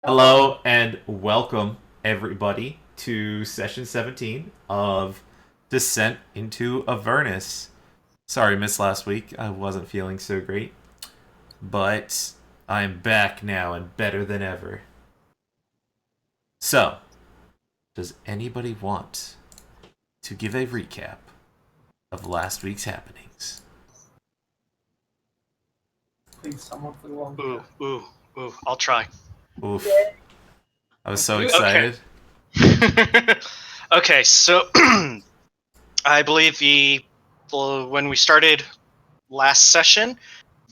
Hello and welcome everybody to session 17 of Descent into Avernus. Sorry, missed last week. I wasn't feeling so great, but I'm back now and better than ever. So, does anybody want to give a recap of last week's happenings? Please, someone for the long Ooh, ooh, ooh. I'll try. Oof. I was so Okay. excited. Okay, so I believe when we started last session,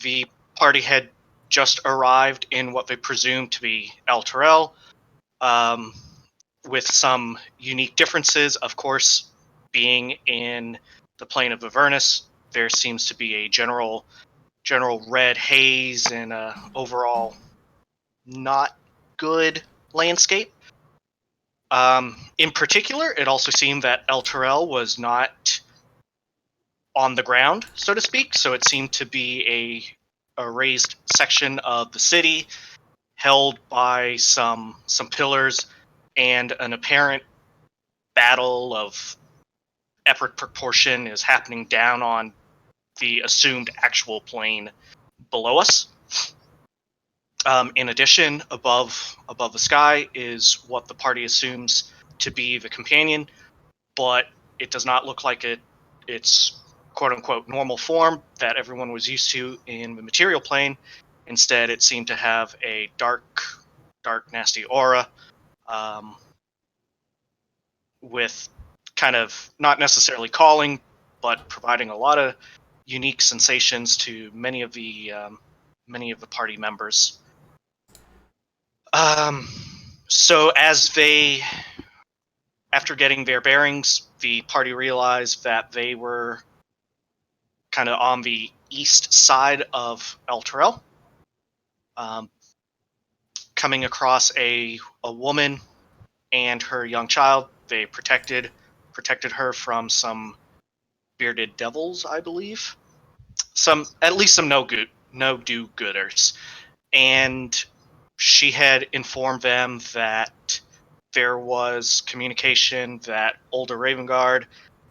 the party had just arrived in what they presumed to be El Terrell, um, with some unique differences. Of course, being in the plane of Avernus, there seems to be a general red haze and overall not good landscape. In particular, it also seemed that El Terrell was not on the ground, so to speak, so it seemed to be a raised section of the city held by some pillars, and an apparent battle of epic proportion is happening down on the assumed actual plane below us. In addition, above the sky is what the party assumes to be the companion, but it does not look like its quote unquote normal form that everyone was used to in the material plane. Instead, it seemed to have a dark, nasty aura, um, with kind of not necessarily calling, but providing a lot of unique sensations to many of the party members. Um, so after getting their bearings, the party realized that they were kind of on the east side of El Terrell, um, coming across a woman and her young child. They protected her from some bearded devils, I believe. Some at least some no do gooders, and she had informed them that there was communication that Older Ravengard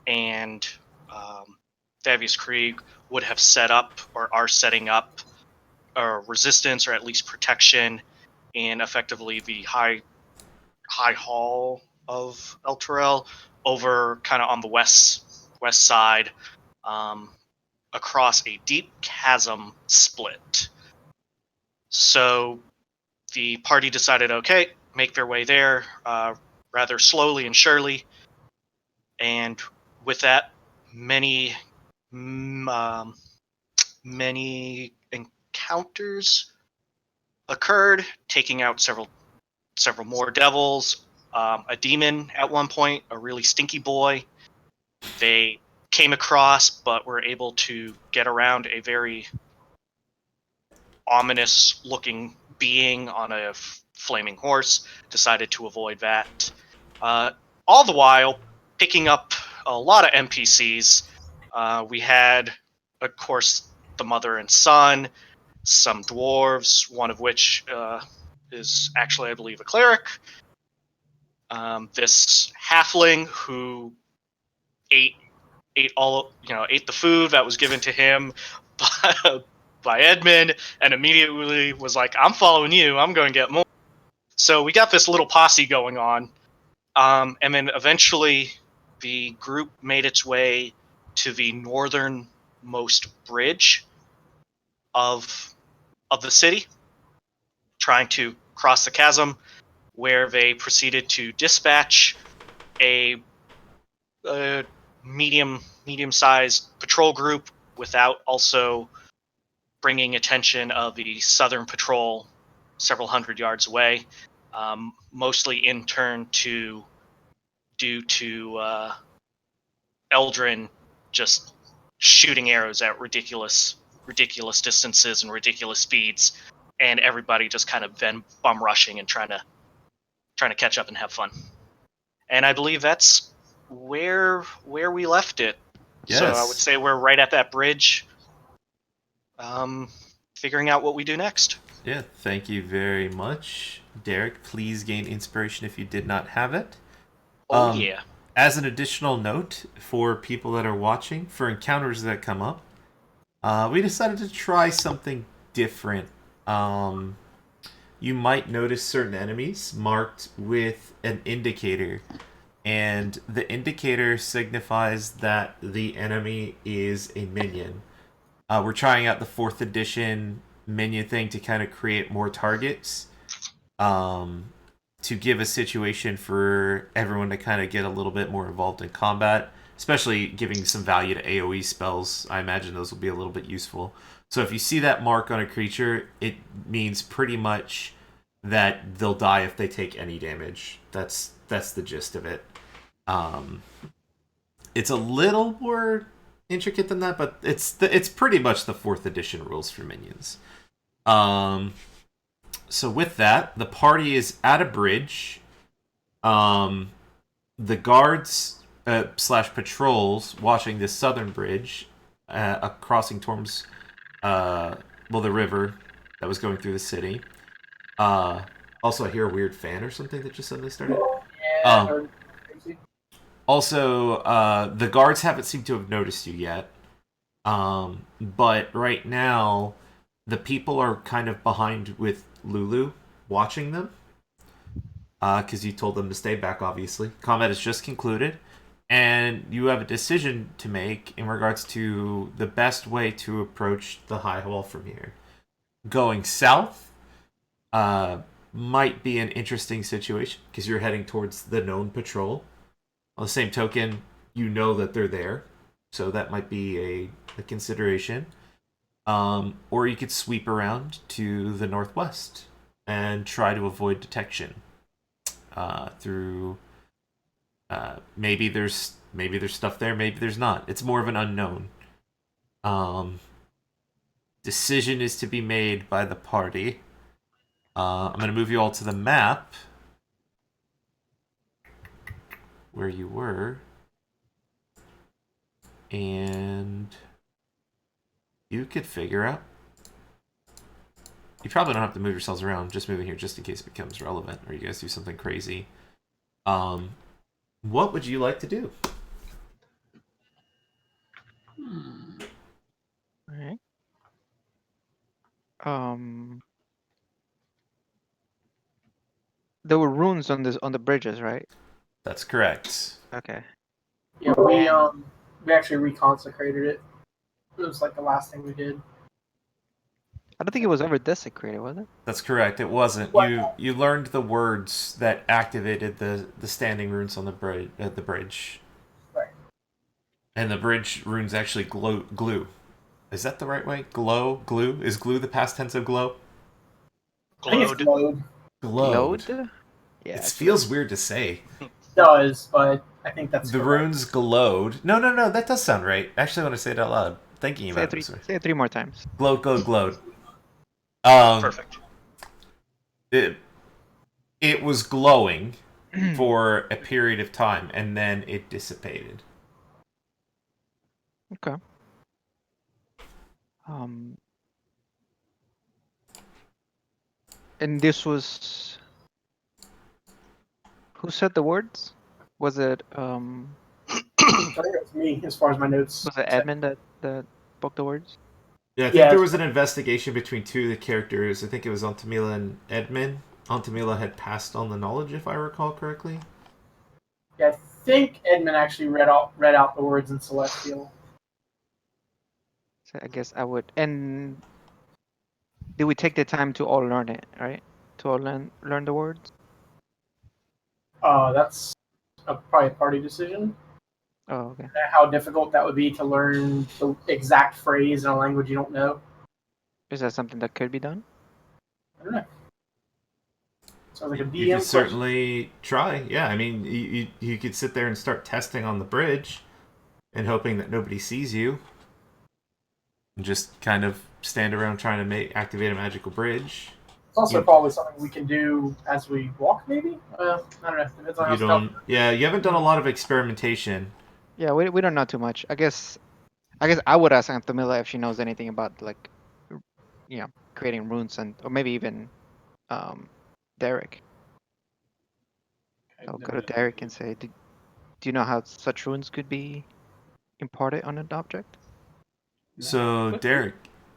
and Davius Krieg would have set up or are setting up resistance or at least protection in effectively the high hall of El Terrell, over kind of on the west side, um, across a deep chasm split. So the party decided, okay, make their way there rather slowly and surely, and with that, many many encounters occurred, taking out several more devils, a demon at one point, a really stinky boy. They came across, but were able to get around a very ominous looking being on a flaming horse. Decided to avoid that. Uh, all the while, picking up a lot of NPCs. We had, of course, the mother and son, some dwarves, one of which is actually, I believe, a cleric. This halfling who ate ate the food that was given to him by Edmund, and immediately was like, "I'm following you. I'm going to get more." So we got this little posse going on, and then eventually the group made its way to the northernmost bridge of the city, trying to cross the chasm, where they proceeded to dispatch a, a medium sized patrol group without also bringing attention of the southern patrol several hundred yards away, mostly in turn due to Eldrin just shooting arrows at ridiculous distances and ridiculous speeds, and everybody just kind of then bum rushing and trying to catch up and have fun. And I believe that's where we left it. So I would Yes. say we're right at that bridge, figuring out what we do next. Yeah, thank you very much. Derek, please gain inspiration if you did not have it. Oh yeah. As an additional note for people that are watching, for encounters that come up, we decided to try something different. You might notice certain enemies marked with an indicator, and the indicator signifies that the enemy is a minion. We're trying out the 4th edition minion thing to kind of create more targets, to give a situation for everyone to kind of get a little bit more involved in combat, especially giving some value to AoE spells. I imagine those will be a little bit useful. So if you see that mark on a creature, it means pretty much that they'll die if they take any damage. That's the gist of it. It's a little more intricate than that, but it's pretty much the 4th edition rules for minions. So with that, the party is at a bridge. The guards slash patrols watching this southern bridge, crossing towards the river that was going through the city. Also, I hear a weird fan or something that just suddenly started. Yeah. Also, the guards haven't seemed to have noticed you yet. But right now, the people are kind of behind with Lulu, watching them. Because you told them to stay back, obviously. Combat has just concluded. And you have a decision to make in regards to the best way to approach the high wall from here. Going south might be an interesting situation because you're heading towards the known patrol. On the same token, you know that they're there, so that might be a consideration. Or you could sweep around to the northwest and try to avoid detection through. Maybe there's stuff there, maybe there's not. It's more of an unknown. Decision is to be made by the party. I'm going to move you all to the map where you were, and you could figure out. You probably don't have to move yourselves around. Just moving here just in case it becomes relevant, or you guys do something crazy. What would you like to do? Alright. There were runes on the bridges, right? That's correct. Okay. Yeah, we actually reconsecrated it. It was like the last thing we did. I don't think it was ever desecrated, was it? That's correct. It wasn't. What? You learned the words that activated the standing runes on the bridge. Right. And the bridge runes actually glue. Is that the right way? Glue. Is glue the past tense of glow? I think it's Glowed. Glowed. Glowed? Yeah. It feels weird to say. It does, but I think that's The correct. runes glowed. No, that does sound right. Actually, I want to say it out loud. Thinking about it. Say it 3 more times. Glowed. Perfect. It was glowing for a period of time, and then it dissipated. Okay. And this was... Who said the words? Was it I think it was me, as far as my notes. was it Edmund that spoke the words? Yeah, I think Yeah. there was an investigation between two of the characters. I think it was Antamila and Edmund. Antamila had passed on the knowledge, if I recall correctly. Yeah, I think Edmund actually read out the words in Celestial. So I guess I would. And did we take the time to all learn it, right? To all learn the words? That's probably a party decision. Oh, okay. How difficult that would be to learn the exact phrase in a language you don't know. Is that something that could be done? I don't know. Sounds like a DM You could question. certainly try. Yeah, I mean, you could sit there and start testing on the bridge and hoping that nobody sees you. And just kind of stand around trying to activate a magical bridge. It's also probably something we can do as we walk, maybe? I don't know. Depends on how stealthy. Yeah, you haven't done a lot of experimentation. Yeah, we don't know too much. I guess I would ask Antamila if she knows anything about, like, creating runes, or maybe even Derek. Okay, I'll go never to did. Derek and say, do you know how such runes could be imparted on an object? So, Derek,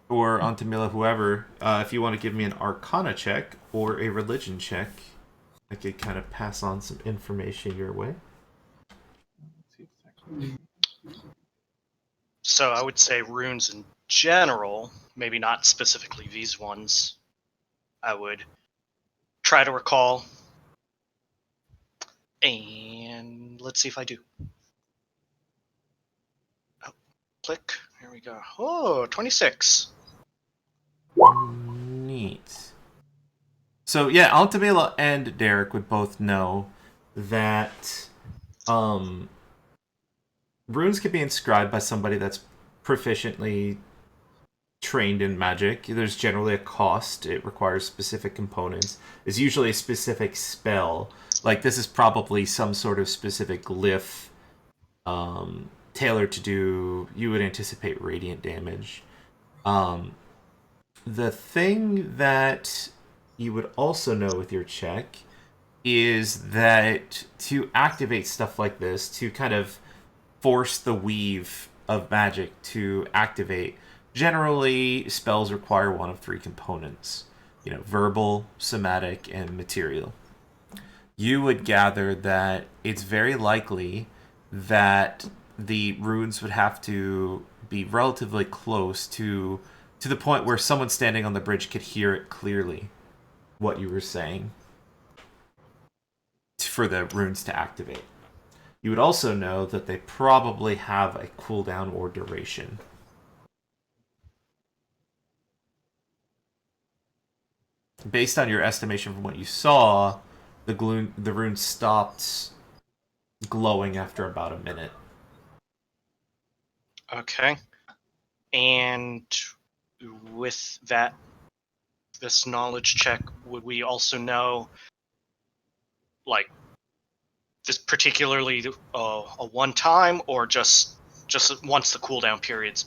or Antamila, whoever, if you want to give me an Arcana check or a Religion check, I could kind of pass on some information your way. So I would say runes in general, maybe not specifically these ones. I would try to recall. And let's see if I do. Oh, click. Here we go. Oh, 26. Neat. So yeah, Altamila and Derek would both know that runes can be inscribed by somebody that's proficiently trained in magic. There's generally a cost. It requires specific components. It's usually a specific spell. Like this is probably some sort of specific glyph tailored to do. You would anticipate radiant damage. The thing that you would also know with your check is that to activate stuff like this, to kind of force the weave of magic to activate, generally spells require one of three components. Verbal, somatic, and material. You would gather that it's very likely that the runes would have to be relatively close to the point where someone standing on the bridge could hear it clearly, what you were saying, for the runes to activate. You would also know that they probably have a cooldown or duration. Based on your estimation from what you saw, the rune stopped glowing after about a minute. Okay. And with this knowledge check, would we also know, like, this particularly a one time or just once the cooldown periods?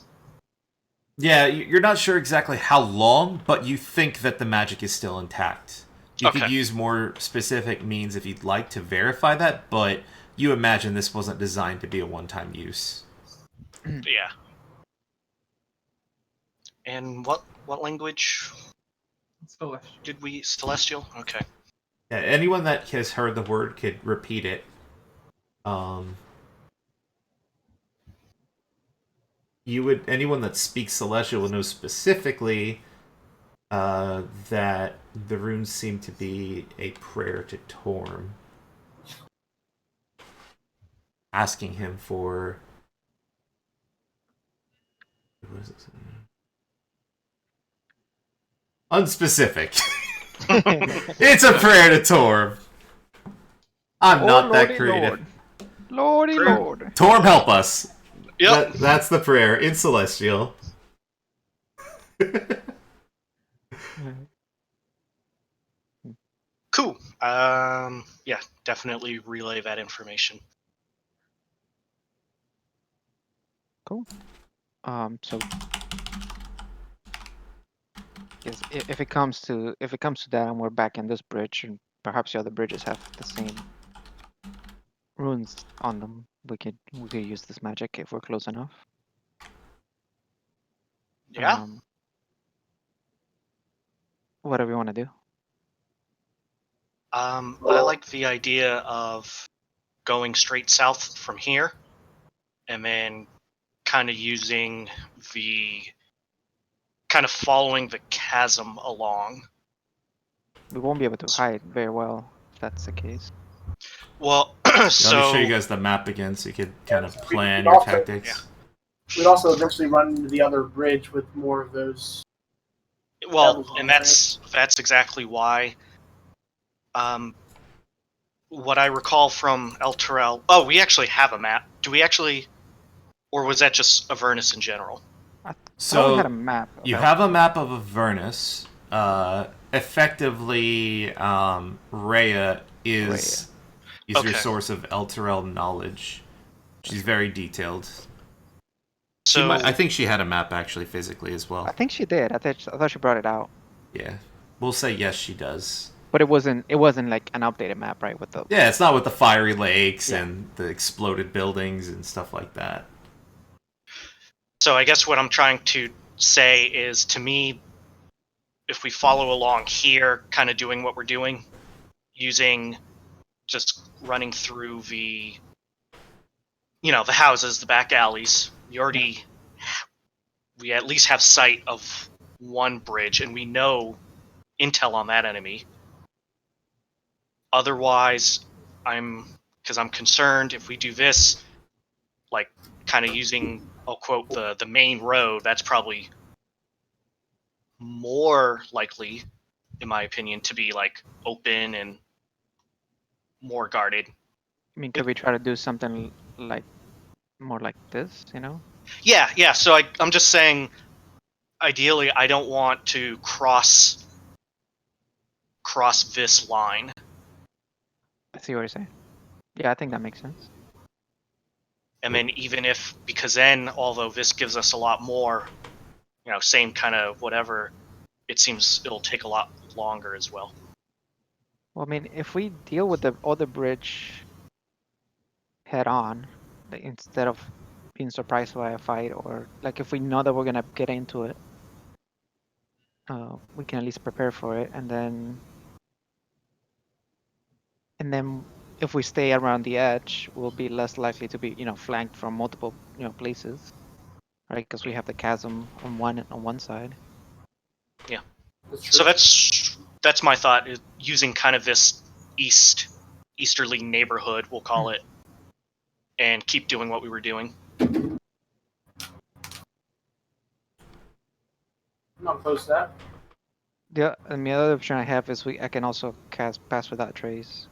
Yeah, you're not sure exactly how long, but you think that the magic is still intact. You could use more specific means if you'd like to verify that, but you imagine this wasn't designed to be a one-time use. Yeah. And what language Celestial. did we? Celestial? Okay. Yeah, anyone that has heard the word could repeat it. Anyone that speaks Celestial would know specifically that the runes seem to be a prayer to Torm, asking him for. What is it? Unspecific. It's a prayer to Torm. I'm not that creative. Lordy Prayer. Lord. Torm, help us. Yep. That's the prayer in Celestial. Cool. Yeah, definitely relay that information. Cool. So yes, if it comes to that, and we're back in this bridge, and perhaps the other bridges have the same runes on them, we could use this magic if we're close enough. Yeah. Whatever you want to do. I like the idea of going straight south from here, and then kind of following the chasm along. We won't be able to hide very well if that's the case. Well, so Let me show you guys the map again so you could kind of plan we'd your also- tactics. We'd also eventually run into the other bridge with more of those. well, and that's exactly why. What I recall from El Terrell. Oh, we actually have a map. Do we actually, or was that just Avernus in general? I thought we had a So map. you about- have a map of Avernus. Effectively, Rhea is your Okay. source of Elturel knowledge. She's very detailed. So I think she had a map actually physically as well. I think she did. I thought she brought it out. Yeah, we'll say yes, she does. But it wasn't like an updated map, right? With the Yeah, it's not with the fiery lakes Yeah. and the exploded buildings and stuff like that. So I guess what I'm trying to say is, to me, if we follow along here, kind of doing what we're doing, using just running through the houses, the back alleys, we at least have sight of one bridge, and we know intel on that enemy. Otherwise, I'm concerned if we do this, like kind of using, I'll quote, the main road, that's probably more likely, in my opinion, to be like open and more guarded. I mean, could we try to do something like more like this? Yeah. So I'm just saying, ideally, I don't want to cross this line. I see what you're saying. Yeah, I think that makes sense. And then because then, although this gives us a lot more, same kind of whatever, it seems it'll take a lot longer as well. Well, I mean, if we deal with the other bridge head on, like, instead of being surprised by a fight, or like if we know that we're gonna get into it, we can at least prepare for it, and then if we stay around the edge, we'll be less likely to be, flanked from multiple, places, right? Because we have the chasm on one side. Yeah. That's So true. that's my thought, is using kind of this easterly neighborhood, we'll call it, and keep doing what we were doing. I'm not opposed to that. And the other option I have is I can also cast Pass Without Trace.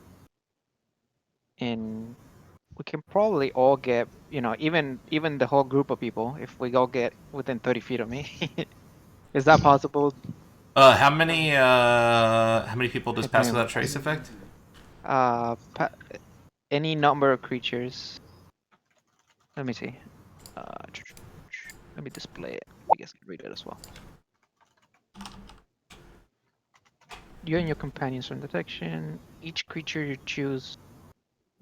And we can probably all get, even the whole group of people, if we all get within 30 feet of me. Is that possible? How many people does Pass Without Trace affect? Any number of creatures. Let me see. Let me display it. You guys can read it as well. You and your companions from detection. Each creature you choose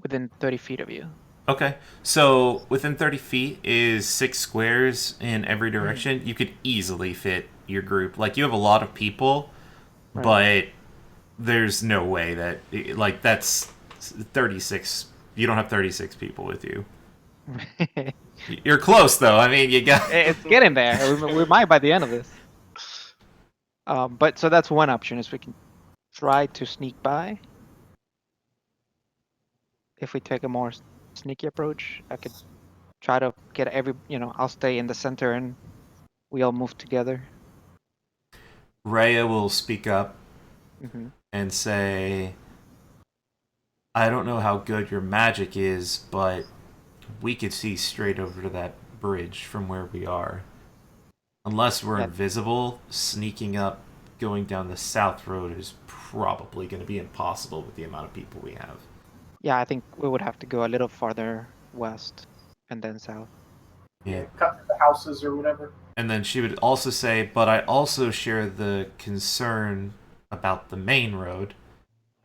within 30 feet of you. Okay, so within 30 feet is 6 squares in every direction. You could easily fit your group. Like, you have a lot of people, Right. but there's no way that, like, that's 36. You don't have 36 people with you. You're close, though. I mean, you got... It's getting there. We might by the end of this. But so that's one option, is we can try to sneak by. If we take a more sneaky approach, I could try to get I'll stay in the center and we all move together. Rhea will speak up Mm-hmm. and say, I don't know how good your magic is, but we could see straight over to that bridge from where we are. Unless we're invisible, sneaking up, going down the south road is probably going to be impossible with the amount of people we have. Yeah, I think we would have to go a little farther west and then south. Yeah. Cut through the houses or whatever. And then she would also say, but I also share the concern about the main road.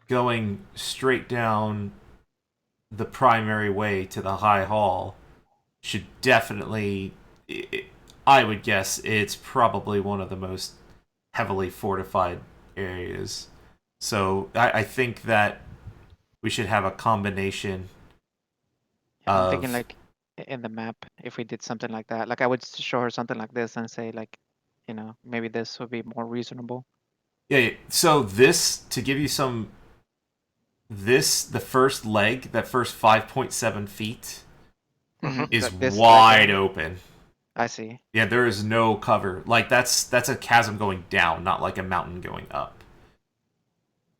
Going straight down the primary way to the High Hall should definitely... I would guess it's probably one of the most heavily fortified areas. So I think that we should have a combination I'm of... thinking like in the map, if we did something like that, like I would show her something like this and say like, maybe this would be more reasonable. Yeah, so this, to give you some... the first leg, that first 5.7 feet, is wide open. I see. Yeah, there is no cover. Like, that's a chasm going down, not like a mountain going up.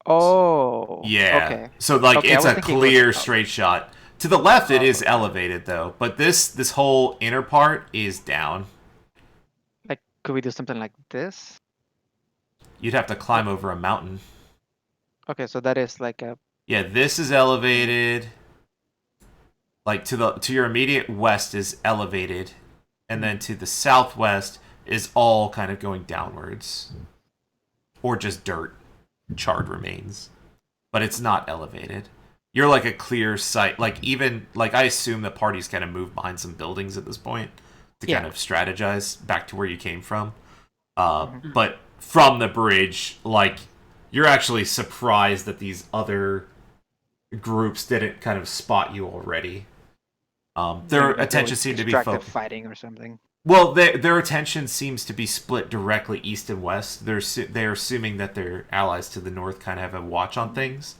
Oh. Yeah. Okay. So, like, Okay, it's a clear straight shot. To the left, it is elevated, though. But this whole inner part is down. Like, could we do something like this? You'd have to climb over a mountain. Okay, so that is like a... Yeah, this is elevated. Like, to your immediate west is elevated. And then to the southwest is all kind of going downwards. Or just dirt. charred remains, but it's not elevated. You're like a clear sight. Like even like I assume the party's kind of moved behind some buildings at this point to Yeah. kind of strategize back to where you came from. Mhm. But from the bridge, like you're actually surprised that these other groups didn't kind of spot you already. Their Maybe they attention were seemed to be distracted focused. fighting or something. Well, their attention seems to be split directly east and west. They're assuming that their allies to the north kind of have a watch on things.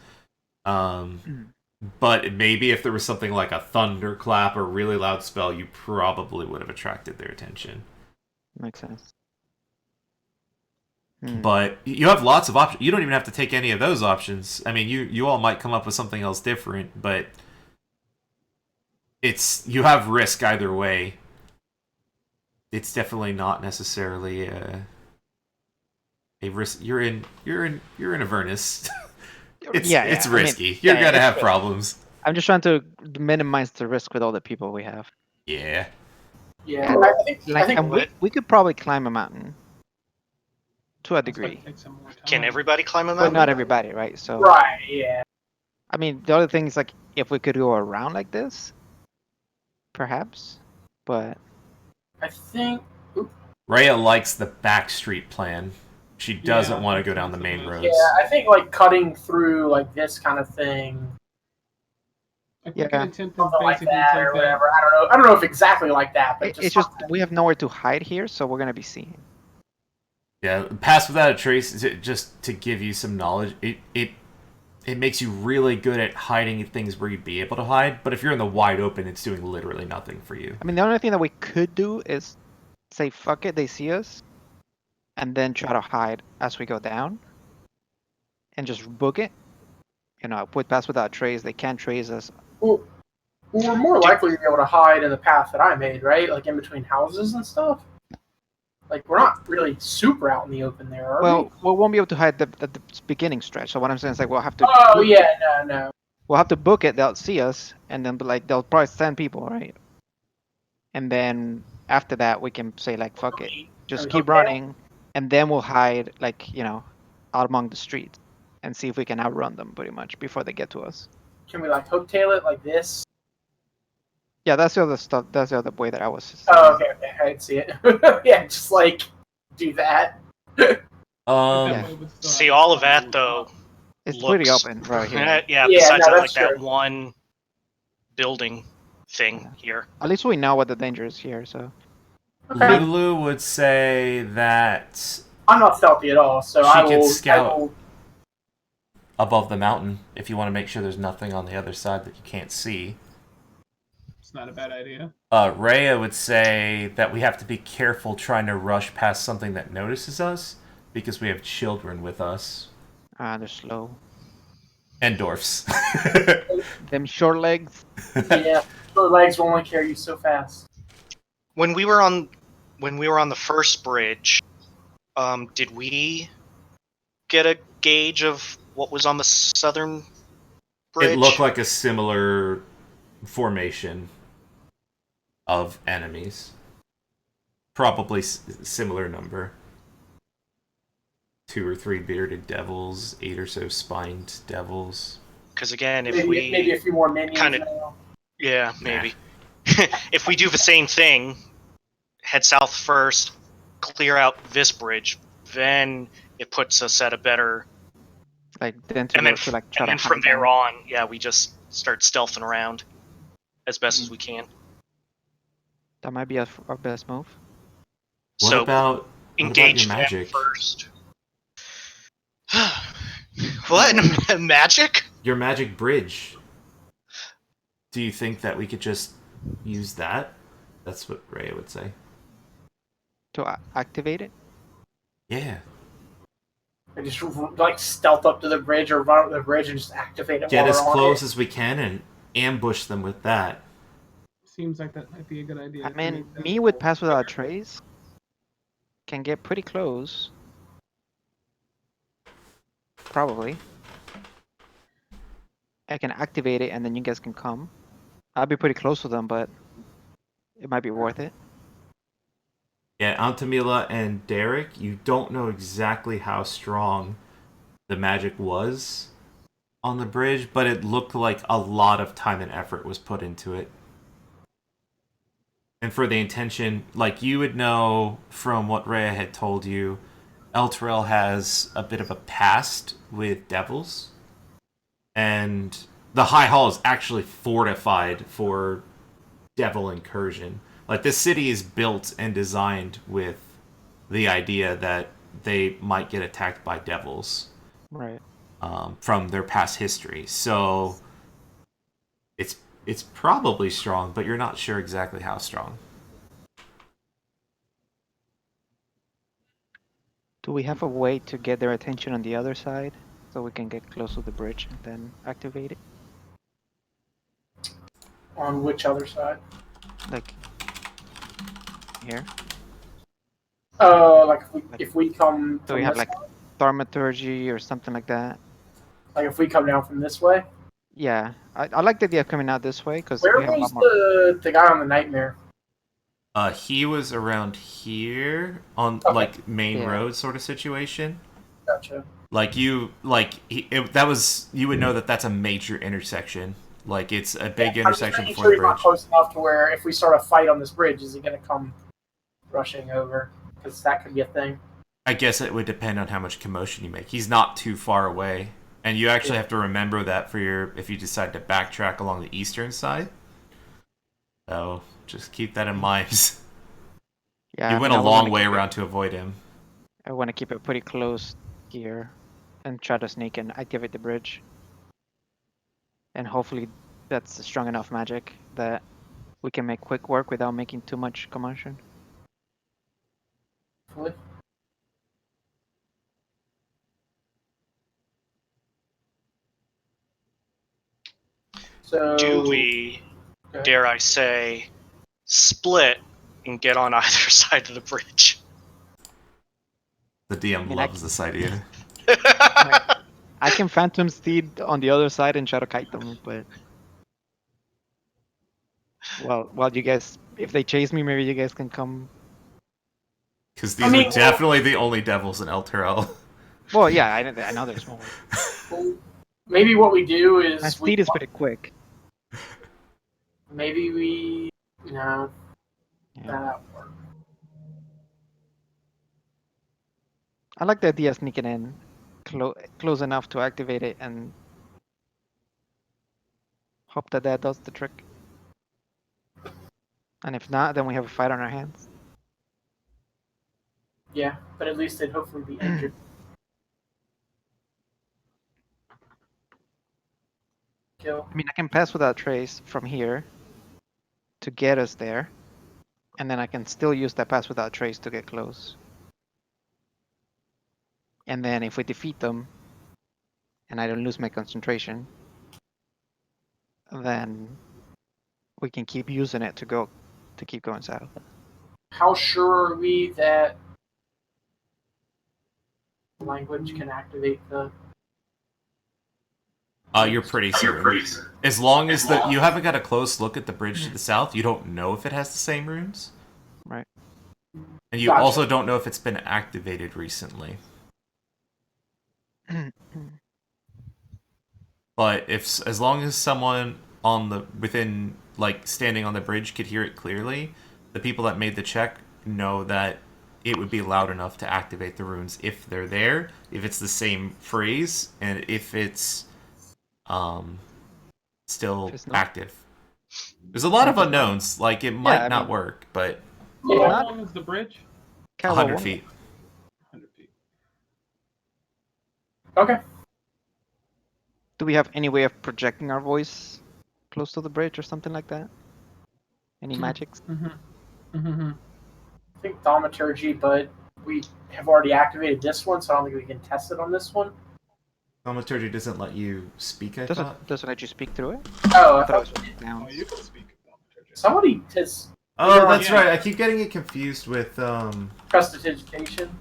But maybe if there was something like a thunderclap or a really loud spell, you probably would have attracted their attention. Makes sense. But you have lots of options. You don't even have to take any of those options. I mean, you all might come up with something else different, but you have risk either way. It's definitely not necessarily a risk. You're in Avernus. It's risky. I mean, You're gonna have risky. problems. I'm just trying to minimize the risk with all the people we have. Yeah. Yeah, I think And we could probably climb a mountain to a degree, Can everybody climb a but mountain? not everybody, right? So, right. Yeah. I mean, the other thing is like if we could go around like this, perhaps. But I think. Rhea likes the back street plan. She doesn't Yeah, want to that go down the sounds main the best. roads. Yeah, I think like cutting through like this kind of thing, Like Yeah. we could attempt to something like basically that take or that. whatever. I don't know if exactly like that, but it's just something. we have nowhere to hide here, so we're gonna be seen. Yeah, pass without a trace. Just to give you some knowledge, it makes you really good at hiding things where you'd be able to hide. But if you're in the wide open, it's doing literally nothing for you. I mean, the only thing that we could do is say fuck it, they see us, and then try to hide as we go down, and just book it. You know, put pass without trace. They can't trace us. Well, we're more likely to be able to hide in the path that I made, right? Like in between houses and stuff. Like we're not really super out in the open there, are Well, we? we won't be able to hide at the beginning stretch. So what I'm saying is like we'll have to. Oh yeah, no. We'll have to book it. They'll see us, and then be like they'll probably send people, right? And then after that, we can say like fuck it, just keep running, and then we'll hide like out among the streets and see if we can outrun them pretty much before they get to us. Can we like hooktail it like this? Yeah, that's the other stuff. That's the other way that I was. Oh, okay, I didn't see it. Yeah, just like do that. Yeah. See, all of that though. It's pretty looks- open right here. Yeah, Yeah, besides no, that, like that's that true. one building thing Yeah. here. At least we know what the danger is here. So Okay. Lulu would say that I'm not stealthy at all, so She I can will. scout. I will above the mountain, if you want to make sure there's nothing on the other side that you can't see. It's not a bad idea. Rhea would say that we have to be careful trying to rush past something that notices us because we have children with us. they're slow. And dwarfs. Them short legs. yeah, the legs will only carry you so fast. When we were on the first bridge, did we get a gauge of what was on the southern bridge? It looked like a similar formation of enemies. Probably similar number. 2 or 3 bearded devils, 8 or so spined devils. Because again, if Maybe a few more minions. kinda- now. yeah, maybe. If we do the same thing, head south first, clear out this bridge, then it puts us at a better. Like then to, And then, to like try and then to from hide there them. on, yeah, we just start stealthing around as best as we can. That might be our best move. What So about engage your them magic? first. What? Magic? Your magic bridge. Do you think that we could just use that? That's what Rhea would say. To activate it. Yeah. And just like stealth up to the bridge or run up the bridge and just activate it. Get while as we're on close it. as we can and ambush them with that. Seems like that might be a good idea. I to mean, make that me with whole pass without trigger. trace can get pretty close. Probably. I can activate it and then you guys can come. I'll be pretty close to them, but it might be worth it. Yeah, Antamila and Derek, you don't know exactly how strong the magic was on the bridge, but it looked like a lot of time and effort was put into it. And for the intention, like you would know from what Rhea had told you, Elturel has a bit of a past with devils. And the High Hall is actually fortified for devil incursion. Like, this city is built and designed with the idea that they might get attacked by devils. Right. From their past history. So it's probably strong, but you're not sure exactly how strong. Do we have a way to get their attention on the other side so we can get close to the bridge and then activate it? On which other side? Like here? Like if we come. Do we from have this like way? thaumaturgy or something like that? Like if we come down from this way? Yeah, I like the idea of coming out this way because Where we have a was lot more. the guy on the nightmare? He was around here on Okay. like main Yeah. road sort of situation. Gotcha. Like you that was, you would know that that's a major intersection. Like, it's a big intersection I'm just before making sure the he's not bridge. close enough to where if we start a fight on this bridge, is he going to come rushing over? Because that could be a thing. I guess it would depend on how much commotion you make. He's not too far away. And you actually have to remember that for if you decide to backtrack along the eastern side. So just keep that in mind. Yeah, You I went mean, a I would wanna long way keep it- around to avoid him. I want to keep it pretty close here and try to sneak and activate the bridge. And hopefully that's strong enough magic that we can make quick work without making too much commotion. Hopefully. So Do we, Okay. dare I say, split and get on either side of the bridge? The DM mean, I loves this idea. I can Phantom Steed on the other side and try to kite them, but well, you guys, if they chase me, maybe you guys can come. Because these I mean, are definitely the only devils in Elturel. Well, yeah, I know there's more. maybe what we do My is Steed is pretty quick. maybe we no Yeah. that won't work. I like the idea of sneaking in close enough to activate it and hope that that does the trick. And if not, then we have a fight on our hands. Yeah, but at least they'd hopefully be injured. Kill. I mean, I can pass without trace from here to get us there, and then I can still use that pass without trace to get close. And then if we defeat them, and I don't lose my concentration, then we can keep using it to keep going south. How sure are we that language can activate the? You're pretty certain. As long as you haven't got a close look at the bridge to the south, you don't know if it has the same runes. Right. And you Gotcha. also don't know if it's been activated recently. But as long as someone within standing on the bridge could hear it clearly, the people that made the check know that it would be loud enough to activate the runes if they're there, if it's the same phrase, and if it's still If it's not. active. There's a lot of If it's not. unknowns. Like, it might I not mean- work, but How Yeah. long is the bridge? Caliber 100 one. feet. 100 feet. Okay. Do we have any way of projecting our voice close to the bridge or something like that? Any magics? Mm-hmm. Mm-hmm. I think thaumaturgy, but we have already activated this one, so I don't think we can test it on this one. Thaumaturgy doesn't let you speak, I Does thought. it let you speak through it? Oh, I I thought it was thought just Oh, sounds. you can speak thaumaturgy. somebody has Oh, that's Yeah. right. I keep getting it confused with, prestidigitation.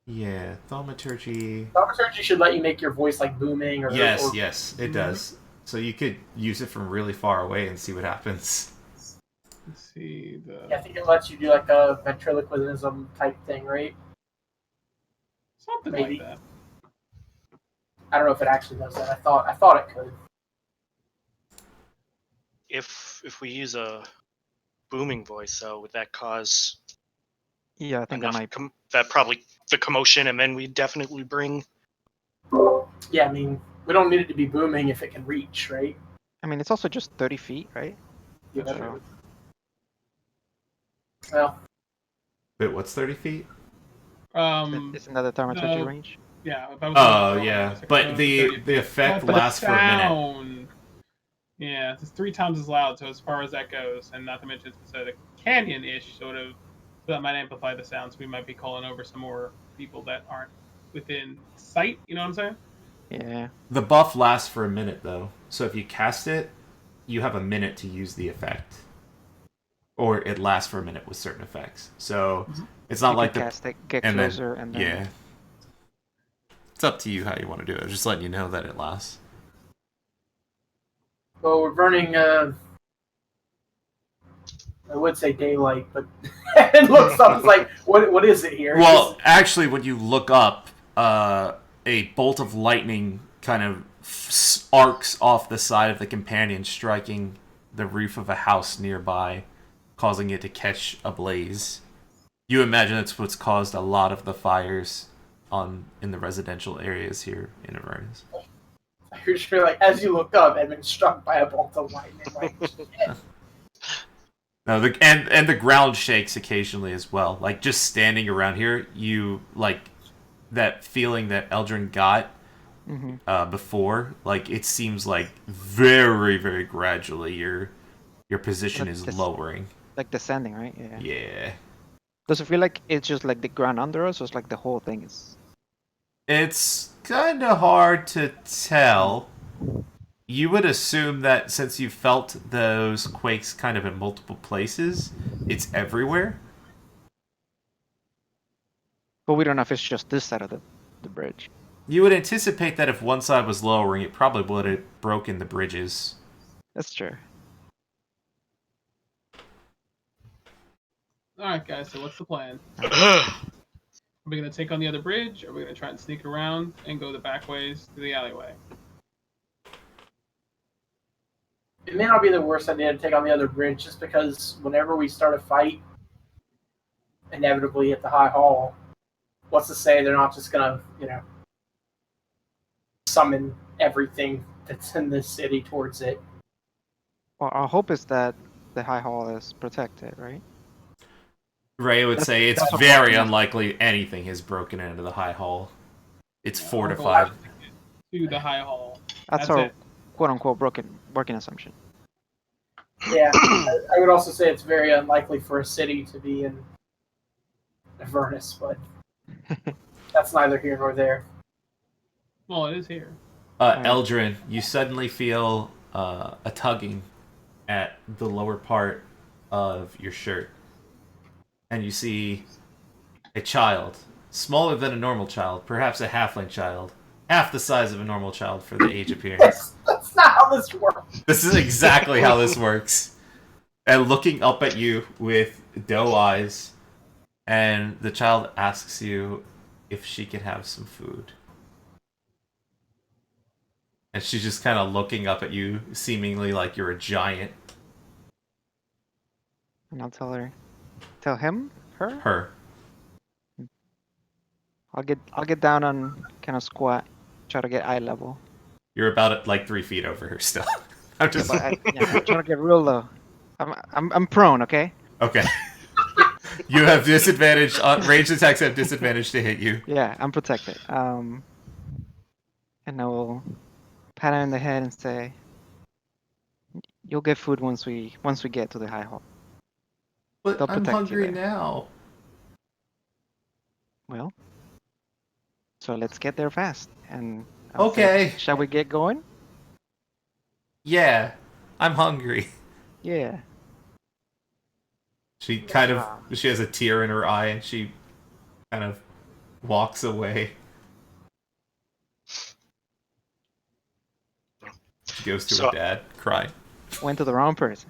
yeah, thaumaturgy. Thaumaturgy should let you make your voice like booming or Yes, or, yes, it Mhm. does. So you could use it from really far away and see what happens. Let's see the Yeah, I think it lets you do like a ventriloquism type thing, right? something maybe. like that. I don't know if it actually does that. I thought it could. If we use a booming voice, though, would that cause Yeah, I think that enough? might. That probably the commotion, and then we definitely bring. Yeah, I mean, we don't need it to be booming if it can reach, right? I mean, it's also just 30 feet, right? Yeah. So Well, Wait, what's 30 feet? isn't that the thaumaturgy no. range? Yeah, that was Oh, the- yeah. so But the 30 the effect but lasts the for a minute. sound, yeah, it's 3 times as loud. So as far as that goes, and not to mention it's a canyon-ish sort of, so that might amplify the sounds. We might be calling over some more people that aren't within sight. You know what I'm saying? Yeah. The buff lasts for a minute, though. So if you cast it, you have a minute to use the effect. Or it lasts for a minute with certain effects. So it's not You like can the... cast it, get and then- closer, and then. Yeah. It's up to you how you want to do it. Just letting you know that it lasts. well, we're burning. I would say daylight, but it looks up. It's like, what is it here? Well, actually, when you look up, a bolt of lightning kind of arcs off the side of the companion, striking the roof of a house nearby, causing it to catch ablaze. You imagine that's what's caused a lot of the fires in the residential areas here in Avernus. You're just like, as you look up, and been struck by a bolt of lightning. Like, No, and the ground shakes occasionally as well. Like just standing around here, you like that feeling that Eldrin got before. Like it seems like very, very gradually your position Like is this- lowering. Like descending, right? Yeah. Yeah, Does it feel like it's just like the ground under us, or it's like the whole thing is? it's kind of hard to tell. You would assume that since you felt those quakes kind of in multiple places, it's everywhere. But we don't know if it's just this side of the bridge. You would anticipate that if one side was lowering, it probably would have broken the bridges. That's true. All right, guys. So what's the plan? Ugh. Are we gonna take on the other bridge? Or are we gonna try and sneak around and go the back ways to the alleyway? it may not be the worst idea to take on the other bridge, just because whenever we start a fight, inevitably at the High Hall, what's to say they're not just gonna, summon everything that's in this city towards it? Well, our hope is that the High Hall is protected, right? Ray would say it's that's a very lot. unlikely anything has broken into the High Hall. It's I'll go fortified. back to the High Hall. That's That's our it. quote-unquote working assumption. Yeah, I would also say it's very unlikely for a city to be in Avernus, but that's neither here nor there. Well, it is here. Eldrin, you suddenly feel a tugging at the lower part of your shirt. And you see a child, smaller than a normal child, perhaps a halfling child, half the size of a normal child for the age appearance. That's not how this works. This is exactly how this works. And looking up at you with doe eyes, and the child asks you if she can have some food. And she's just kind of looking up at you, seemingly like you're a giant. And I'll tell him, her. Her. I'll get down on kind of squat, try to get eye level. You're about at like 3 feet over her still. I'm just But I'm trying to get real low. I'm prone, okay? okay. You have disadvantage. Ranged attacks have disadvantage to hit you. Yeah, I'm protected. And I will pat him in the head and say, "You'll get food once we get to the High Hall." But They'll I'm protect you hungry there. now. Well, so let's get there fast. And I'll say, Okay. shall we get going? Yeah, I'm hungry. Yeah. She kind of, she has a tear in her eye and she kind of walks away. She goes to So- her dad, crying. Went to the wrong person.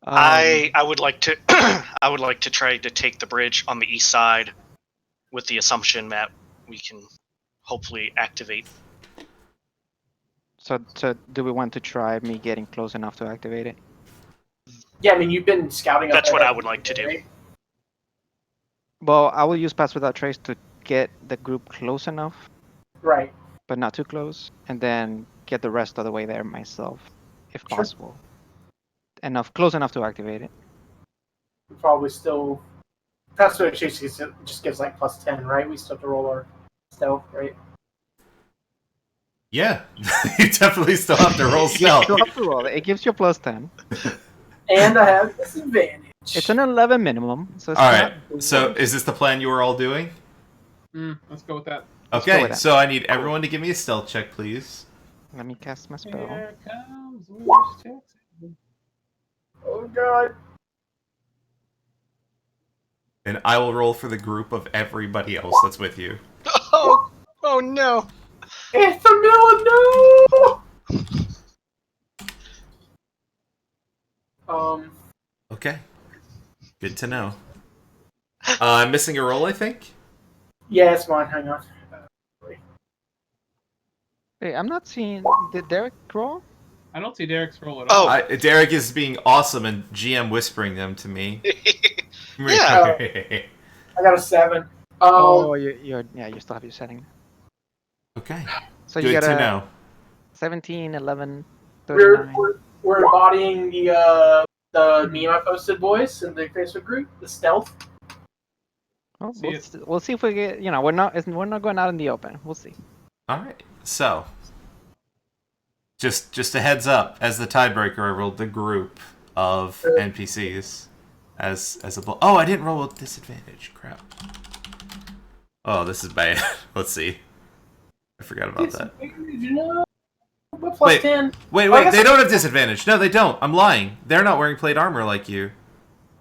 I would like to I would like to try to take the bridge on the east side with the assumption that we can hopefully activate. So do we want to try me getting close enough to activate it? Yeah, I mean, you've been scouting. That's up what there, I would like to do. right? Well, I will use Pass Without Trace to get the group close enough, Right. but not too close, and then get the rest of the way there myself, if Sure. possible. Close enough to activate it. Probably still. That's what it just gives like +10, right? We still have to roll our stealth, right? Yeah, you definitely still have to roll You stealth. still have to roll it. It gives you a +10. And I have disadvantage. It's an 11 minimum, so it's All not right. So is this the plan you were all doing? Let's go with that. Let's go Okay. with that. So I need everyone to give me a stealth check, please. Let me cast my spell. Here comes Witch Jackson. Oh god. And I will roll for the group of everybody else that's with you. Oh no! It's the no! Okay. Good to know. I'm missing a roll, I think. Yeah, it's mine. Hang on. Hey, I'm not seeing. Did Derek roll? I don't see Derek's roll at all. Oh. Derek is being awesome and GM whispering them to me. Yeah. I got a 7. You still have your setting. Okay. So you Good got to a know. 17, 11, We're 39. we're embodying the meme I posted, boys, in the Facebook group. The stealth. Oh, See we'll see if we get. We're not going out in the open. We'll see. All right. So, just a heads up. As the tiebreaker, I rolled the group of NPCs as a. Oh, I didn't roll with disadvantage. Crap. Oh, this is bad. Let's see. I forgot about that. What Wait. +10? Wait. I guess They don't have disadvantage. No, they don't. I'm lying. They're not wearing plate armor like you.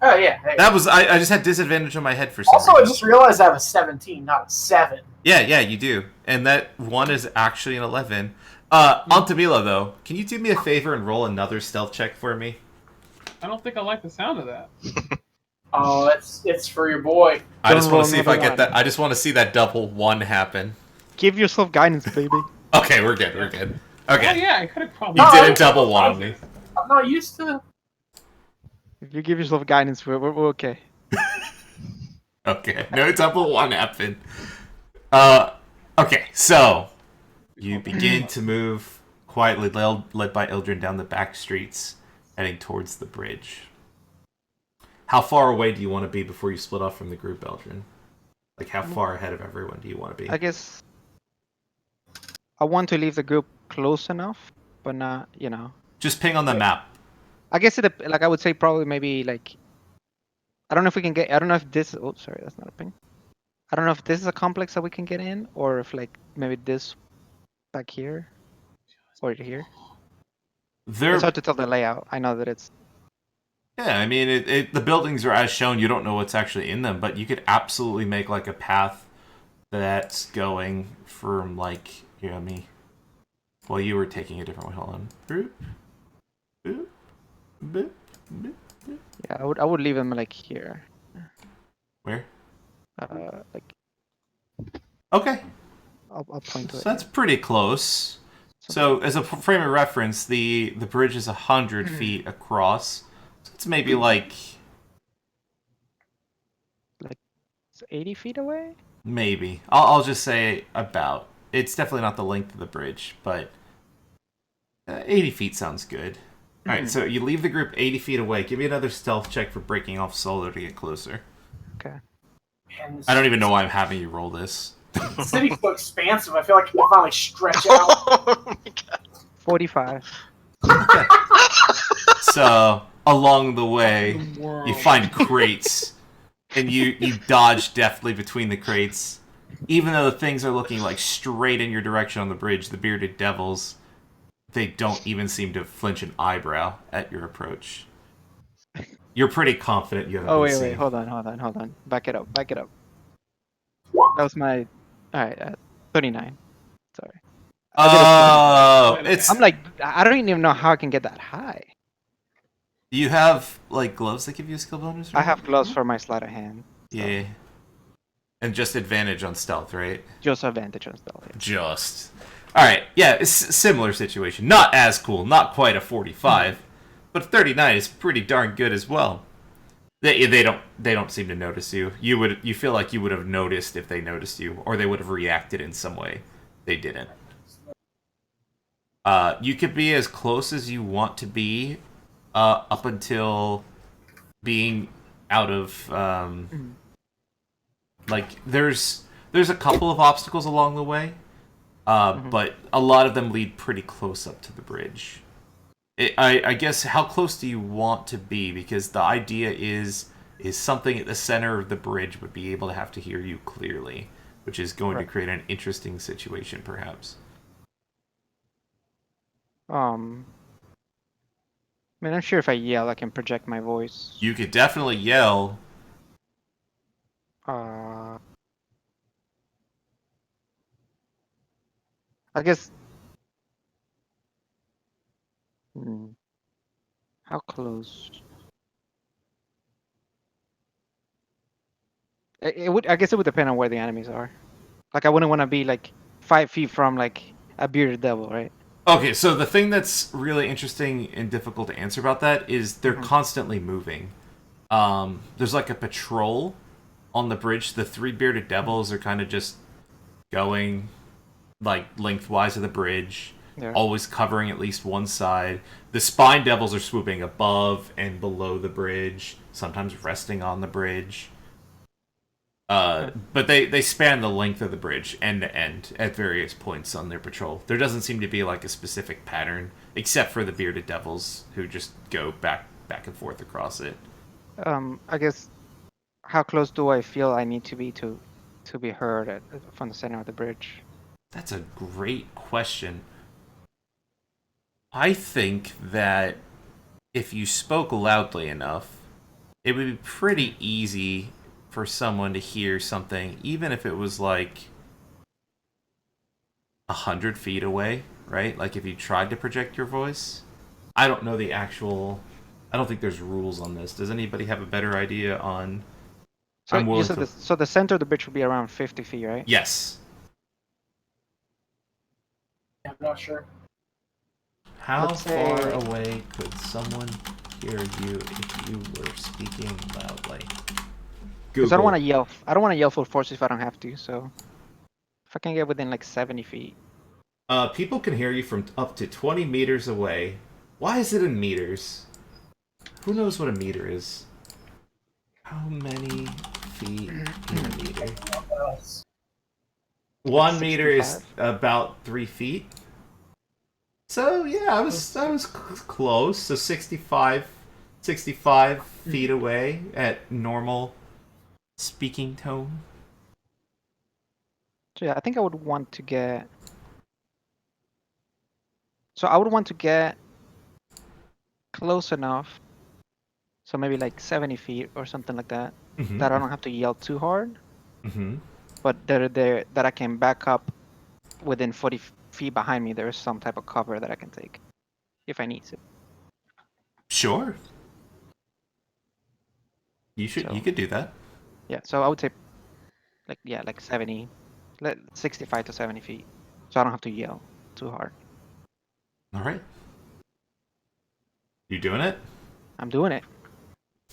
Oh yeah. Hey. That was I just had disadvantage on my head for some Also, I reason. just realized I have a 17, not a 7. Yeah, you do. And that one is actually an 11. Altamila, though, can you do me a favor and roll another stealth check for me? I don't think I like the sound of that. Oh, it's for your boy. I just roll want to see if I another get one. that. I just want to see that double 1 happen. Give yourself guidance, baby. Okay, we're good. We're good. Oh Okay. yeah, I could have probably. You No, didn't double 1 on me. I'm not used to. If you give yourself guidance, we're okay. Okay. No double 1 happened. Okay, so you begin to move quietly, led by Ildren, down the back streets, heading towards the bridge. How far away do you want to be before you split off from the group, Ildren? Like, how far ahead of everyone do you want to be? I guess I want to leave the group close enough, but not, Just ping on the map. I guess I would say probably maybe like. I don't know if we can get. I don't know if this. Oh, sorry, that's not a ping. I don't know if this is a complex that we can get in, or if like maybe this back here, or here. It's hard to tell the layout. I know that it's. Yeah, I mean, the buildings are as shown. You don't know what's actually in them, but you could absolutely make like a path that's going from like me. Well, you were taking a different way. Hold on. Boop, boop, boop, boop. Yeah, I would leave them like here. Where? Like Okay, I'll point to so it. that's pretty close. So, as a frame of reference, the bridge is 100 feet across. So it's maybe like It's 80 feet away. maybe. I'll just say about. It's definitely not the length of the bridge, but 80 feet sounds good. All right, so you leave the group 80 feet away. Give me another stealth check for breaking off solo to get closer. Okay. Man, I don't even know why I'm having you roll this. The city's so expansive. I feel like I can finally stretch out. Oh my god. 45. So along the way, World. you find crates, and you dodge deftly between the crates. Even though the things are looking like straight in your direction on the bridge, the bearded devils, they don't even seem to flinch an eyebrow at your approach. You're pretty confident you haven't Oh been wait, seen. hold on. Back it up. That was my. All right, 39. Sorry. Oh, it's I'm like, I don't even know how I can get that high. you have like gloves that give you a skill bonus. I have gloves for my sleight of hand. Yeah. And just advantage on stealth, right? Just advantage on stealth. Yeah. Just. Alright, yeah, it's a similar situation. Not as cool, not quite a 45, but 39 is pretty darn good as well. They don't seem to notice you. You feel like you would have noticed if they noticed you, or they would have reacted in some way. They didn't. You could be as close as you want to be, up until being out of like there's a couple of obstacles along the way, but a lot of them lead pretty close up to the bridge. I guess how close do you want to be? Because the idea is something at the center of the bridge would be able to have to hear you clearly, which is going to create an interesting situation, perhaps. I mean, I'm sure if I yell, I can project my voice. You could definitely yell. I guess. How close? It would. I guess it would depend on where the enemies are. Like, I wouldn't want to be like 5 feet from like a bearded devil, right? Okay, so the thing that's really interesting and difficult to answer about that is they're constantly moving. There's like a patrol on the bridge. The 3 bearded devils are kind of just going like lengthwise of the bridge, always covering at least one side. The spine devils are swooping above and below the bridge, sometimes resting on the bridge. But they span the length of the bridge, end to end, at various points on their patrol. There doesn't seem to be like a specific pattern, except for the bearded devils, who just go back and forth across it. I guess, how close do I feel I need to be heard from the center of the bridge? That's a great question. I think that if you spoke loudly enough, it would be pretty easy for someone to hear something, even if it was like 100 feet away, right? Like if you tried to project your voice. I don't know the actual. I don't think there's rules on this. Does anybody have a better idea on? So you said so the center of the bridge would be around 50 feet, right? Yes. I'm not sure. How far away could someone hear you if you were speaking loudly? Because I don't want to yell. I don't want to yell full force if I don't have to. So if I can get within like 70 feet. People can hear you from up to 20 meters away. Why is it in meters? Who knows what a meter is? How many feet in a meter? 1 meter is about 3 feet. So yeah, I was close. So 65 feet away at normal speaking tone. So yeah, I think I would want to get. So I would want to get close enough. So maybe like 70 feet or something like that. That I don't have to yell too hard. But that I can back up within 40 feet behind me. There is some type of cover that I can take if I need to. Sure. You could do that. Yeah, so I would say like 65 to 70 feet. So I don't have to yell too hard. All right. You doing it? I'm doing it.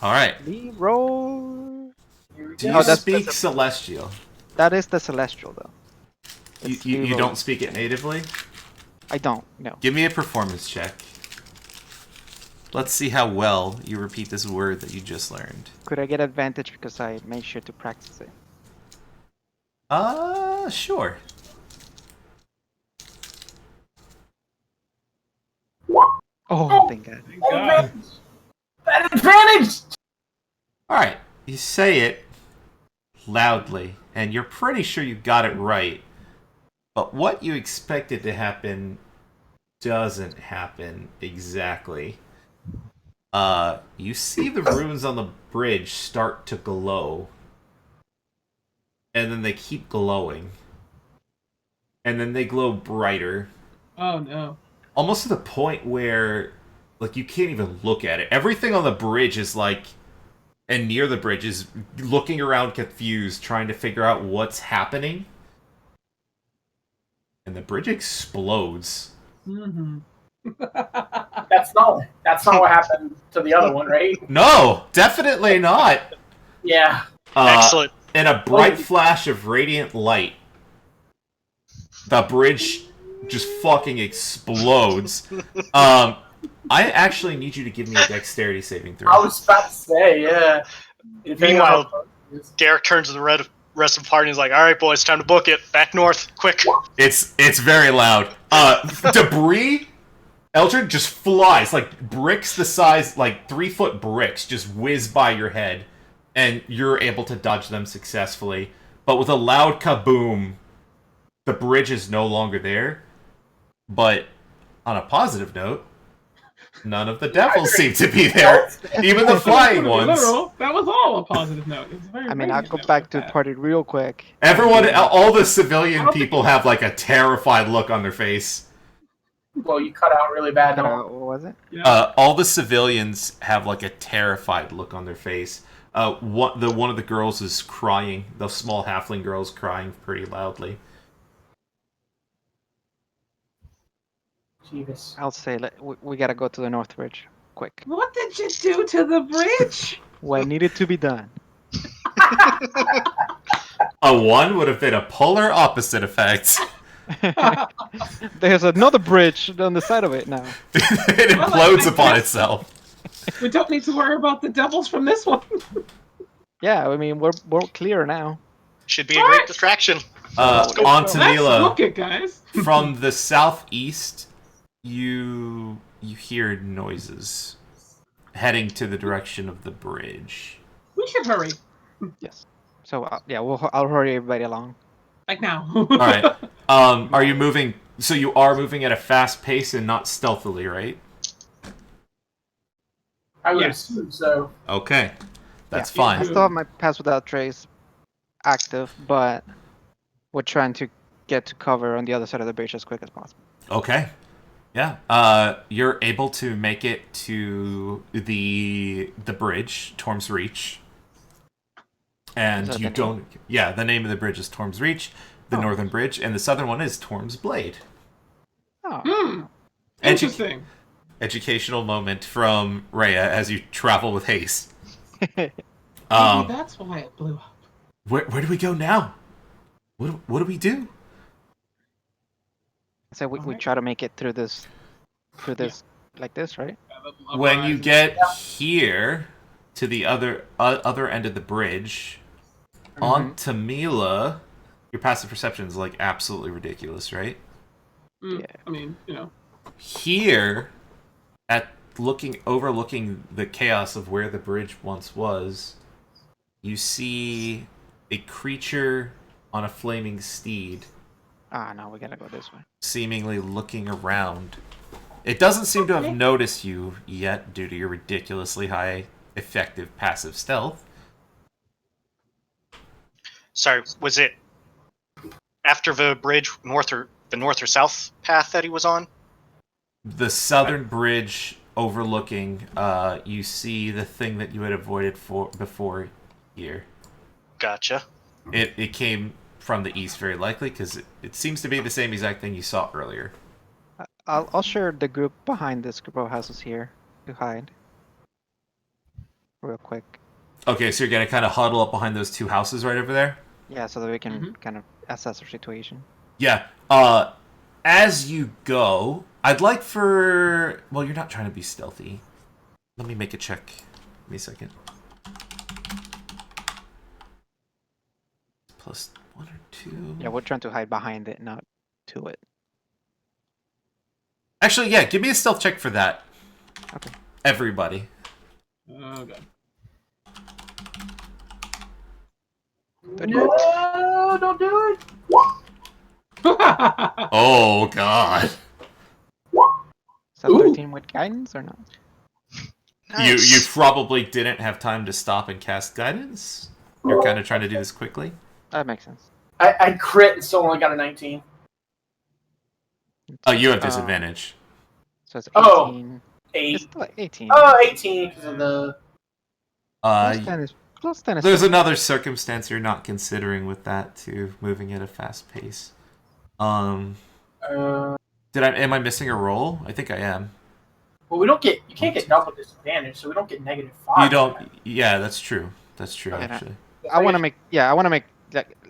All right. Roll. Do you speak Celestial? That is the Celestial, though. You don't speak it natively? I don't, no. Give me a performance check. Let's see how well you repeat this word that you just learned. Could I get advantage because I made sure to practice it? Sure. Oh, thank God. Thank God. That advantage! Alright, you say it loudly, and you're pretty sure you got it right. But what you expected to happen doesn't happen exactly. You see the runes on the bridge start to glow. And then they keep glowing. And then they glow brighter. Oh no. Almost to the point where, like, you can't even look at it. Everything on the bridge is like and near the bridge is looking around confused, trying to figure out what's happening. And the bridge explodes. Mm-hmm. That's not what happened to the other one, right? No, definitely not. Yeah. Excellent. In a bright flash of radiant light, the bridge just fucking explodes. I actually need you to give me a dexterity saving throw. I was about to say, yeah. Meanwhile, Derek turns to the rest of the party and is like, "All right, boys, time to book it. Back north, quick." It's very loud. Debris, Eldred, just flies like bricks the size, like 3-foot bricks, just whiz by your head, and you're able to dodge them successfully. But with a loud kaboom, the bridge is no longer there. But on a positive note, none of the devils seem to be there, even the flying ones. Literal. That was all a positive note. It's very I mean, I'll go note back with to that. party real quick. Everyone, all the civilian people have like a terrified look on their face. Well, you cut out really bad. What was it? Yeah. All the civilians have like a terrified look on their face. One of the girls is crying. The small halfling girl is crying pretty loudly. Jesus. I'll say we gotta go to the North Bridge, quick. What did you do to the bridge? What needed to be done? A 1 would have been a polar opposite effect. There's another bridge on the side of it now. It implodes upon itself. We don't need to worry about the devils from this one. Yeah, I mean we're clear now. Should be a great distraction. On to Let's Mila. book it, guys. From the southeast, you hear noises heading to the direction of the bridge. We should hurry. Yes. So yeah, I'll hurry everybody along. Like now. All right. Are you moving? So you are moving at a fast pace and not stealthily, right? I would Yes. assume so. Okay, that's Yeah, I fine. still have my pass without trace active, but we're trying to get to cover on the other side of the bridge as quick as possible. Okay. Yeah. You're able to make it to the bridge, Torm's Reach. And Is that you the don't. Yeah, the name of the bridge is Torm's Reach, the northern bridge, and the southern one is Torm's Blade. Oh. Interesting. Educational moment from Rhea as you travel with haste. Maybe Um, that's why it blew up. where do we go now? What do we do? So we Alright. try to make it through this like this, right? When you get here to the other end of the bridge, on Tamila, your passive perception is like absolutely ridiculous, right? Yeah. I mean, you know. Here, overlooking the chaos of where the bridge once was, you see a creature on a flaming steed, Ah, no, we gotta go this way. seemingly looking around. It doesn't seem to have noticed you yet due to your ridiculously high effective passive stealth. Sorry, was it after the bridge, the north or south path that he was on? The southern bridge overlooking, you see the thing that you had avoided before here. Gotcha. It came from the east very likely because it seems to be the same exact thing you saw earlier. I'll share the group behind this group of houses here to hide. Real quick. Okay, so you're gonna kind of huddle up behind those two houses right over there? Yeah, so that we can kind of assess our situation. Yeah. As you go, I'd like for... Well, you're not trying to be stealthy. Let me make a check. Give me a second. Plus 1 or 2... Yeah, we're trying to hide behind it, not to it. Actually, yeah, give me a stealth check for that. Okay. Everybody. Oh, God. No, don't do it. Oh, God. Is that Ooh. 13 with guidance or not? Nice. You probably didn't have time to stop and cast guidance? You're kind of trying to do this quickly? That makes sense. I crit and still only got a 19. Oh, you have disadvantage. So it's 18. Oh. It's 8. still 18. Oh, 18 because of the... Uh, Plus 10 is there's pretty- another circumstance you're not considering with that too, moving at a fast pace. Uh, Am I missing a roll? I think I am. well, you can't get double disadvantage, so we don't get -5. You don't. Yeah, that's true. That's true. Yeah. Actually, I want to make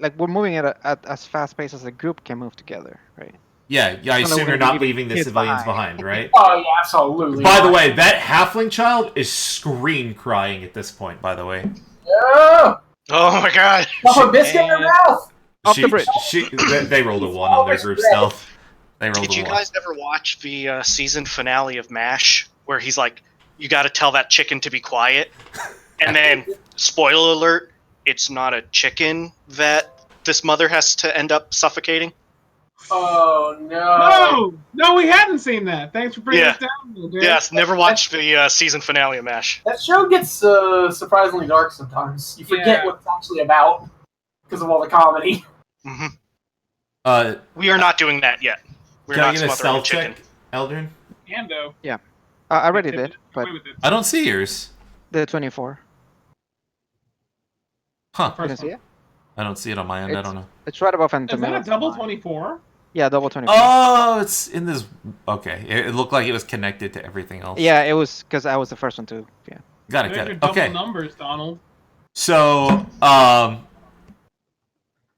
like we're moving at as fast pace as the group can move together, right? yeah. I It's not like assume we're you're gonna not be leaving the kids civilians behind. behind, right? Oh yeah, absolutely. By the not. way, that halfling child is scream crying at this point. By the way, Yeah. Oh my god! Stuff a biscuit in her mouth. Off the bridge. They rolled a 1 on their group stealth. They rolled Did a you 1. guys ever watch the season finale of MASH, where he's like, "You got to tell that chicken to be quiet," and then, spoiler alert, it's not a chicken that this mother has to end up suffocating. Oh no. No, we hadn't seen that. Thanks for bringing Yeah. us down. Dude. Yes, never watched the season finale of MASH. That show gets surprisingly dark sometimes. You forget Yeah. what it's actually about because of all the comedy. hmm Uh, We are not doing that yet. We're can I not get a smothering a stealth chicken. check, Eldrin? Ando. I already did, but Away with it. I don't see yours. the 24. Huh? You can First see one. it? I don't see it on my end. I don't know. It's right above Is that a Antimail. double 24? Yeah, double 24. Oh, it's in this. Okay, it looked like it was connected to everything else. Yeah, it was because I was the first one to. Yeah. got There's your it. double Okay, numbers, Donald. so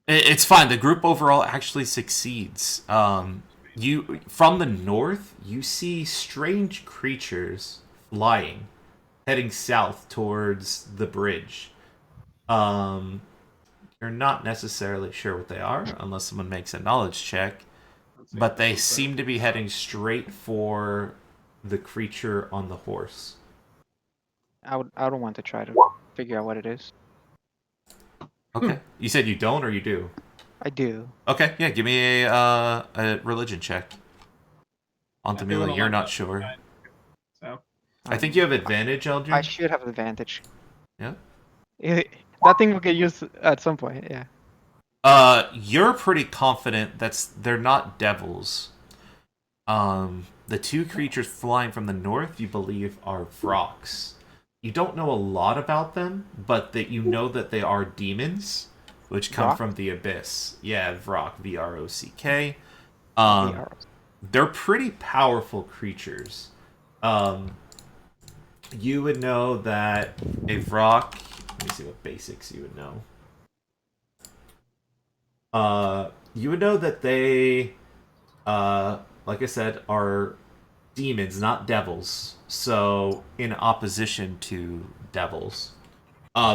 it's fine. The group overall actually succeeds. You from the north, you see strange creatures flying, heading south towards the bridge. You're not necessarily sure what they are unless someone makes a knowledge check, Let's see. but they seem to be heading straight for the creature on the horse. I don't want to try to figure out what it is. Okay. You said you don't or you do? I do. Okay, yeah, give me a religion check. On I'm doing Tamila, a you're lot not of sure. that. So, I think you have advantage, I Eldrin. should have advantage. Yeah. That thing will get used at some point. Yeah. You're pretty confident they're not devils. The two creatures flying from the north, you believe, are Vrox. You don't know a lot about them, but that you know that they are demons, which come Vrock? from the abyss. Yeah, Vrock, V-R-O-C-K. The They're pretty powerful creatures. You would know that a Vrock. Let me see what basics you would know. You would know that they, like I said, are demons, not devils. So, in opposition to devils.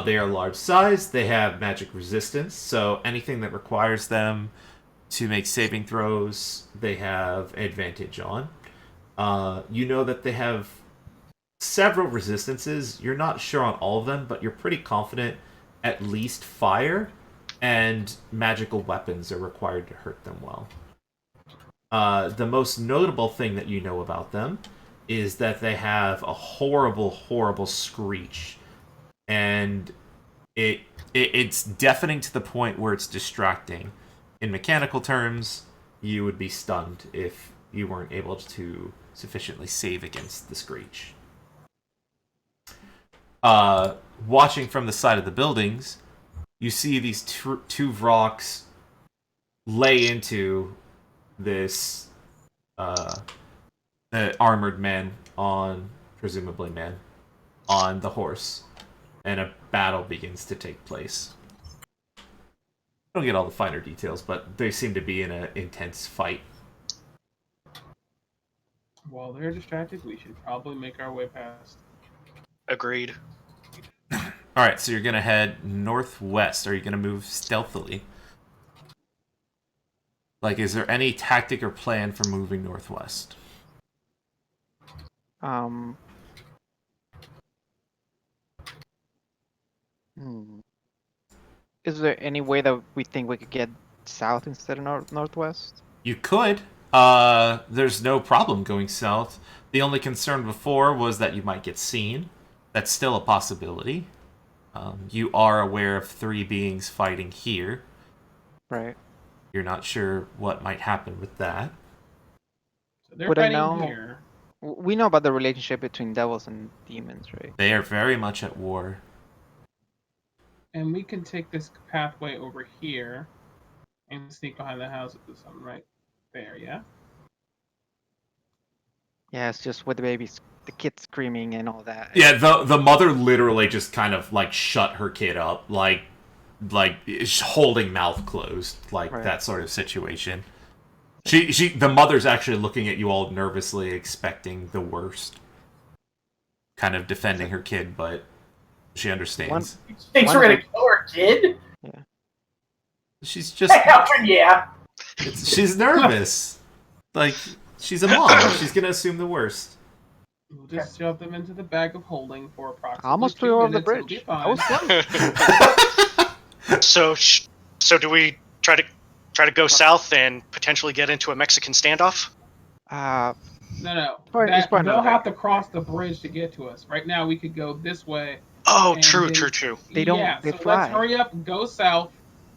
They are large size, they have magic resistance, so anything that requires them to make saving throws, they have advantage on. You know that they have several resistances. You're not sure on all of them, but you're pretty confident at least fire and magical weapons are required to hurt them well. The most notable thing that you know about them is that they have a horrible, horrible screech. And it's deafening to the point where it's distracting. In mechanical terms, you would be stunned if you weren't able to sufficiently save against the screech. Watching from the side of the buildings, you see these two Vrox lay into this armored man presumably man, on the horse, and a battle begins to take place. I don't get all the finer details, but they seem to be in an intense fight. while they're distracted, we should probably make our way past. Agreed. Alright, so you're going to head northwest. Are you going to move stealthily? Like, is there any tactic or plan for moving northwest? Is there any way that we think we could get south instead of northwest? You could. There's no problem going south. The only concern before was that you might get seen. That's still a possibility. You are aware of 3 beings fighting here. Right. You're not sure what might happen with that. So they're Would I fighting know- here. We know about the relationship between devils and demons, right? They are very much at war. And we can take this pathway over here and sneak behind the house with something right there, yeah? Yeah, it's just with the babies, the kid screaming and all that. Yeah, the mother literally just kind of like shut her kid up, like holding mouth closed, like Right. that sort of situation. The mother's actually looking at you all nervously, expecting the worst, kind of defending her kid, but she understands. Thinks we're One gonna kill her kid? She's just Yeah. she's nervous. Like she's a mom. She's gonna assume the worst. We'll just shove them into the bag of holding for approximately I almost 2 flew over the minutes. It'll be bridge. fine. I was close. So do we try to go south and potentially get into a Mexican standoff? No. Probably- it's probably They'll not have to cross the bridge to get to us. Right now, we could go this way. Oh, And true. They don't- Yeah, they so fly. let's hurry up, go south,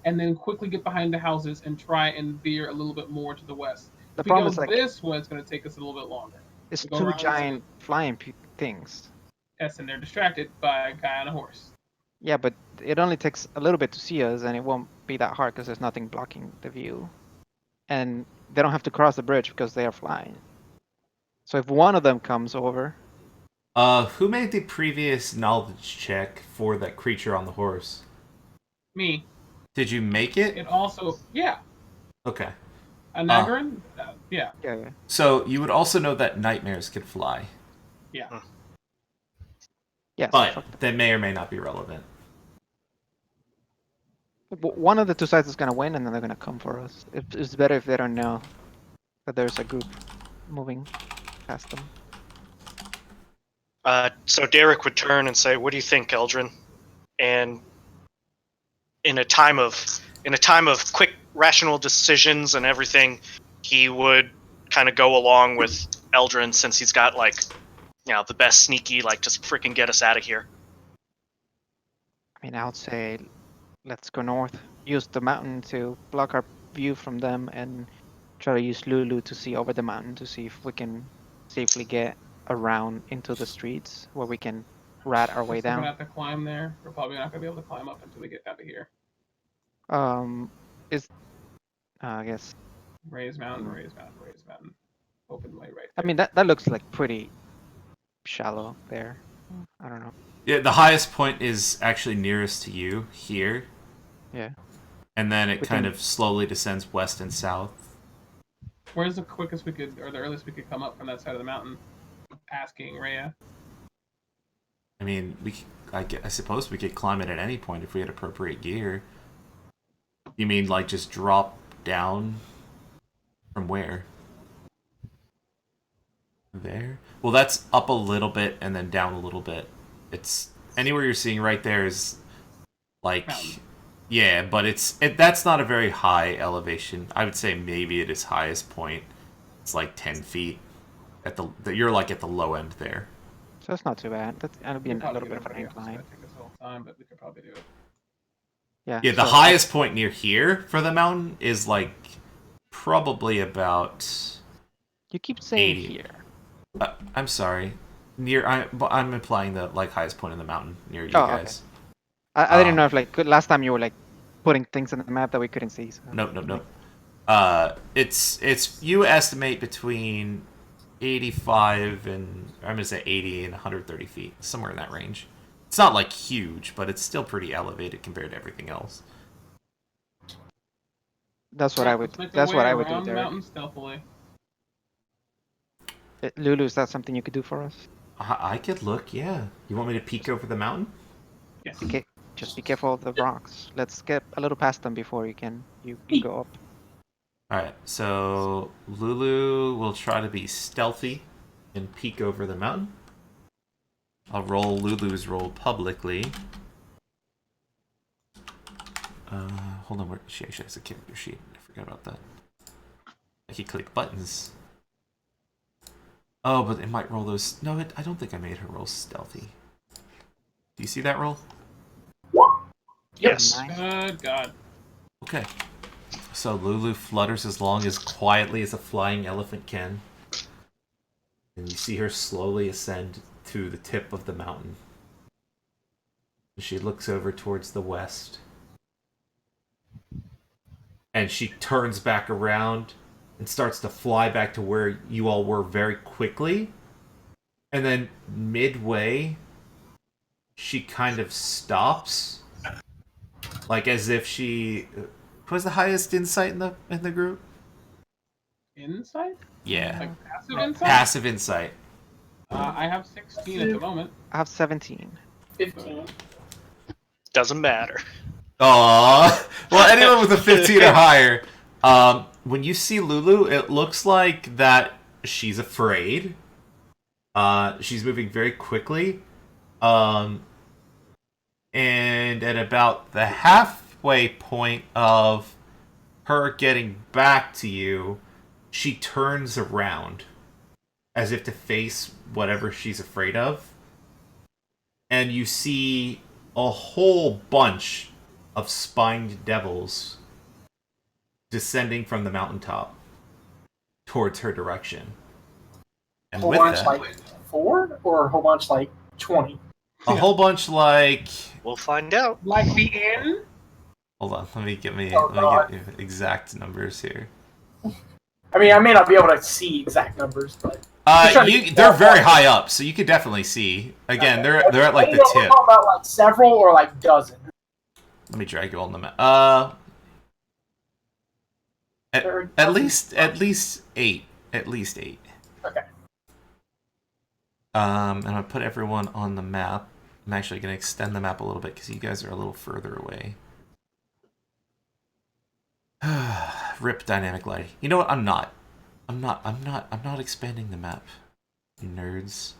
and then quickly get behind the houses and try and veer a little bit more to the west. The If we problem go is like this way, it's going to take us a little bit longer. it's go two around giant flying things. Yes, and they're distracted by a guy on a horse. Yeah, but it only takes a little bit to see us, and it won't be that hard because there's nothing blocking the view. And they don't have to cross the bridge because they are flying. So if one of them comes over, Who made the previous knowledge check for that creature on the horse? Me. Did you make it? It also, yeah, Okay. a Nagarin? Yeah. yeah. So you would also know that nightmares can fly, Yeah. Yes, but they may or may not be relevant. one of the two sides is gonna win, and then they're gonna come for us. It's better if they don't know that there's a group moving past them. So Derek would turn and say, "What do you think, Eldrin?" And in a time of quick, rational decisions and everything, he would kind of go along with Eldrin since he's got the best sneaky, just freaking get us out of here. I mean, I would say let's go north. Use the mountain to block our view from them, and try to use Lulu to see over the mountain to see if we can safely get around into the streets where we can rat our way We're still down. gonna have to climb there. We're probably not gonna be able to climb up until we get out of here. I guess. Raise mountain. Open way right I there. mean, that looks like pretty shallow there. I don't know. Yeah, the highest point is actually nearest to you here. Yeah. And then it We kind can- of slowly descends west and south. Where's the quickest we could, or the earliest we could come up from that side of the mountain? Asking Rhea. I mean, I suppose we could climb it at any point if we had appropriate gear. You mean like just drop down from where? There? Well, that's up a little bit and then down a little bit. It's anywhere you're seeing right there is like Mountain. yeah, but that's not a very high elevation. I would say maybe at its highest point, it's like 10 feet. You're like at the low end there. So that's not too bad. That'll be We a probably little get bit of over an here. It's incline. gonna take us a little time, but we could probably do it. Yeah. Yeah, the so- highest point near here for the mountain is like probably about. You keep saying 80. here. I'm sorry. I'm implying the like highest point in the mountain near you Oh, okay. guys. I didn't know if last time you were like putting things on the map that we couldn't see. So. Nope. It's you estimate between 85 and I'm gonna say 80 and 130 feet, somewhere in that range. It's not like huge, but it's still pretty elevated compared to everything else. That's what I would. Let's make our That's what way I would do around the there. mountain stealthily. Lulu, is that something you could do for us? I could look, yeah. You want me to peek over the mountain? Yes. Okay. Just be careful of the rocks. Let's get a little past them before you can go up. Alright, so Lulu will try to be stealthy and peek over the mountain. I'll roll Lulu's roll publicly. Hold on, she actually has a character sheet. I forgot about that. I can click buttons. Oh, but it might roll those. No, I don't think I made her roll stealthy. Do you see that roll? Yes. Nice. Good God. Okay. So Lulu flutters as quietly as a flying elephant can. And you see her slowly ascend to the tip of the mountain. She looks over towards the west. And she turns back around and starts to fly back to where you all were very quickly. And then midway, she kind of stops. Like as if she... Who has the highest insight in the group? Insight? Yeah. Like passive insight? Passive insight. I have 16 at the moment. I have 17. 15. Doesn't matter. Aww. Well, anyone with a 15 or higher. When you see Lulu, it looks like that she's afraid. She's moving very quickly. And at about the halfway point of her getting back to you, she turns around as if to face whatever she's afraid of. And you see a whole bunch of spined devils descending from the mountaintop towards her direction. And Whole with bunch that, like 4 or a whole bunch like 20? a whole bunch like... We'll find out. Like the inn? Hold on, let me get God. you exact numbers here. I mean, I may not be able to see exact numbers, but They're very high up, so you could definitely see. Again, Okay. they're at like the We're tip. talking about like several or like dozen. Let me drag you on the map. At least 8. At least 8. Okay. And I'll put everyone on the map. I'm actually going to extend the map a little bit because you guys are a little further away. Rip dynamic lighting. You know what? I'm not expanding the map. Nerds.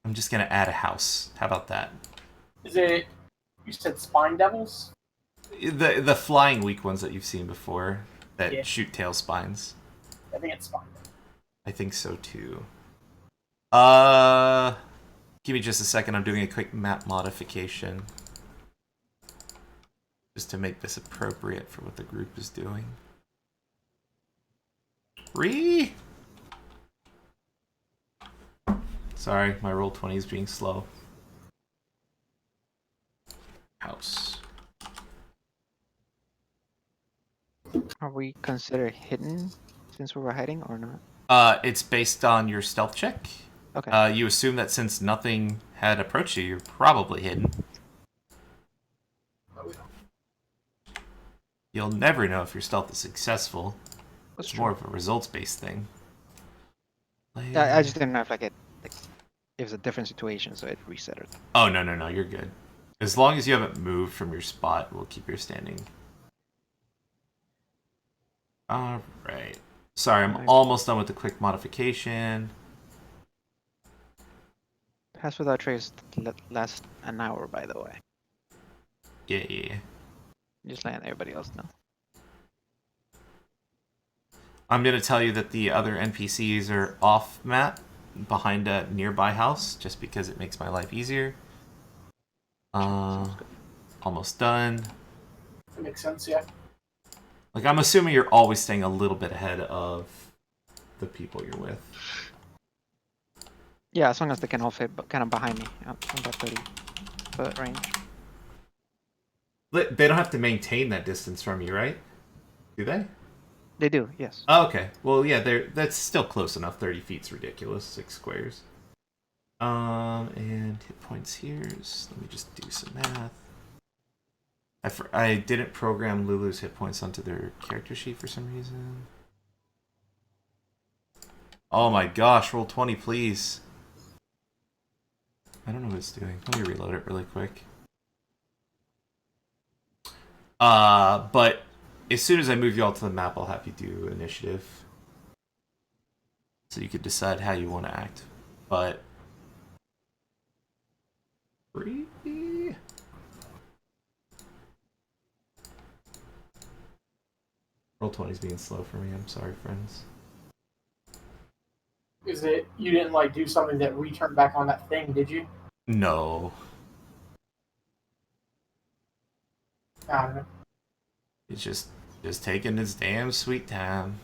I'm just gonna add a house. How about that? Is it? You said spine devils? The flying weak ones that you've seen before that Yeah. shoot tail spines. I think it's spine. I think so too. Give me just a second. I'm doing a quick map modification. Just to make this appropriate for what the group is doing. Sorry, my Roll20 is being slow. House. Are we considered hidden since we were hiding or not? It's based on your stealth check. Okay. You assume that since nothing had approached you, you're probably hidden. You'll never know if your stealth is successful. That's It's true. more of a results-based thing. I just didn't know if it was a different situation, so it reset it. Oh, no, you're good. As long as you haven't moved from your spot, we'll keep your standing. Alright. Sorry, I'm almost done with the quick modification. Pass without trace lasts an hour, by the way. Yeah. Just letting everybody else know. I'm going to tell you that the other NPCs are off map behind a nearby house, just because it makes my life easier. Almost done. That makes sense, yeah. Like, I'm assuming you're always staying a little bit ahead of the people you're with. Yeah, as long as they can all fit kind of behind me on that 30-foot range. They don't have to maintain that distance from you, right? Do they? They do, yes. Oh, okay. Well, yeah, that's still close enough. 30 feet's ridiculous. 6 squares. And hit points here. Let me just do some math. I didn't program Lulu's hit points onto their character sheet for some reason. Oh my gosh, roll 20, please. I don't know what it's doing. Let me reload it really quick. But as soon as I move you all to the map, I'll have you do initiative. So you could decide how you want to act. But... Roll 20 is being slow for me. I'm sorry, friends. Is it? You didn't like do something that returned back on that thing, did you? No. I don't know. It's just taking its damn sweet time.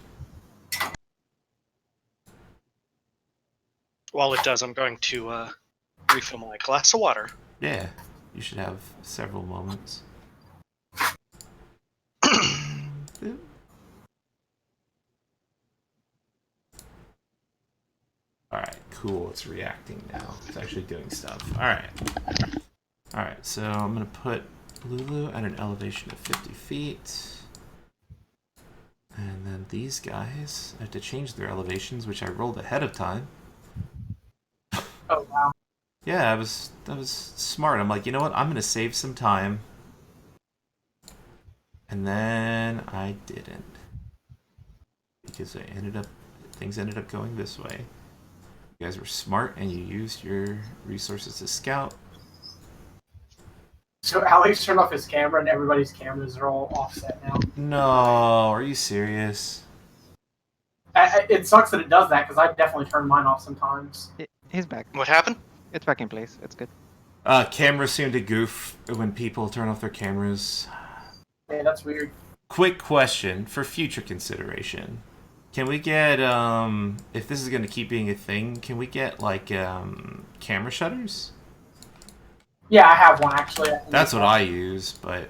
While it does, I'm going to refill my glass of water. Yeah, you should have several moments. Alright, cool. It's reacting now. It's actually doing stuff. Alright. Alright, so I'm going to put Lulu at an elevation of 50 feet. And then these guys, I have to change their elevations, which I rolled ahead of time. Oh wow. Yeah, that was smart. I'm like, you know what? I'm going to save some time. And then I didn't. Because things ended up going this way. You guys were smart and you used your resources to scout. So Alex turned off his camera and everybody's cameras are all offset now. No, are you serious? It sucks that it does that because I definitely turn mine off sometimes. He's back. What happened? It's back in place. It's good. Cameras seem to goof when people turn off their cameras. Yeah, that's weird. Quick question for future consideration. Can we get, if this is going to keep being a thing, can we get, like, camera shutters? Yeah, I have one actually. That's what I use, but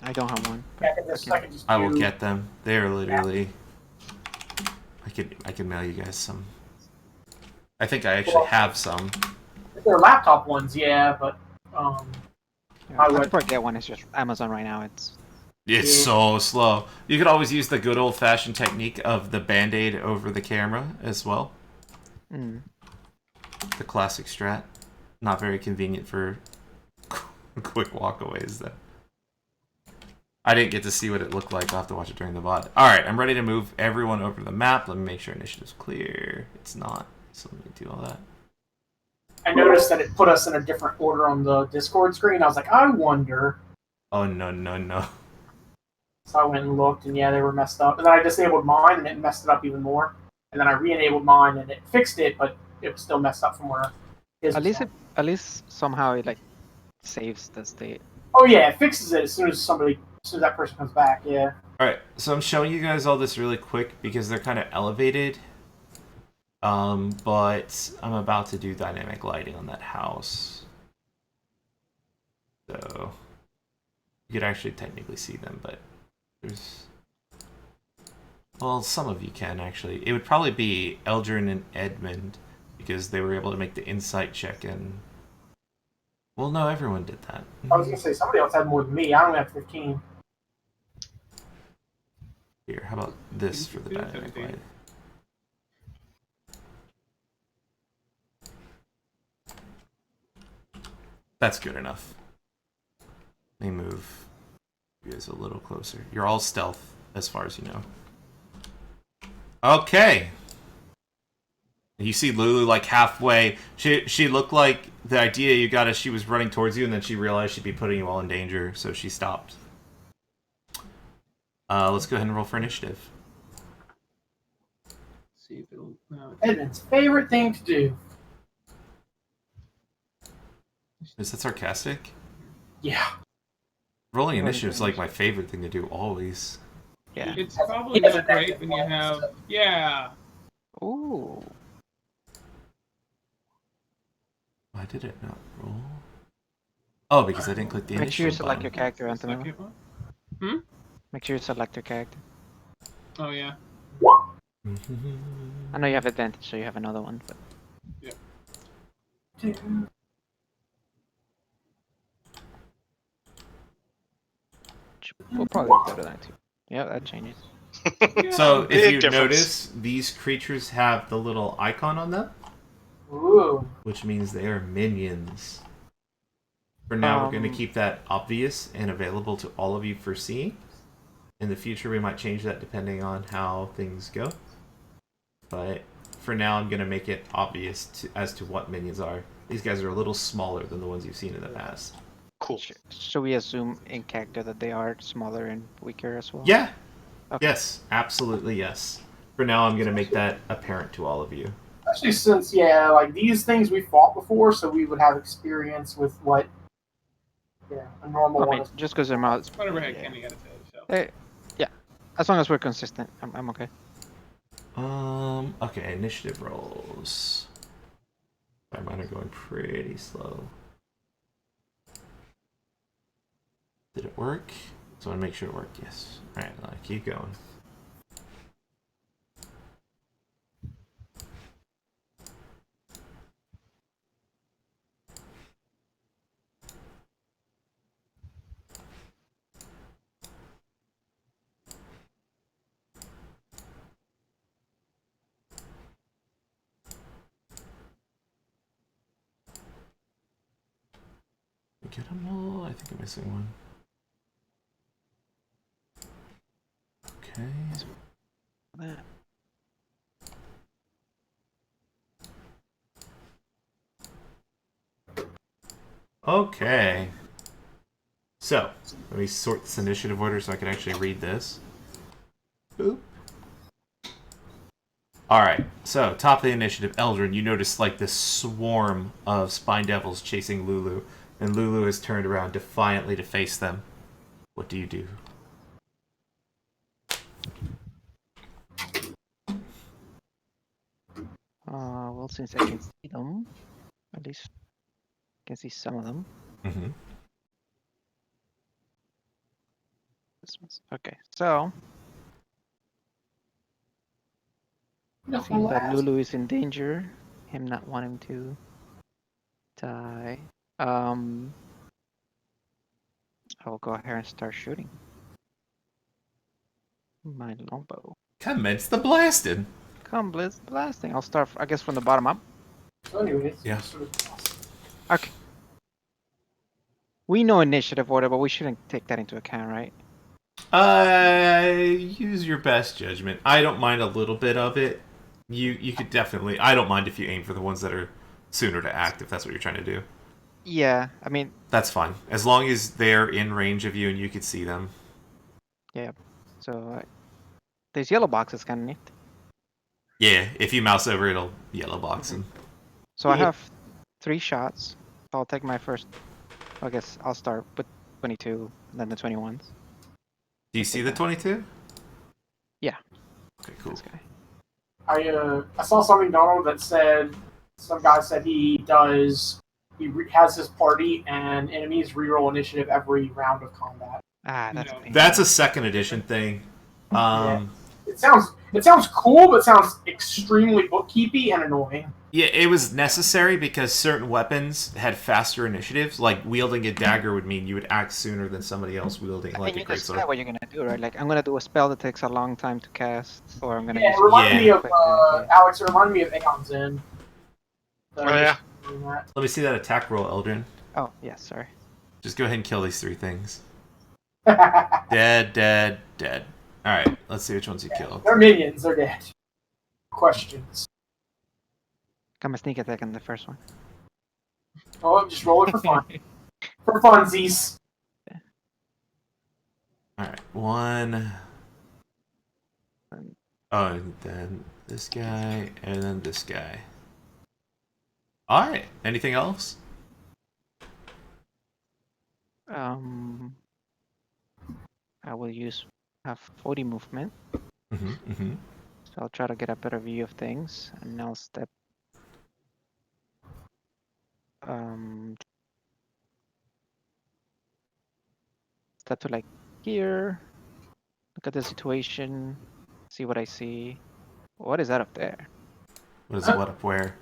I don't have one. I can just I will do- get them. They're literally... I can mail you guys some. I think I actually have some. They're laptop ones, yeah, but Yeah, I I would- could probably get one. It's just Amazon right now. It's Yeah. so slow. You could always use the good old-fashioned technique of the Band-Aid over the camera as well. Mm. The classic strat. Not very convenient for quick walkaways, though. I didn't get to see what it looked like. I'll have to watch it during the VOD. Alright, I'm ready to move everyone over to the map. Let me make sure initiative's clear. It's not, so let me do all that. I noticed that it put us in a different order on the Discord screen. I was like, I wonder. Oh, no, no, no. So I went and looked, and yeah, they were messed up. And then I disabled mine, and it messed it up even more. And then I re-enabled mine, and it fixed it, but it was still messed up from where his At was least at. at least somehow it like saves the state. Oh yeah, it fixes it as soon as that person comes back. Yeah. Alright, so I'm showing you guys all this really quick because they're kind of elevated. But I'm about to do dynamic lighting on that house. So you could actually technically see them, but there's... Well, some of you can, actually. It would probably be Eldrin and Edmund, because they were able to make the insight check and... Well, no, everyone did that. I was gonna say somebody else had more than me. I only have 15. Here, how about this for the dynamic light? That's good enough. Let me move you guys a little closer. You're all stealth, as far as you know. Okay. You see Lulu like halfway. She looked like the idea you got is she was running towards you, and then she realized she'd be putting you all in danger, so she stopped. Let's go ahead and roll for initiative. See if it'll. Edmund's favorite thing to do. Is that sarcastic? Yeah. Rolling initiative is like my favorite thing to do always. Yeah. It's probably Yeah. not great when you have. Yeah. Ooh. Why did it not roll? Oh, because I didn't click the Make sure you initiative select your button. character, Select Anthony. it one. Make sure you select your character. Oh yeah. I know you have advantage, so you have another one. But we'll probably go to that too. Yeah, that changes. So, if Big you difference. notice, these creatures have the little icon on them, Ooh. which means they are minions. For now, we're going to Um, keep that obvious and available to all of you for seeing. In the future, we might change that depending on how things go. But for now, I'm going to make it obvious as to what minions are. These guys are a little smaller than the ones you've seen in the past. Cool. Should we assume in character that they are smaller and weaker as well? Yeah. Okay. Yes, absolutely yes. For now, I'm going to make that apparent to all of you. Especially since, yeah, like these things we fought before, so we would have experience with what, a normal I one mean, is. just because they're miles. Whatever head Yeah. Kenny got to tell yourself. Hey, yeah. As long as we're consistent, I'm okay. Okay, initiative rolls. Mine are going pretty slow. Did it work? So I want to make sure it worked. Yes. Alright, keep going. Get them all? I think I'm missing one. Okay. Okay. So, let me sort this initiative order so I can actually read this. Boop. Alright, so top of the initiative, Eldrin, you notice like this swarm of Spine Devils chasing Lulu, and Lulu is turned around defiantly to face them. What do you do? Well, since I can see them, at least I can see some of them. Mm-hmm. This one's okay. So, seeing that Lulu is in danger, him not wanting to die, I will go ahead and start shooting my longbow. Commence the blasting. Come, blasting. I'll start, I guess, from the bottom up. So anyways, Yeah. Okay. We know initiative order, but we shouldn't take that into account, right? Use your best judgment. I don't mind a little bit of it. You could definitely. I don't mind if you aim for the ones that are sooner to act, if that's what you're trying to do. Yeah, I mean... That's fine. As long as they're in range of you and you can see them. Yeah. So, there's yellow boxes, kind of neat. Yeah, if you mouse over, it'll yellow box them. So I have 3 shots. I'll take my first... I guess I'll start with 22, and then the 21s. Do you see the 22? Yeah. Okay, cool. This guy. I saw something, Donald, that said some guy said he has his party and enemies reroll initiative every round of combat. Ah, that's a pain. That's a second edition thing. It sounds cool, but sounds extremely bookkeepy and annoying. Yeah, it was necessary because certain weapons had faster initiatives. Like wielding a dagger would mean you would act sooner than somebody else wielding like and a you great decide sword. what you're gonna do, right? Like I'm gonna do a spell that takes a long time to cast, or I'm gonna Yeah, use it reminded me of quick Alex. It reminded me of Aeon's End. Yeah. Let me see that attack roll, Eldrin. Oh, yeah, sorry. Just go ahead and kill these 3 things. Dead, dead, dead. Alright, let's see which ones you killed. They're minions. They're dead. Questions. Got my sneak attack on the first one. Oh, just roll it for fun. For funsies. Alright, 1. Oh, and then this guy, and then this guy. Alright, anything else? I will have 40 movement, Mm-hmm. so I'll try to get a better view of things, and I'll step. Step to like here. Look at the situation. See what I see. What is that up there? What is what up where?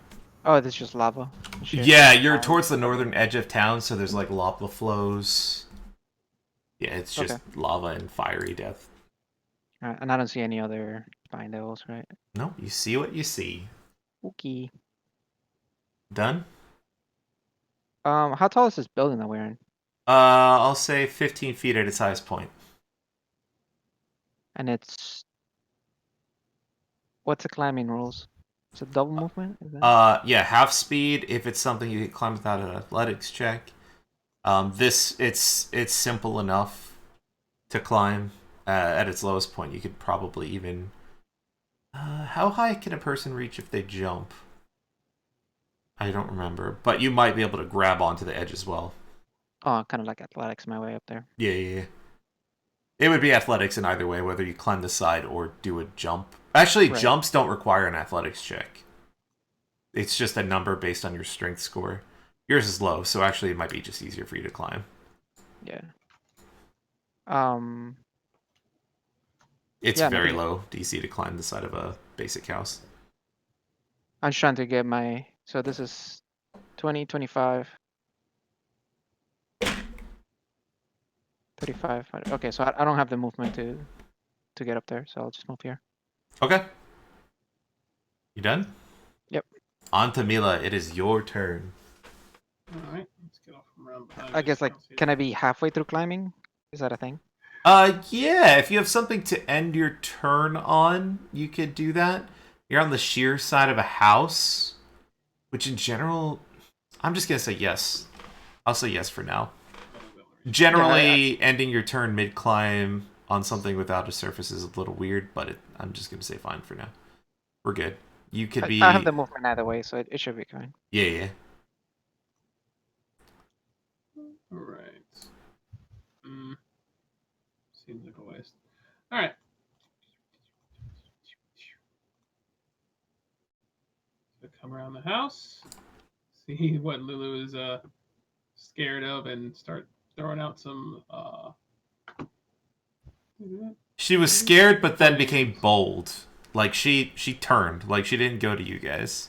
Oh, this is just lava. Yeah, you're towards the northern edge of town, so there's like lava flows. Yeah, it's just lava and fiery death. And I don't see any other spine devils, right? No, you see what you see. Okay. Done? How tall is this building that we're in? I'll say 15 feet at its highest point. And it's... What's the climbing rules? Is it double movement? Is that... Yeah, half speed if it's something you can climb without an athletics check. It's simple enough to climb. At its lowest point, you could probably even... how high can a person reach if they jump? I don't remember, but you might be able to grab onto the edge as well. Oh, kind of like athletics my way up there. Yeah. It would be athletics in either way, whether you climb the side or do a jump. Actually, Right. Jumps don't require an athletics check. It's just a number based on your strength score. Yours is low, so actually it might be just easier for you to climb. Yeah. It's Yeah, very nothing. low DC to climb the side of a basic house. I'm just trying to get my. So this is 20, 25, 35. Okay, so I don't have the movement to get up there, so I'll just move here. Okay. You done? Yep. On to Mila. It is your turn. All right, let's get off from around behind. I you guess so like, don't see can that. I be halfway through climbing? Is that a thing? Yeah. If you have something to end your turn on, you could do that. You're on the sheer side of a house, which in general, I'm just gonna say yes. I'll say yes for now. Generally, ending your turn mid-climb on something without a surface is a little weird, but I'm just going to say fine for now. We're good. You could be... I have the movement either way, so it should be fine. Yeah. All right. Seems like a waste. All right. So come around the house, see what Lulu is scared of, and start throwing out some. She was scared, but then became bold. Like, she turned. Like, she didn't go to you guys.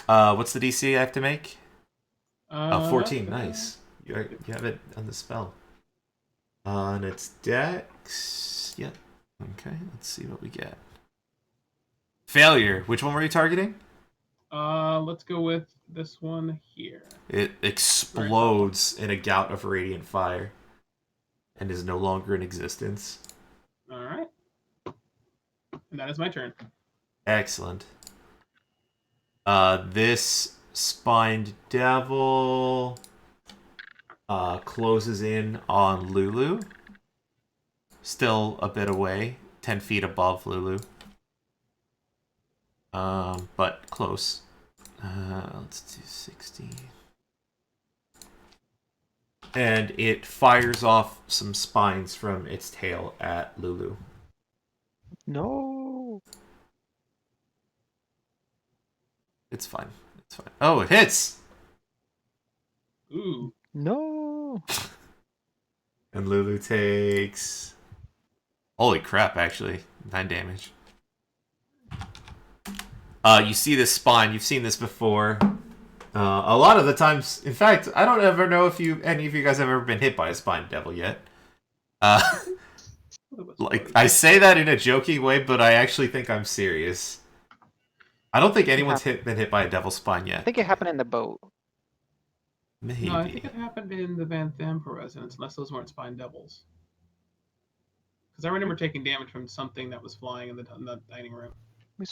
What's the DC I have to make? 14. Nice. You have it on the spell. And it's Dex. Yep. Okay, let's see what we get. Failure. Which one were you targeting? Let's go with this one here. It explodes in a gout of radiant fire and is no longer in existence. All right. And that is my turn. Excellent. This spined devil closes in on Lulu. Still a bit away, 10 feet above Lulu. But close. Let's do 60. And it fires off some spines from its tail at Lulu. No. It's fine. It's fine. Oh, it hits! Ooh. No. And Lulu takes... Holy crap, actually. 9 damage. You see this spine. You've seen this before. A lot of the times... In fact, I don't ever know if any of you guys have ever been hit by a spine devil yet. Like, I say that in a joking way, but I actually think I'm serious. I don't think anyone's been hit by a devil spine yet. I think it happened in the boat. Maybe. No, I think it happened in the Van Thampa residence, unless those weren't spine devils. Because I remember taking damage from something that was flying in the dining room.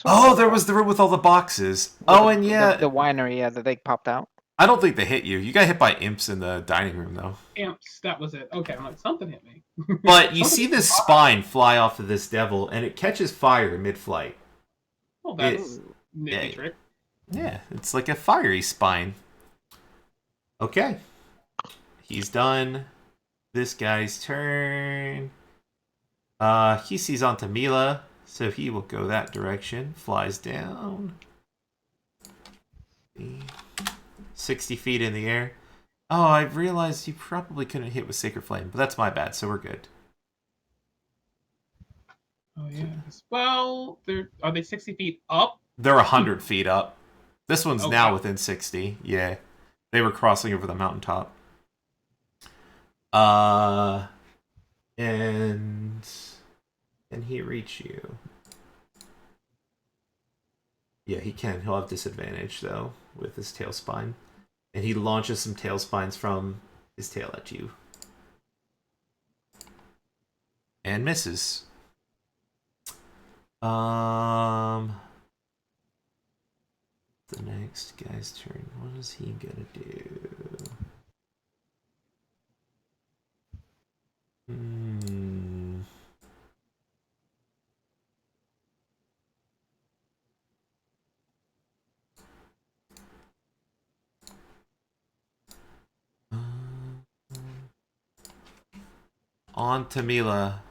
Oh, there was the room with all the boxes. And yeah. The winery, yeah, that they popped out. I don't think they hit you. You got hit by imps in the dining room, though. Imps, that was it. Okay, I'm like, something hit me. But you see this spine fly off of this devil, and it catches fire mid-flight. Well, that's nifty trick. Yeah, it's like a fiery spine. Okay. He's done. This guy's turn. He sees onto Mila, so he will go that direction. Flies down. 60 feet in the air. Oh, I realized you probably couldn't hit with Sacred Flame, but that's my bad, so we're good. Oh, yeah. Well, are they 60 feet up? They're 100 feet up. This one's now within 60. Yeah. They were crossing over the mountaintop. And can he reach you? Yeah, he can. He'll have disadvantage, though, with his tail spine. And he launches some tail spines from his tail at you. And misses. The next guy's turn. What is he gonna do? On to Mila.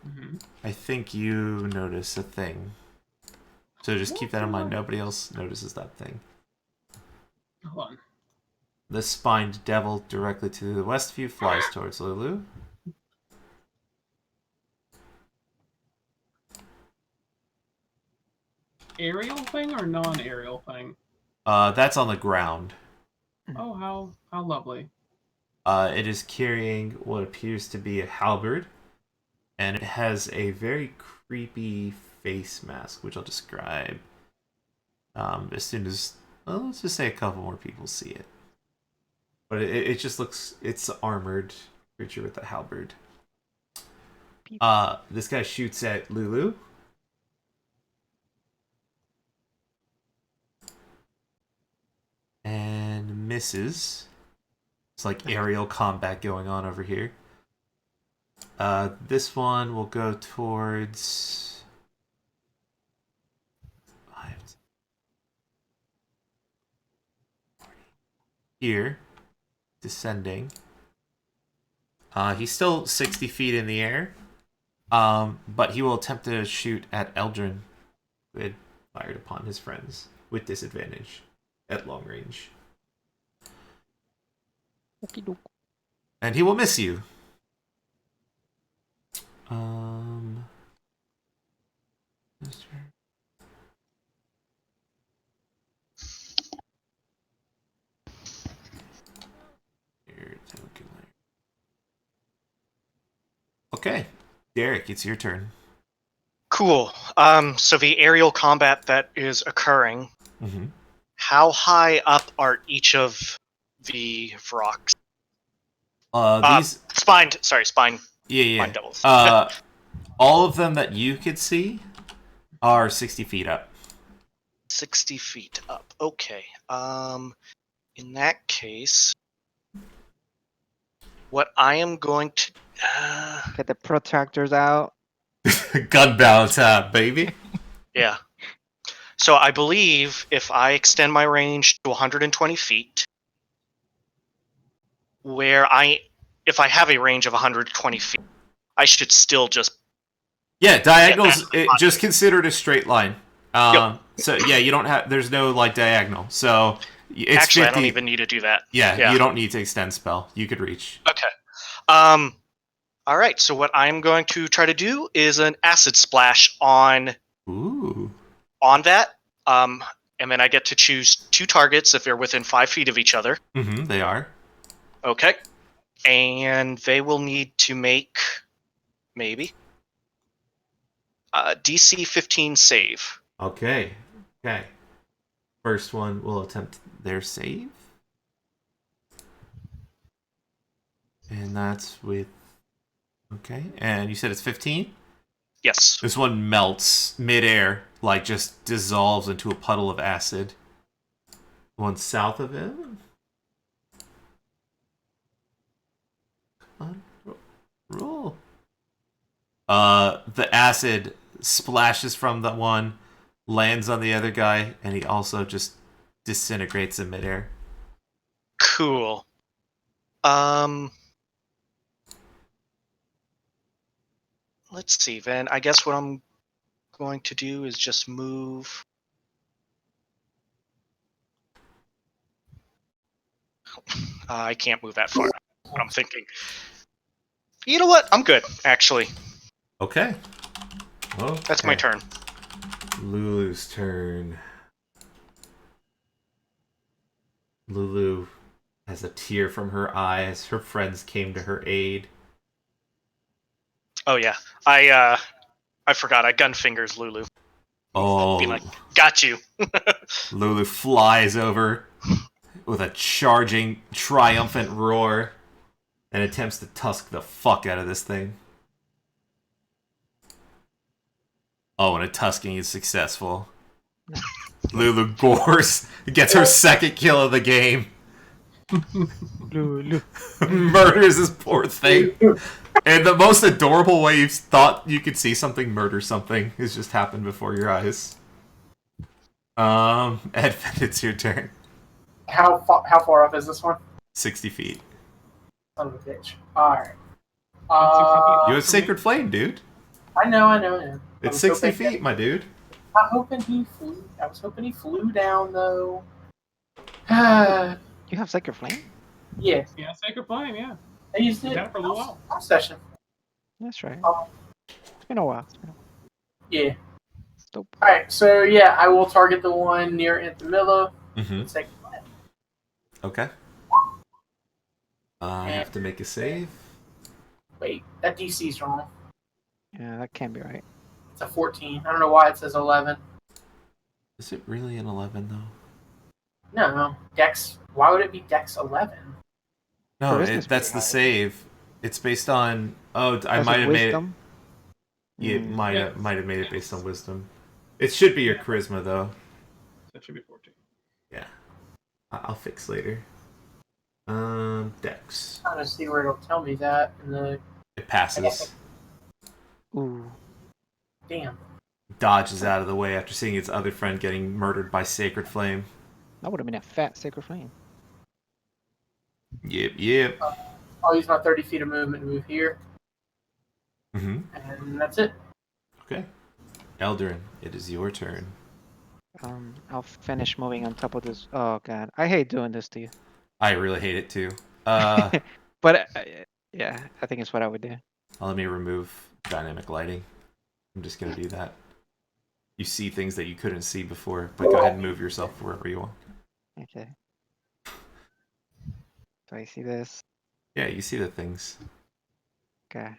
Mm-hmm. I think you notice a thing. So just keep that in mind. Nobody else notices that thing. Hold on. The spined devil directly to the west of you flies towards Lulu. Aerial thing or non-aerial thing? That's on the ground. Oh, how lovely. It is carrying what appears to be a halberd, and it has a very creepy face mask, which I'll describe as soon as, well, let's just say a couple more people see it. But it just looks, it's armored creature with a halberd. This guy shoots at Lulu. And misses. It's like aerial combat going on over here. This one will go towards here, descending. He's still 60 feet in the air, but he will attempt to shoot at Eldrin, who had fired upon his friends with disadvantage at long range. And he will miss you. Okay, Derek, it's your turn. Cool. So the aerial combat that is occurring, Mm-hmm. how high up are each of the Vroks? These, Spine yeah. devils. All of them that you could see are 60 feet up. 60 feet up. Okay. In that case, what I am going to Get the protractors out. Gun balance out, baby. yeah. So I believe if I extend my range to 120 feet, if I have a range of 120 feet, I should still just Yeah, diagonals. Just consider it a straight line. Yep. So yeah, you don't have. There's no like diagonal. So it's actually 50, I don't even need to do that. Yeah, you don't need to extend spell. You could reach. Okay. All right. So what I'm going to try to do is an acid splash on that. And then I get to choose 2 targets if they're within 5 feet of each other. Mm-hmm. They are. Okay. And they will need to make maybe DC 15 save. Okay. First one will attempt their save. And that's with... Okay. And you said it's 15? Yes. This one melts midair, like just dissolves into a puddle of acid. One south of him. Come on. Roll. The acid splashes from the one, lands on the other guy, and he also just disintegrates in midair. Cool. Let's see, then. I guess what I'm going to do is just move. I can't move that far. I'm thinking. You know what? I'm good, actually. Okay. That's my turn. Lulu's turn. Lulu has a tear from her eye as her friends came to her aid. Oh yeah, I forgot. I gun fingers Lulu. Oh. Being like, got you. Lulu flies over with a charging, triumphant roar and attempts to tusk the fuck out of this thing. Oh, and a tusking is successful. Lulu gores, gets her second kill of the game. Lulu. Murders this poor thing. And the most adorable way you've thought you could see something murder something has just happened before your eyes. Edvin, it's your turn. How far off is this one? 60 feet. Son of a bitch. Alright. You have Sacred Flame, dude. I know. It's 60 feet, my dude. I'm hoping he flew. I was hoping he flew down though. Yeah, You have Sacred Flame? Yeah, Sacred Flame, yeah. I used We've it had it for a little while. last session. That's right. Um, It's been a while. yeah. Dope. All right. So yeah, I will target the one near Anthemilla. Mm-hmm. Second. Okay. I have to make a save. Wait, that DC's wrong. Yeah, that can't be right. It's a 14. I don't know why it says 11. Is it really an 11 though? No, Dex. Why would it be Dex 11? No, Charisma's that's pretty the high. save. It's based on. Oh, I That's might with have made it. wisdom? Yeah, Mm. might Yeah. have made it based on wisdom. It should be your Yeah. charisma though. So it should be 14. Yeah, I'll fix later. Dex. I'm trying to see where it'll tell me that. In the It passes. Ooh. damn. Dodges out of the way after seeing its other friend getting murdered by Sacred Flame. That would have been a fat Sacred Flame. Yep. I'll use my 30 feet of movement to move here, Mm-hmm. and that's it. Okay. Eldarin, it is your turn. I'll finish moving on top of this. Oh god, I hate doing this to you. I really hate it too. But yeah, I think it's what I would do. Let me remove dynamic lighting. I'm just gonna do that. You see things that you couldn't see before, but go ahead and move yourself wherever you want. Okay. So I see this. Yeah, you see the things. Okay.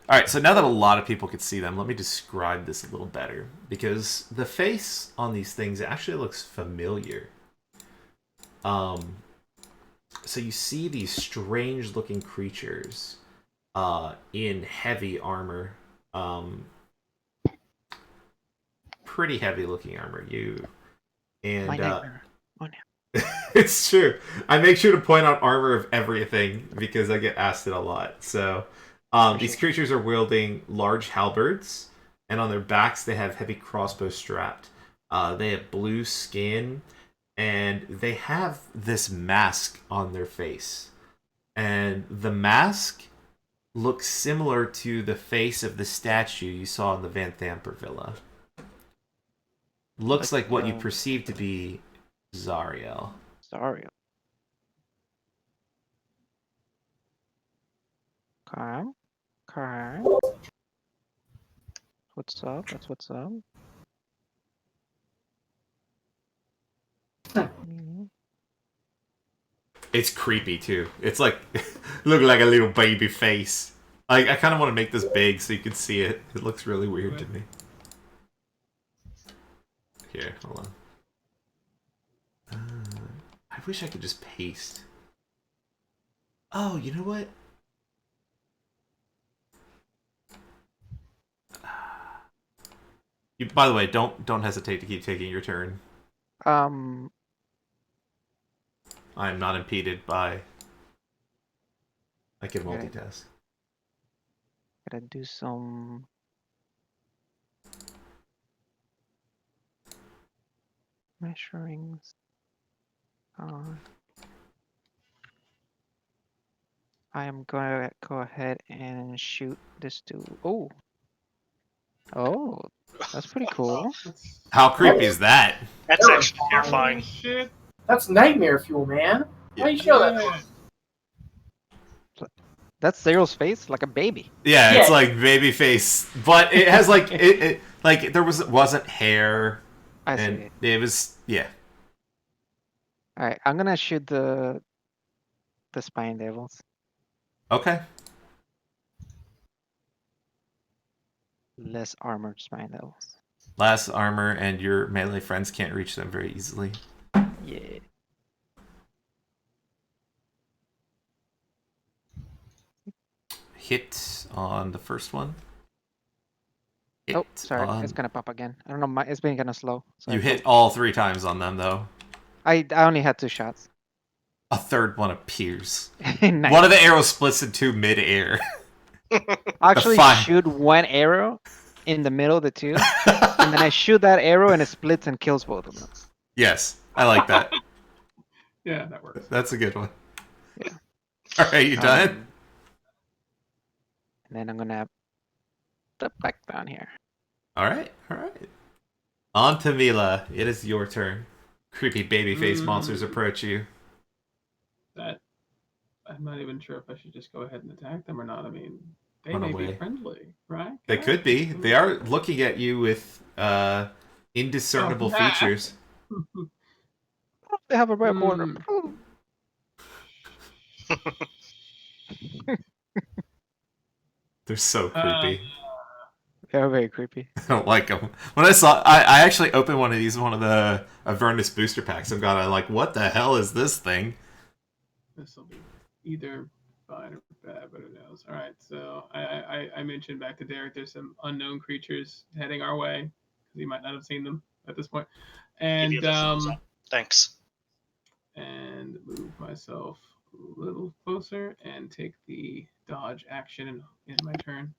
Alright, so now that a lot of people could see them, let me describe this a little better. Because the face on these things actually looks familiar. So you see these strange looking creatures in heavy armor. Pretty heavy looking armor. my nightmare. Oh no. It's true. I make sure to point out armor of everything because I get asked it a lot. So these creatures are wielding large halberds, and on their backs they have heavy crossbows strapped. They have blue skin, and they have this mask on their face. And the mask looks similar to the face of the statue you saw in the Van Thamper Villa. Looks like what you perceive to be Zariel. Sorry. Okay. Okay. What's up? That's what's up. It's creepy too. It's like look like a little baby face. I kind of want to make this big so you can see it. It looks really weird to me. Here, hold on. I wish I could just paste. Oh, you know what? By the way, don't hesitate to keep taking your turn. I am not impeded by. I can multitask. Gotta do some measurings. I am gonna go ahead and shoot this dude. Oh, that's pretty cool. How creepy is that? That's actually terrifying. Shit. That's nightmare fuel, man. Why you show that? That's Zero's face, like a baby. Yeah, it's like baby face, but it has like it like there wasn't hair. I and see. It was All right, I'm gonna shoot the spine devils. Okay. Less armored spine devils. Less armor, and your melee friends can't reach them very easily. Yeah. Hit on the first one. Oh, sorry, it's gonna pop again. I don't know, it's been kind of slow. So you hit all 3 times on them, though. I only had 2 shots. A third one appears. Nice. One of the arrows splits in 2 mid-air. Actually, shoot one arrow in the middle of the 2, and then I shoot that arrow and it splits and kills both of them. Yes, I like that. Yeah, that works. That's a good one. Yeah. All right, you done? And then I'm gonna Step back down here. All right. On to Mila. It is your turn. Creepy baby-faced monsters approach you. That I'm not even sure if I should just go ahead and attack them or not. I mean, they Run may away. be friendly, right? They could be. They are looking at you with indiscernible Oh, nah. features. They have a red border. They're so creepy. They're very creepy. I don't like them. When I actually opened one of these, one of the Avernus booster packs. I'm like, what the hell is this thing? This will be either fine or bad, but who knows? All right, so I mentioned back to Derek, there's some unknown creatures heading our way because he might not have seen them at this point, Give you and the thumbs up. Thanks. and move myself a little closer and take the dodge action in my turn.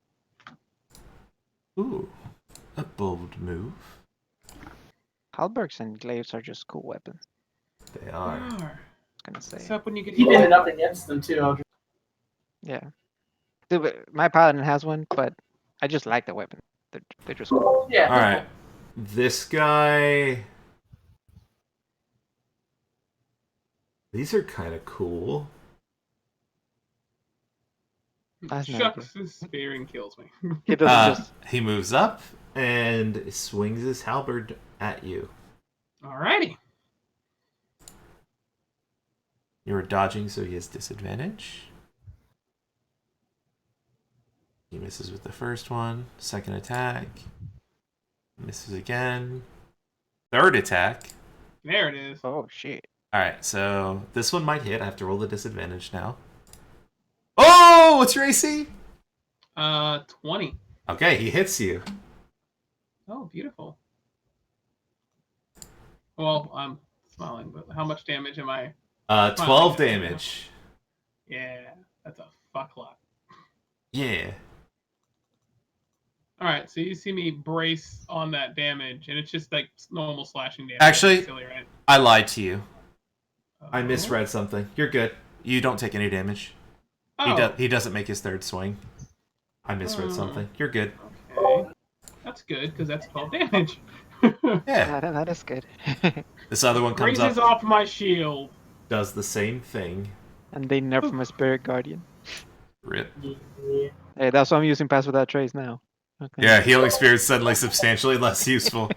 Ooh, a bold move. Halbergs and glaives are just cool weapons. They are. I was gonna say. Except when you get He ended up against them too. Eldridge. Yeah. My paladin has one, but I just like the weapon. They're just cool. Yeah. All right, this guy. These are kind of cool. That's not Shucks, this spearing kills me. He doesn't just. He moves up and swings his halberd at you. Alrighty. You were dodging, so he has disadvantage. He misses with the first one. Second attack. Misses again. Third attack. There it is. Oh shit. Alright, so this one might hit. I have to roll the disadvantage now. Oh, what's your AC? 20. Okay, he hits you. Oh, beautiful. Well, I'm smiling, but how much damage am I? 12 damage. Yeah, that's a fuck lot. Yeah. All right, so you see me brace on that damage, and it's just like normal slashing damage. Actually, silly, right? I lied to you. I Oh. misread something. You're good. You don't take any damage. Oh, He doesn't make his third swing. I misread something. You're good. okay. That's good because that's 12 damage. Yeah. That is good. This other one comes Raises up, off my shield. does the same thing. And they nerf my spirit guardian. Rip. Hey, that's what I'm using pass without trace now. Okay. Yeah, healing spirit suddenly substantially less useful.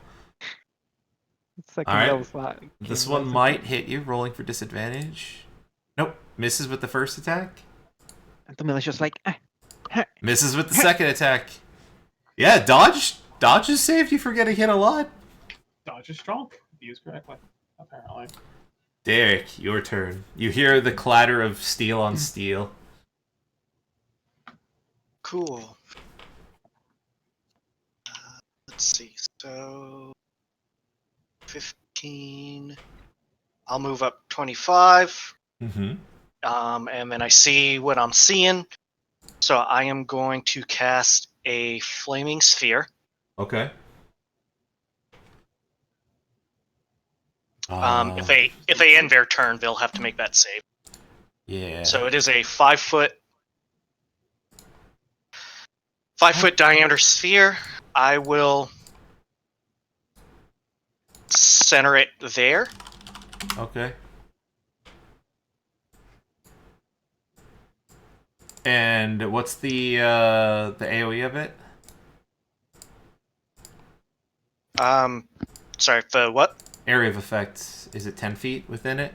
Second Alright. level slot. This one might hit you, rolling for disadvantage. Nope. Misses with the first attack. And Tamila's just like, Misses with the second attack. Yeah, dodge has saved you from getting hit a lot. Dodge is strong. If used correctly, apparently. Derek, your turn. You hear the clatter of steel on steel. Cool. Let's see. So 15. I'll move up 25. Mm-hmm. And then I see what I'm seeing. So I am going to cast a flaming sphere. Okay. If they end their turn, they'll have to make that save. Yeah. So it is a 5-foot diameter sphere. I will center it there. Okay. And what's the AoE of it? Sorry, the what? Area of effect. Is it 10 feet within it?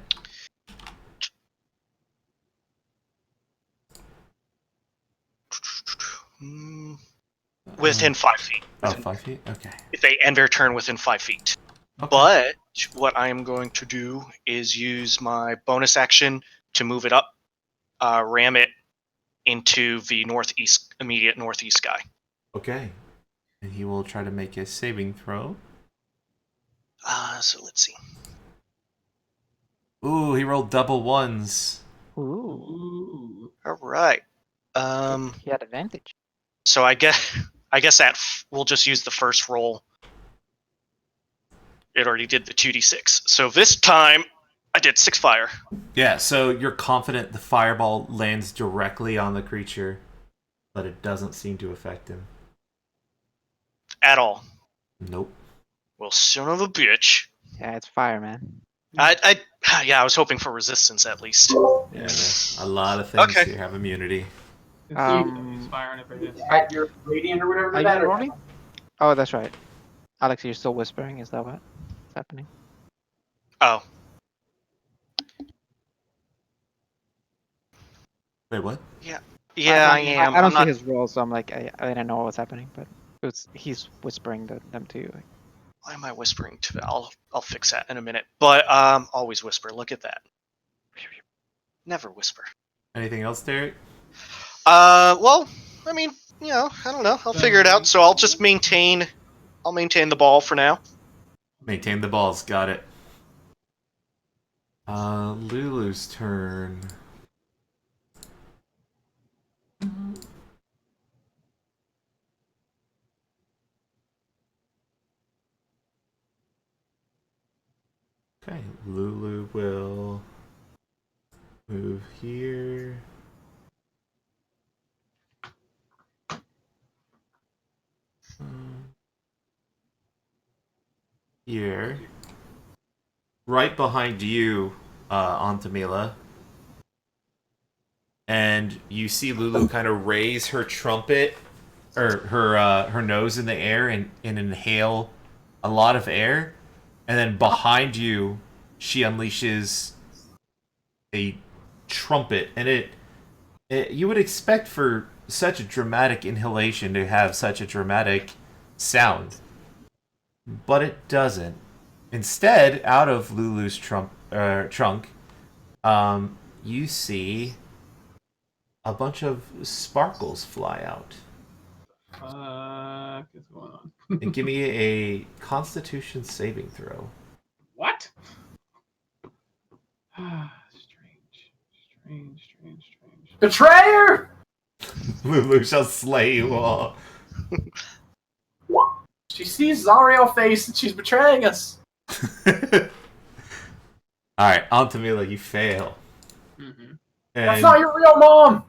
Within 5 feet. Oh, 5 feet? Okay. If they end their turn within 5 feet. Okay. But what I am going to do is use my bonus action to move it up, ram it into the immediate northeast guy. Okay. And he will try to make a saving throw. So let's see. Ooh, he rolled double ones. ooh, Ooh. All right. he had advantage. So I guess that we'll just use the first roll. It already did the 2d6. So this time I did 6 fire. Yeah, so you're confident the fireball lands directly on the creature, but it doesn't seem to affect him. at all. Nope. Well, son of a bitch. Yeah, it's fire, man. I was hoping for resistance at least. Yeah, a lot of things Okay. here have immunity. It's fire and everything. Had your radiant or whatever Are that you or- rolling? Oh, that's right. Alex, you're still whispering. Is that what's happening? Oh, Wait, what? yeah, I am. I don't I'm see not. his roll, so I'm like, I didn't know what was happening, but he's whispering them to you. Like, Why am I whispering to? I'll fix that in a minute. But always whisper. Look at that. Never whisper. Anything else, Derek? Well, I mean, I don't know. I'll figure it out. So I'll just maintain. I'll maintain the ball for now. Maintain the balls. Got it. Lulu's turn. Okay, Lulu will move here. Here. Right behind you, Antamila. And you see Lulu kind of raise her trumpet, or her nose in the air and inhale a lot of air. And then behind you, she unleashes a trumpet. And it you would expect for such a dramatic inhalation to have such a dramatic sound. But it doesn't. Instead, out of Lulu's trunk, you see a bunch of sparkles fly out. What's going on? And give me a Constitution saving throw. What? Strange. Betrayer! Lulu shall slay you all. She sees Zariel face and she's betraying us. Alright, Antamila, you fail. Mm-hmm. That's And not your real mom!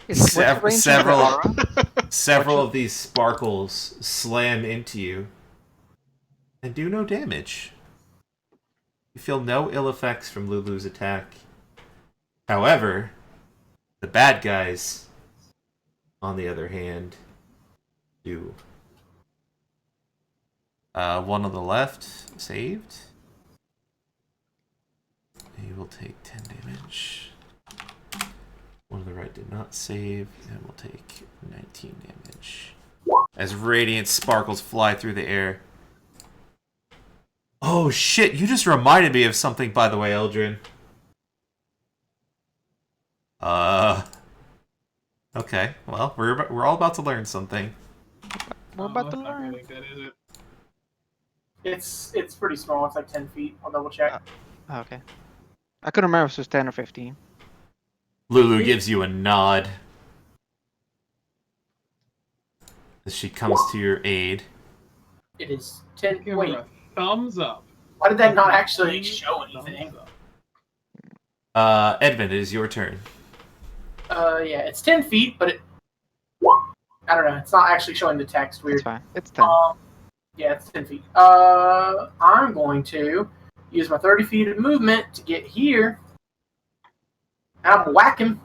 what's the range of the several aura? of these sparkles slam into you and do no damage. You feel no ill effects from Lulu's attack. However, the bad guys, on the other hand, do. One on the left, saved. He will take 10 damage. One on the right did not save, and will take 19 damage. As radiant sparkles fly through the air. Oh shit, you just reminded me of something, by the way, Eldrin. Okay, well, we're all about to learn something. We're about to That's not learn. really good, is it? It's pretty small. It's like 10 feet. I'll double check. Oh, okay. I couldn't remember if it was 10 or 15. Lulu gives you a nod as she comes to your aid. It is 10. Give Wait, her a thumbs up. why did that not actually show Thumbs anything? up. Edmund, it is your turn. Yeah, it's 10 feet, but it. I don't know. It's not actually showing the text. It's Weird. fine. It's 10. Yeah, it's 10 feet. I'm going to use my 30 feet of movement to get here. And I'm whacking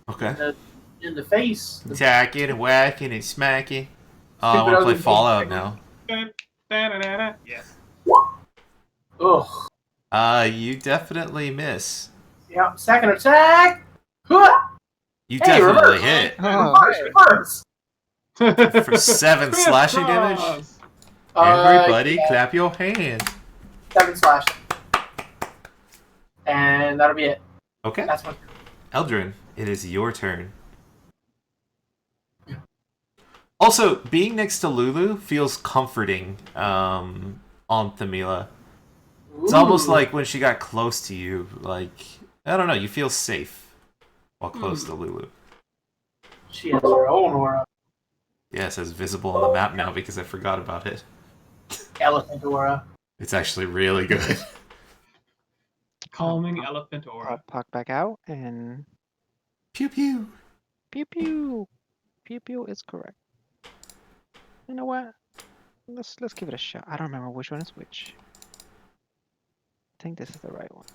Okay. in the face. Attacking and whacking and smacking. Oh, I Stupid want to play ugly Fallout thing. now. Da-da-da-da. Yes. Ugh. You definitely miss. Yeah, second attack. Huh! You Hey, definitely reverse. hit. Reverse. For 7 slashing damage. Crisscross. Everybody, Yeah, clap your hands. 7 slashing. And that'll be it. Okay. That's my Eldrin, it is your turn. Also, being next to Lulu feels comforting on Thamila. It's almost like when she got close to you, like, I don't know, you feel safe while close to Lulu. She has her own aura. Yeah, it says visible on the map now because I forgot about it. Elephant aura. It's actually really good. Calming elephant I'll aura. pop back out and Pew pew. pew pew. Pew pew is correct. You know what? Let's give it a shot. I don't remember which one is which. I think this is the right one.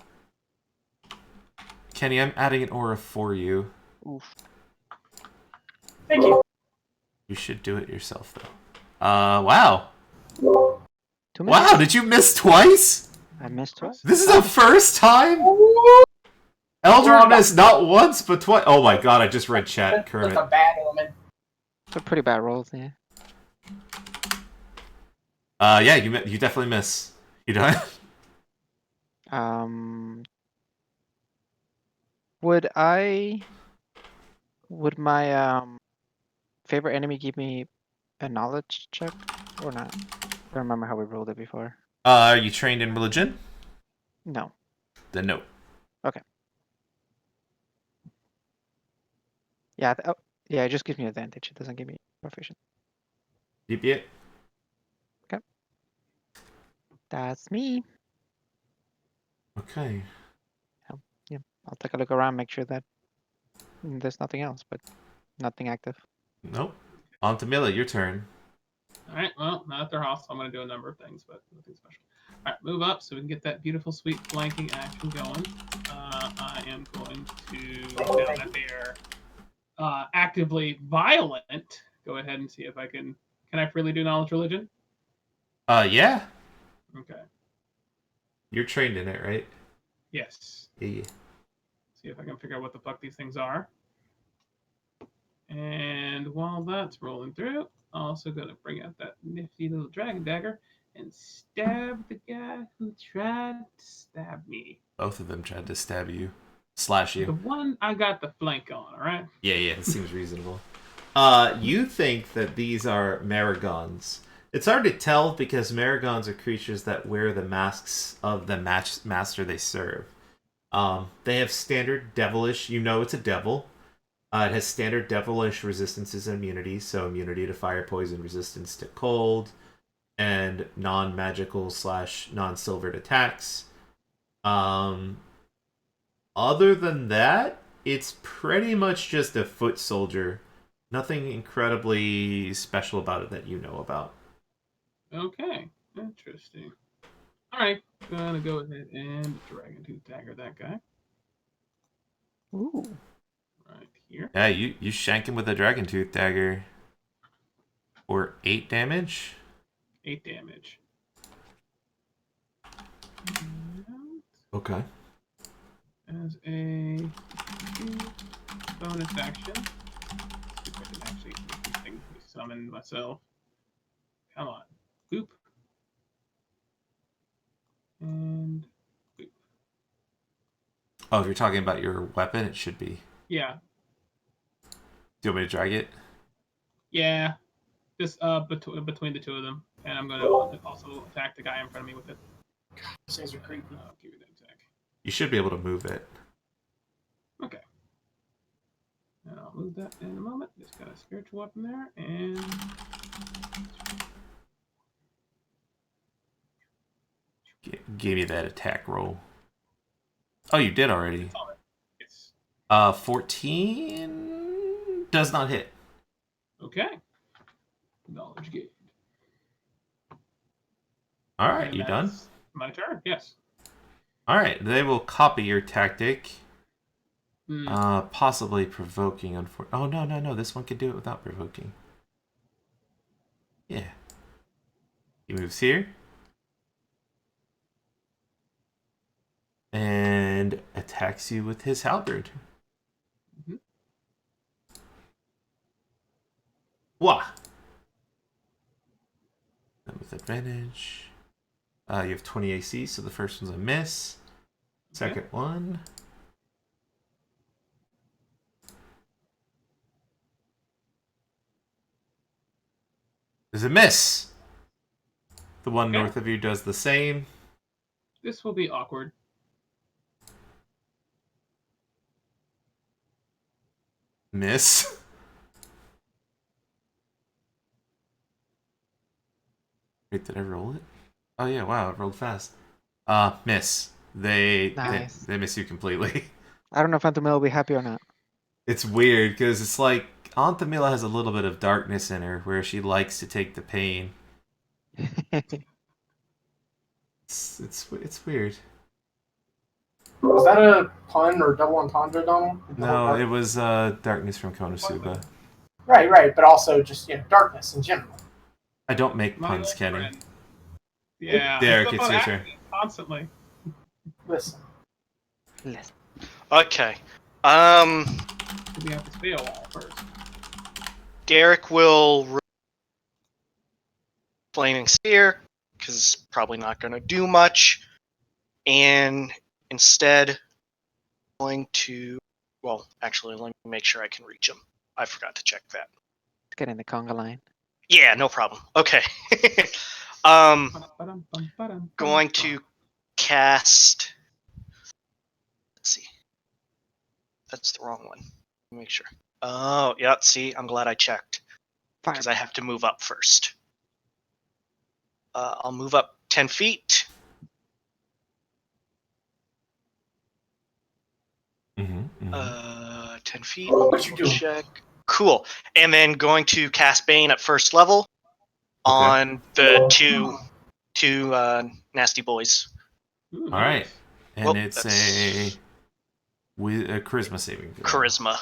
Kenny, I'm adding an aura for you. Oof. Thank you. You should do it yourself, though. Wow. Too Wow, many. did you miss twice? I missed twice. This is the first time? Eldrin missed not once, but twice. Oh my god, I just read chat, Like Kermit. a bad woman. It's a pretty bad rolls, yeah. Yeah, you definitely miss. You done? Would my favorite enemy give me a knowledge check or not? I don't remember how we rolled it before. Are you trained in religion? No. Then no. Yeah. Yeah. It just gives me advantage. It doesn't give me proficient. Yep. That's me. Okay. Yeah. I'll take a look around, make sure that there's nothing else, but nothing active. Nope. On to Mila, your turn. All right. Well, not at their house. I'm going to do a number of things, but nothing special. All right. Move up so we can get that beautiful, sweet flanking action going. I am going to, now that they are actively violent, go ahead and see if I can. Can I freely do knowledge religion? Yeah. Okay. You're trained in it, right? Yes. Yeah. See if I can figure out what the fuck these things are. And while that's rolling through, also gonna bring out that nifty little dragon dagger and stab the guy who tried to stab me. Both of them tried to stab you. Slash The you. one I got the flank on, alright? Yeah, it seems reasonable. You think that these are Marigons. It's hard to tell because Marigons are creatures that wear the masks of the master they serve. They have standard devilish, it's a devil. It has standard devilish resistances and immunities, so immunity to fire, poison, resistance to cold, and non-magical / non-silvered attacks. Other than that, it's pretty much just a foot soldier. Nothing incredibly special about it that you know about. Okay, interesting. Alright, gonna go ahead and dragon tooth dagger that guy. Ooh. Right here. Yeah, you shank him with a dragon tooth dagger. For 8 damage? 8 damage. And Okay. as a bonus action, let's see if I can actually make this thing summon myself. Come on. Boop. And boop. Oh, if you're talking about your weapon, it should be. Yeah. Do you want me to drag it? Yeah. Just between the two of them. And I'm going to also attack the guy in front of me with it. These things are creepy. I'll give you that attack. You should be able to move it. Okay. And I'll move that in a moment. Just got a spiritual weapon there. And Give me that attack roll. Oh, you did already. yes. 14 does not hit. Okay. Knowledge gained. All right, And you done? that's my turn. Yes. All right, they will copy your tactic. Mm. Possibly provoking. Oh no! This one can do it without provoking. Yeah. He moves here. And attacks you with his halberd. Mm-hmm. Wah! And with advantage. You have 20 AC, so the first one's a miss. Second one. Is a miss. The one north of you does the same. This will be awkward. Miss. Wait, did I roll it? Oh yeah, wow, it rolled fast. Miss. They Nice. they miss you completely. I don't know if Phantom will be happy or not. It's weird because it's like Aunt Tamila has a little bit of darkness in her, where she likes to take the pain. It's weird. Was that a pun or double entendre, Donald? No, it was darkness from Konosuba. Right, but also just darkness in general. I don't make My puns, old Kenny. friend. Yeah. Derek, Stuff it's on your turn. acting Constantly. Listen, Listen. Okay. We have to stay a while first. Garrick will flaming spear because probably not going to do much, and instead going to. Well, actually, let me make sure I can reach him. I forgot to check that. Let's get in the conga line. Yeah, no problem. Okay. Going to cast. Let's see. That's the wrong one. Let me make sure. Oh, yeah. See, I'm glad I checked Fire. because I have to move up first. I'll move up 10 feet. Mm-hmm, 10 feet. What you doing? Check. Cool. And then going to cast Bane at first level on the two nasty boys. Ooh, All right, nice. and Well, it's that's- a charisma saving throw. Charisma.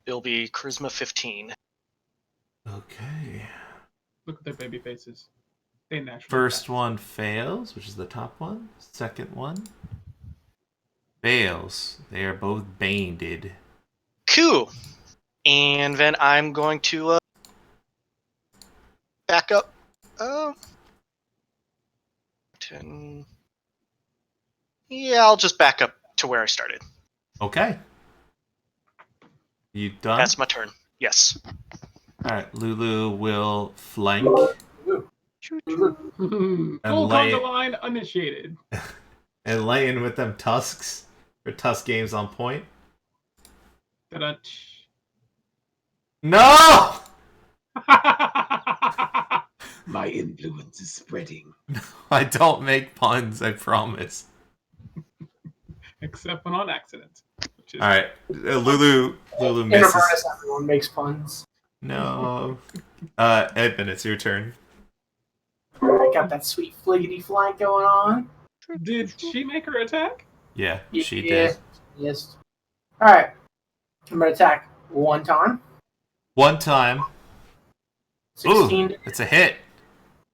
It'll be Charisma 15. Okay. Look at their baby faces. They naturally. First one fails, which is the top one. Second one fails. They are both baned. Cool. And then I'm going to back up. 10. Yeah, I'll just back up to where I started. Okay. You done? That's my turn. Yes. All right. Lulu will flank Choo choo. Full lay conga it. line uninitiated. and lay in with them tusks. Or tusk games on point. Da-dutch. No! My influence is spreading. I don't make puns, I promise. Except when on accident. Which is All right. Lulu in misses. Avernus, everyone makes puns. No. Edmund, it's your turn. I got that sweet fliggity flank going on. Did she make her attack? Yeah, she Yeah. did. Yes. All right. I'm gonna attack one time. One time. 16 Ooh, it's a hit.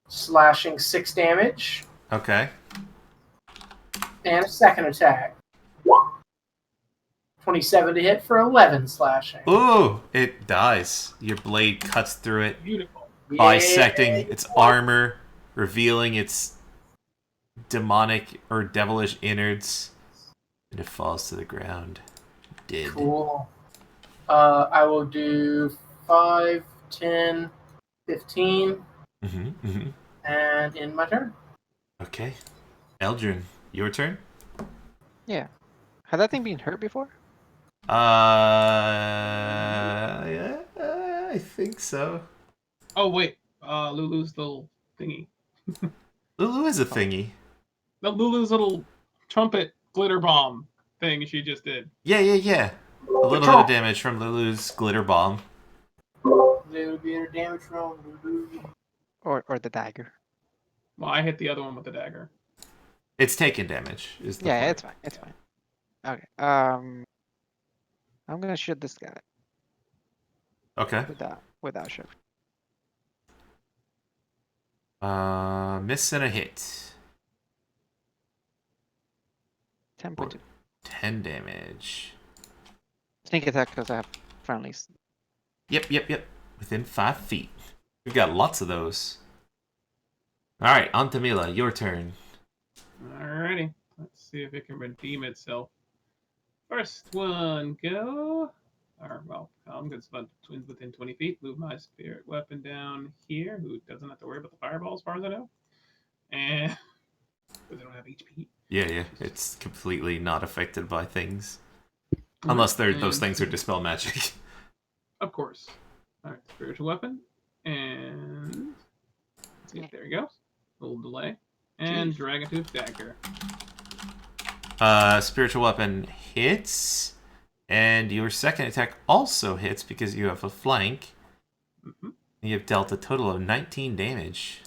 slashing 6 damage, Okay. and a second attack. 27 to hit for 11 slashing. Ooh, it dies. Your blade cuts through it, Beautiful. bisecting Yeah. its armor, revealing its demonic or devilish innards, and it falls to the ground. Dead. Cool. I will do 5, 10, 15, and in my turn. Okay. Eldrin, your turn? Yeah. Had that thing been hurt before? Yeah, I think so. Oh wait, Lulu's little thingy. Lulu is a thingy. The Lulu's little trumpet glitter bomb thing she just did. Yeah. A little bit of damage from Lulu's glitter bomb. Little bit of damage from Or the dagger? Well, I hit the other one with the dagger. It's taken damage. Is the Yeah, point. it's fine. It's fine. Okay. I'm gonna shoot this guy Okay. without shift. Miss and a hit. 10.2. 10 damage. Sneak attack because I have friendlies. Yep. Within 5 feet. We've got lots of those. Alright, Antamila, your turn. Alrighty. Let's see if it can redeem itself. First one, go. I'm going to spot twins within 20 feet. Move my spirit weapon down here, who doesn't have to worry about the fireball as far as I know. And because they don't have HP. Yeah. It's completely not affected by things. Unless those things are dispel magic. Of course. Alright, spiritual weapon. And let's see, there he goes. A little delay. And Jeez. Dragontooth dagger. Spiritual weapon hits. And your second attack also hits because you have a flank. Mm-hmm. You have dealt a total of 19 damage.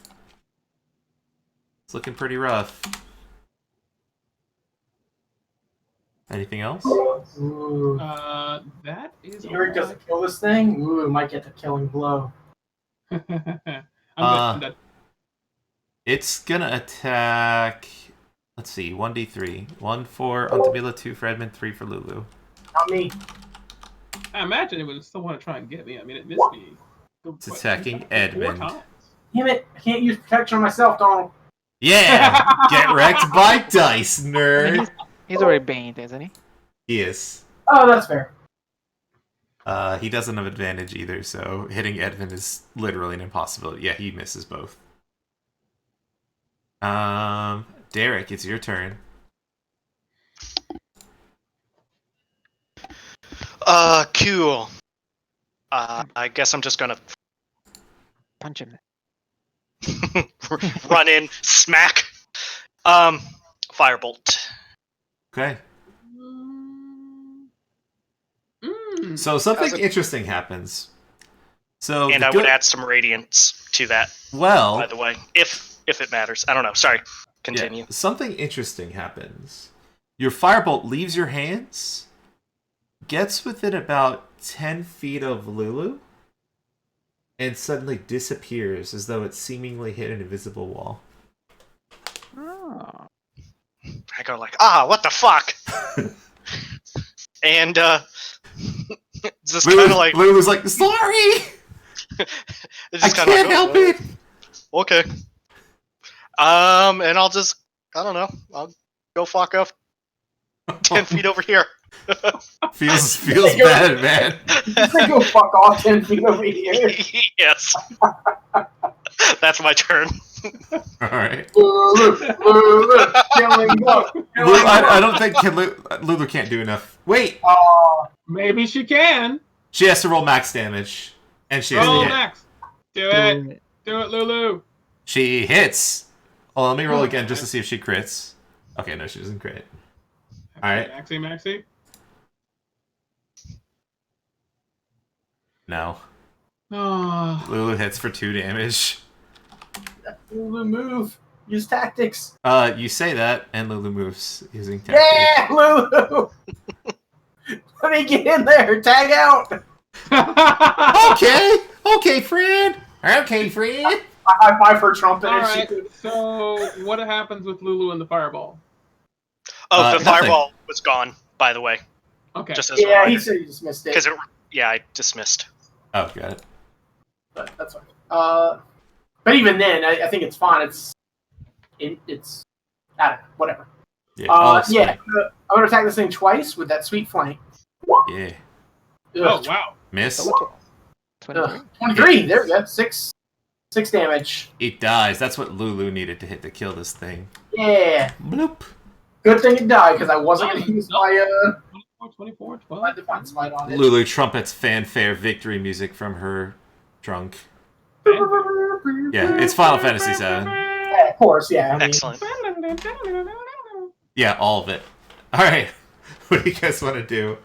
It's looking pretty rough. Anything else? Ooh. That is. Eric doesn't kill this thing. Ooh, might get the killing blow. I'm good. I'm done. It's gonna attack. Let's see, 1d3. 1 for Antamila, 2 for Edmund, 3 for Lulu. Not me. I imagine it would still want to try and get me. I mean, it missed me. It's attacking Edmund. 4 times. Damn it! I can't use protection on myself, Donald. Yeah! Get wrecked by dice, I mean, nerd! he's already baned, isn't he? He is. Oh, that's fair. He doesn't have advantage either, so hitting Edmund is literally an impossibility. Yeah, he misses both. Derek, it's your turn. Cool. I guess I'm just gonna Punch him. run in, smack. Firebolt. Okay. Mm. So something How's it- interesting happens. So And the I good- would add some radiance to that, Well, by the way, if it matters. I don't know. Sorry. Continue. yeah, something interesting happens. Your firebolt leaves your hands, gets within about 10 feet of Lulu, and suddenly disappears as though it seemingly hit an invisible wall. Oh. I go like, what the fuck? And just kind of like, Lulu's like, sorry! it's I just kinda can't like, help it! Okay. And I'll just, I don't know, I'll go fuck off 10 feet over here. Feels bad, man. You say go fuck off 10 feet over here. Yes. That's my turn. Alright. Lulu, killing blow. Lulu, I don't think Lulu can't do enough. Wait! Maybe she can. She has to roll max damage. And she has Roll to hit. Max. Do it. Do it, Lulu. She hits! Oh, let me roll again just to see if she crits. Okay, no, she doesn't crit. Alright. Maxi. No. Oh. Lulu hits for 2 damage. Lulu, move. Use tactics. You say that, and Lulu moves using tactics. Yeah, Lulu. Let me get in there. Tag out. Okay, friend. Okay, friend. I high five her trumpet. All and right. she... So, what happens with Lulu and the fireball? Oh, the Nothing. fireball was gone, by the way. Okay. Just as a Yeah, reminder. he said he dismissed it. Because I dismissed. Oh, got it. But that's fine. But even then, I think it's fine. It's I don't know, whatever. Yeah. I'll explain. I'm gonna attack this thing twice with that sweet flank. Yeah. Oh, wow. Miss. 23. 23. There we go. Six damage. It dies. That's what Lulu needed to hit to kill this thing. Yeah. Bloop. Good thing it died because I wasn't gonna use my 24, 12. my defense fight on it. Lulu trumpets fanfare victory music from her trunk. Yeah, it's Final Fantasy VII. Yeah, of course, yeah. I mean, Excellent. Yeah, all of it. Alright. What do you guys want to do?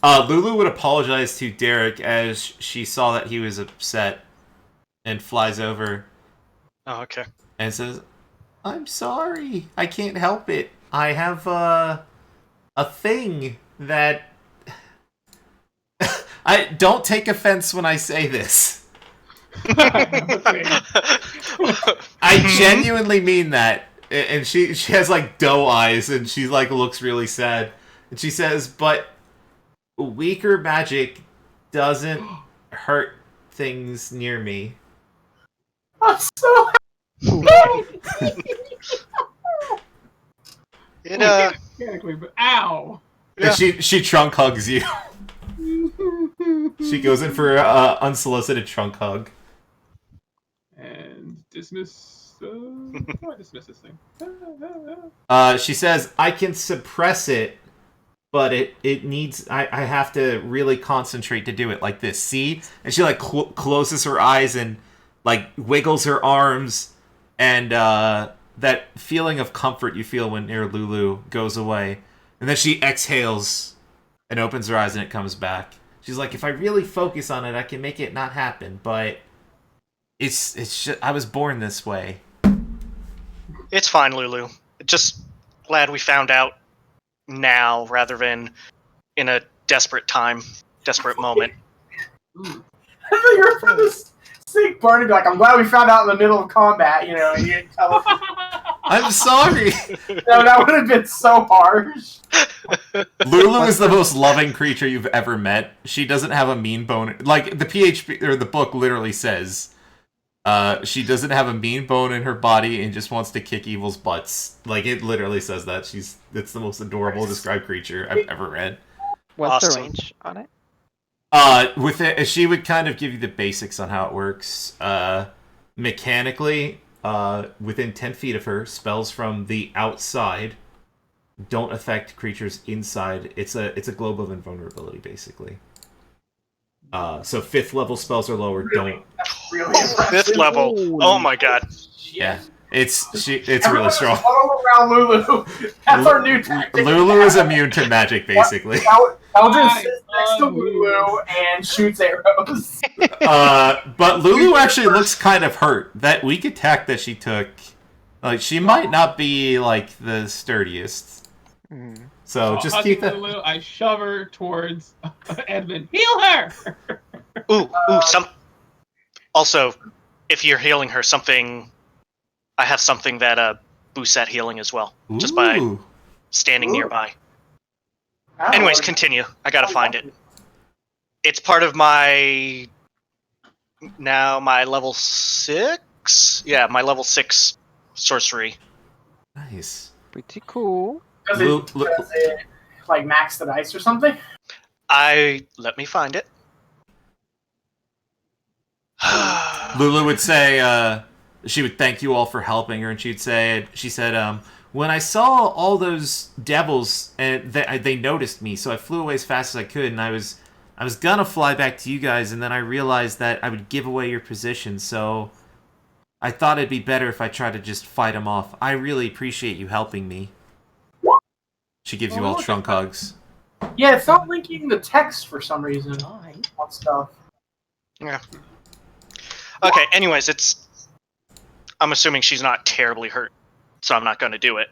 Lulu would apologize to Derek as she saw that he was upset and flies over Oh, okay. and says, I'm sorry. I can't help it. I have a thing that... I don't take offense when I say this. I genuinely mean that. And she has like doe eyes and she like looks really sad. And she says, but weaker magic doesn't hurt things near me. I'm so Mechanically, but ow. Yeah. And she trunk hugs you. She goes in for a unsolicited trunk hug. And dismiss. How do I dismiss this thing? She says, I can suppress it, but it needs... I have to really concentrate to do it like this. See? And she like closes her eyes and like wiggles her arms, and that feeling of comfort you feel when near Lulu goes away. And then she exhales and opens her eyes and it comes back. She's like, if I really focus on it, I can make it not happen, but it's just, I was born this way. It's fine, Lulu. Just glad we found out now rather than in a desperate moment. I thought you were from this sick Barney, like, I'm glad we found out in the middle of combat, you know, and you didn't tell us. I'm sorry. No, that would have been so harsh. Lulu is the most loving creature you've ever met. She doesn't have a mean bone. Like, the PHP, or the book literally says, she doesn't have a mean bone in her body and just wants to kick evil's butts. Like, it literally says that. It's the most adorable described creature I've ever read. What's Awesome. the range on it? With it, she would kind of give you the basics on how it works. Mechanically, within 10 feet of her, spells from the outside don't affect creatures inside. It's a globe of invulnerability, basically. So 5th level spells or lower don't. Really Fifth level. Oh my god. Yeah, it's really strong. All around Lulu. That's our new tactic. Lulu is immune to magic, basically. Eldrin sits next to Lulu and shoots arrows. But Lulu actually looks kind of hurt. That weak attack that she took, like, she might not be like the sturdiest. Mm. So just keep that. Lulu, I shove her towards Edmund. Heal her! Ooh, some. Also, if you're healing her, I have something that boosts that healing as well, just by Ooh. standing Ooh. nearby. Oh, Anyways, continue. I gotta find it. It's part of my level 6. Yeah, my level 6 sorcery. Nice. Pretty cool. Does Lu- it like max the dice or something? Let me find it. Lulu would say, she would thank you all for helping her, and she said, when I saw all those devils, and they noticed me, so I flew away as fast as I could, and I was gonna fly back to you guys, and then I realized that I would give away your position, so I thought it'd be better if I tried to just fight them off. I really appreciate you helping me. She gives you all trunk hugs. Yeah, it's not linking the text for some reason on stuff. Yeah. Okay, anyways, I'm assuming she's not terribly hurt, so I'm not going to do it.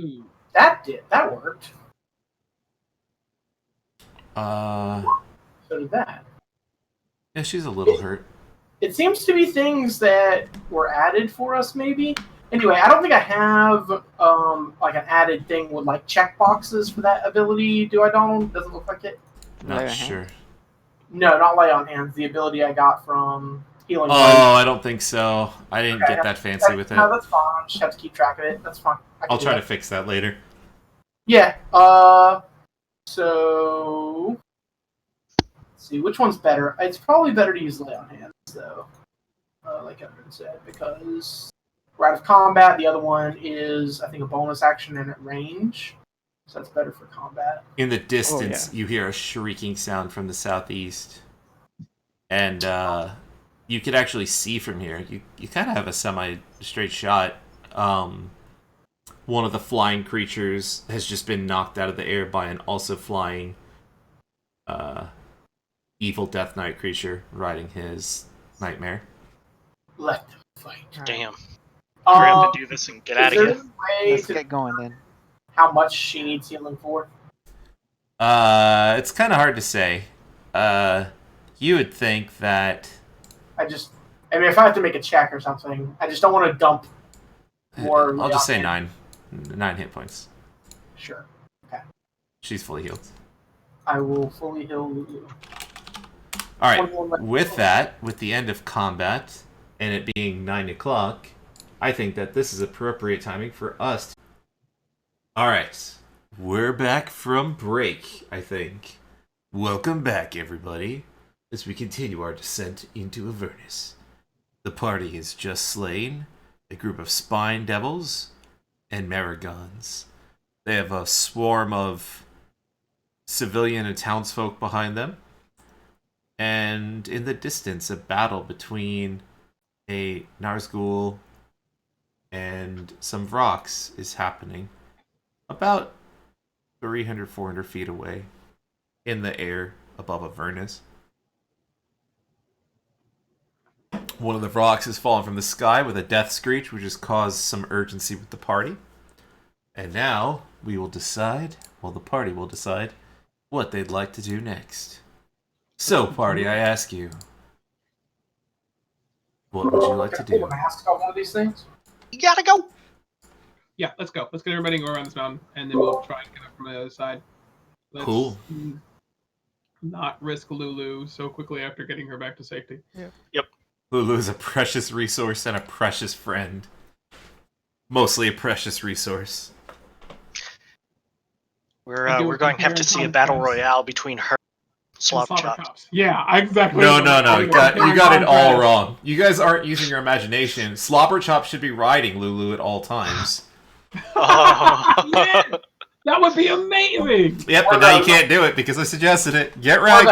Ooh. That worked. Yeah, So did that. she's a little hurt. It seems to be things that were added for us, maybe. Anyway, I don't think I have like an added thing with like check boxes for that ability. Do I, Donald? Doesn't look like it. Lay on Not sure. hands? No, not lay on hands. The ability I got from healing. Oh, I don't think so. I didn't Okay, get that fancy with it. No, that's fine. I just have to keep track of it. That's fine. I'll try to fix that later. Yeah. So let's see, which one's better? It's probably better to use lay on hands, though. Like Evan said, because we're out of combat. The other one is, I think, a bonus action and at range, so that's better for combat. In the distance, you hear a shrieking sound from the southeast. And you could actually see from here. You kind of have a semi-straight shot. One of the flying creatures has just been knocked out of the air by an also flying evil Death Knight creature riding his nightmare. Let them fight. Damn. Hurry up and do this and get out of Is there here. any way Let's to get going then. how much she needs healing for? It's kind of hard to say. You would think that... I mean, if I have to make a check or something, I just don't want to dump more. I'll just say on 9 hit points. Sure. She's fully healed. I will fully heal Lulu. Alright, with that, with the end of combat, and it being 9 o'clock, I think that this is appropriate timing for us. Alright, we're back from break, I think. Welcome back, everybody, as we continue our descent into Avernus. The party has just slain a group of spine devils and marigons. They have a swarm of civilian and townsfolk behind them. And in the distance, a battle between a Nazgul and some Vrox is happening. About 300, 400 feet away in the air above Avernus. One of the rocks has fallen from the sky with a death screech, which has caused some urgency with the party. And now we will decide, well, the party will decide, what they'd like to do next. So, party, I ask you, what would you like to Can I pull do? the mask off one of these things? You gotta go. Yeah, let's go. Let's get everybody and go around this mountain, and then we'll try and get up from the other side. Let's Cool. not risk Lulu so quickly after getting her back to safety. Lulu is a precious resource and a precious friend. Mostly a precious resource. We're going to have to see a battle royale between her and Slobber Chops. Yeah, exactly. No, you got it all wrong. You guys aren't using your imagination. Slobberchop should be riding Lulu at all times. Yeah, that would be amazing. Yep, but now you can't do it because I suggested it. Get right.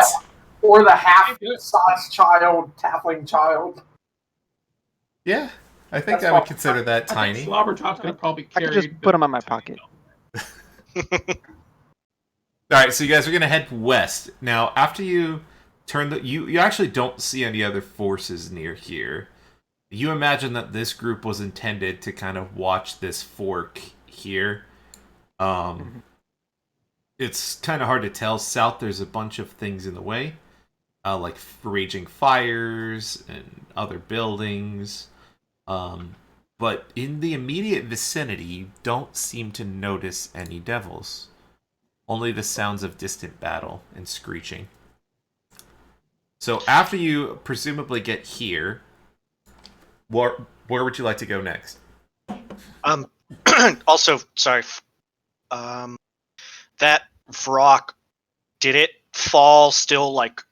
Or the half-sized child, halfling child. Yeah, I think That's I would fine. consider that tiny. Slobber Chop's gonna probably I carry. could just put them in my pocket. Alright, so you guys are going to head west. Now, after you turn the... You actually don't see any other forces near here. You imagine that this group was intended to kind of watch this fork here. It's kind of hard to tell. South, there's a bunch of things in the way. Like raging fires and other buildings. But in the immediate vicinity, you don't seem to notice any devils. Only the sounds of distant battle and screeching. So after you presumably get here, where would you like to go next? Also, sorry. That rock, did it fall still like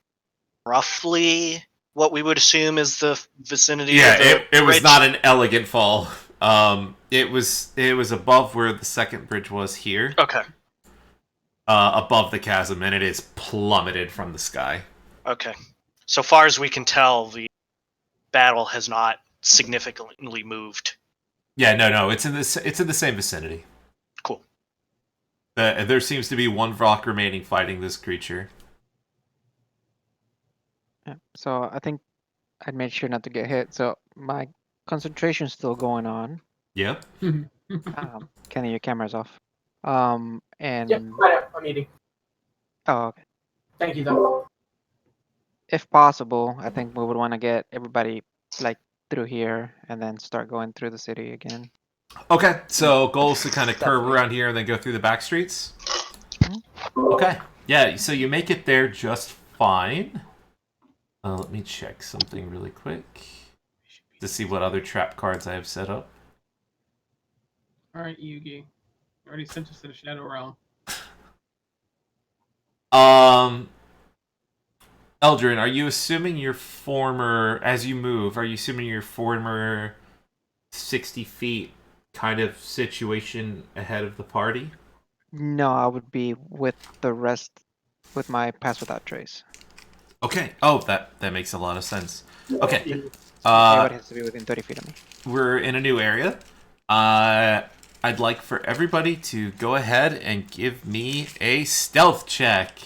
roughly what we would assume is the vicinity? Yeah, of the it was bridge? not an elegant fall. It was above where the second bridge was here. Okay. Above the chasm, and it is plummeted from the sky. Okay. So far as we can tell, the battle has not significantly moved. Yeah, no, it's in the same vicinity. Cool. There seems to be one rock remaining fighting this creature. Yeah. So I think I'd made sure not to get hit. So my concentration's still going on. Yep. Kenny, your camera's off. And Yep, right up. I'm eating. oh, okay. Thank you, though. If possible, I think we would want to get everybody like through here and then start going through the city again. Okay, so goal is to kind of curve around here and then go through the back streets. Okay, yeah, so you make it there just fine. Let me check something really quick to see what other trap cards I have set up. All right, Yugi. You already sent us to the Shadow Realm. Eldrin, are you assuming your former, as you move, are you assuming your former 60 feet kind of situation ahead of the party? No, I would be with the rest with my pass without trace. Okay. Oh, that makes a lot of sense. Okay. Everybody has to be within 30 feet of me. We're in a new area. I'd like for everybody to go ahead and give me a stealth check.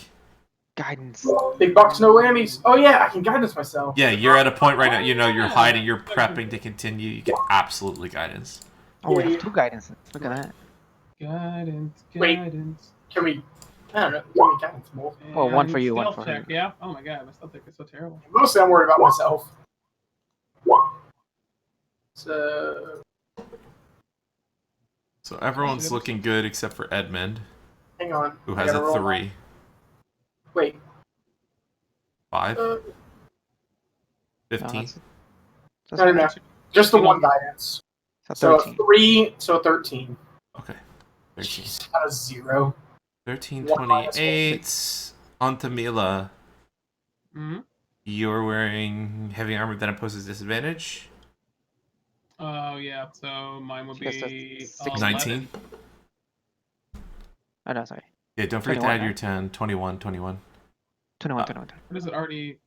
Guidance. Big bucks, no whammies. Oh, yeah, I can guidance myself. Yeah, you're at a point right now, you know, you're hiding, you're prepping to continue. You get absolutely guidance. Oh, we Yeah, have 2 guidances. Look at that. Guidance. Wait. Can we... I don't know. Can we guidance more? Well, one for you, one Stealth for check, her. yeah. Oh my god, my stealth check is so terrible. Mostly I'm worried about myself. So... So everyone's looking good except for Edmund, Hang on. who I has gotta a roll 3. Wait. 5? Uh, 15? I don't know. Just the one guidance. So 13. 3, so 13. Okay. 13. Jeez, got a 0. 13, One minus 28. Antamila, Mm-hmm. you're wearing heavy armor that imposes disadvantage. Oh yeah, so mine would Yes, be that's 19. Oh, no, sorry. Yeah, don't forget to 21, add your right? 10. 21, 21. 21, 21. What is it already?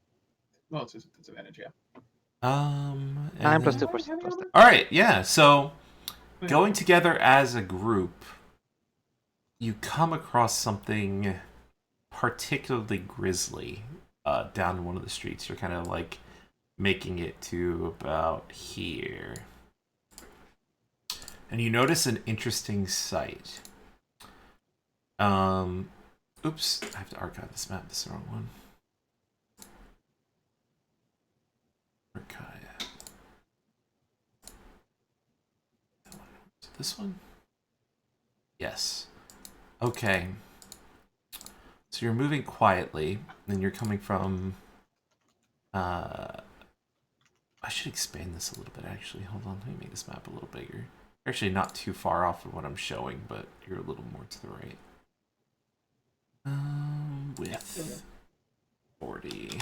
Well, it's just a disadvantage, yeah. 9 plus 2 then- plus 10. Alright, yeah, so going together as a group, you come across something particularly grisly down one of the streets. You're kind of like making it to about here. And you notice an interesting sight. Oops, I have to archive this map. This is the wrong one. Archive. This one? Yes. Okay. So you're moving quietly, and you're coming from... I should expand this a little bit, actually. Hold on, let me make this map a little bigger. Actually, not too far off of what I'm showing, but you're a little more to the right. Width 40.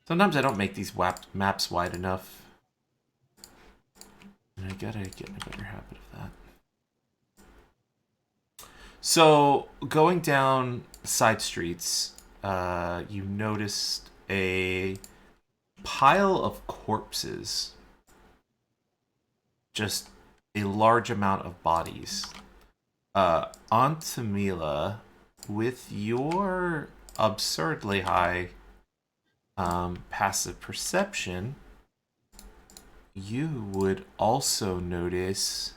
Sometimes I don't make these maps wide enough. And I gotta get in a better habit of that. So, going down side streets, you noticed a pile of corpses. Just a large amount of bodies. Antamila, with your absurdly high passive perception, you would also notice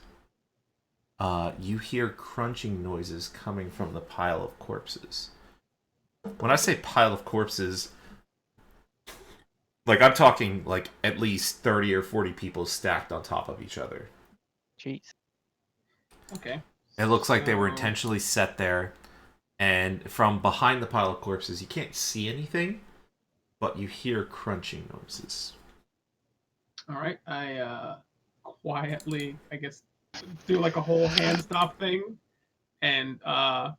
you hear crunching noises coming from the pile of corpses. When I say pile of corpses, like I'm talking like at least 30 or 40 people stacked on top of each other. Jeez. Okay. It looks like they were intentionally set there, and from behind the pile of corpses, you can't see anything, but you hear crunching noises. All right. I quietly, I guess, do like a whole hand stop thing, and because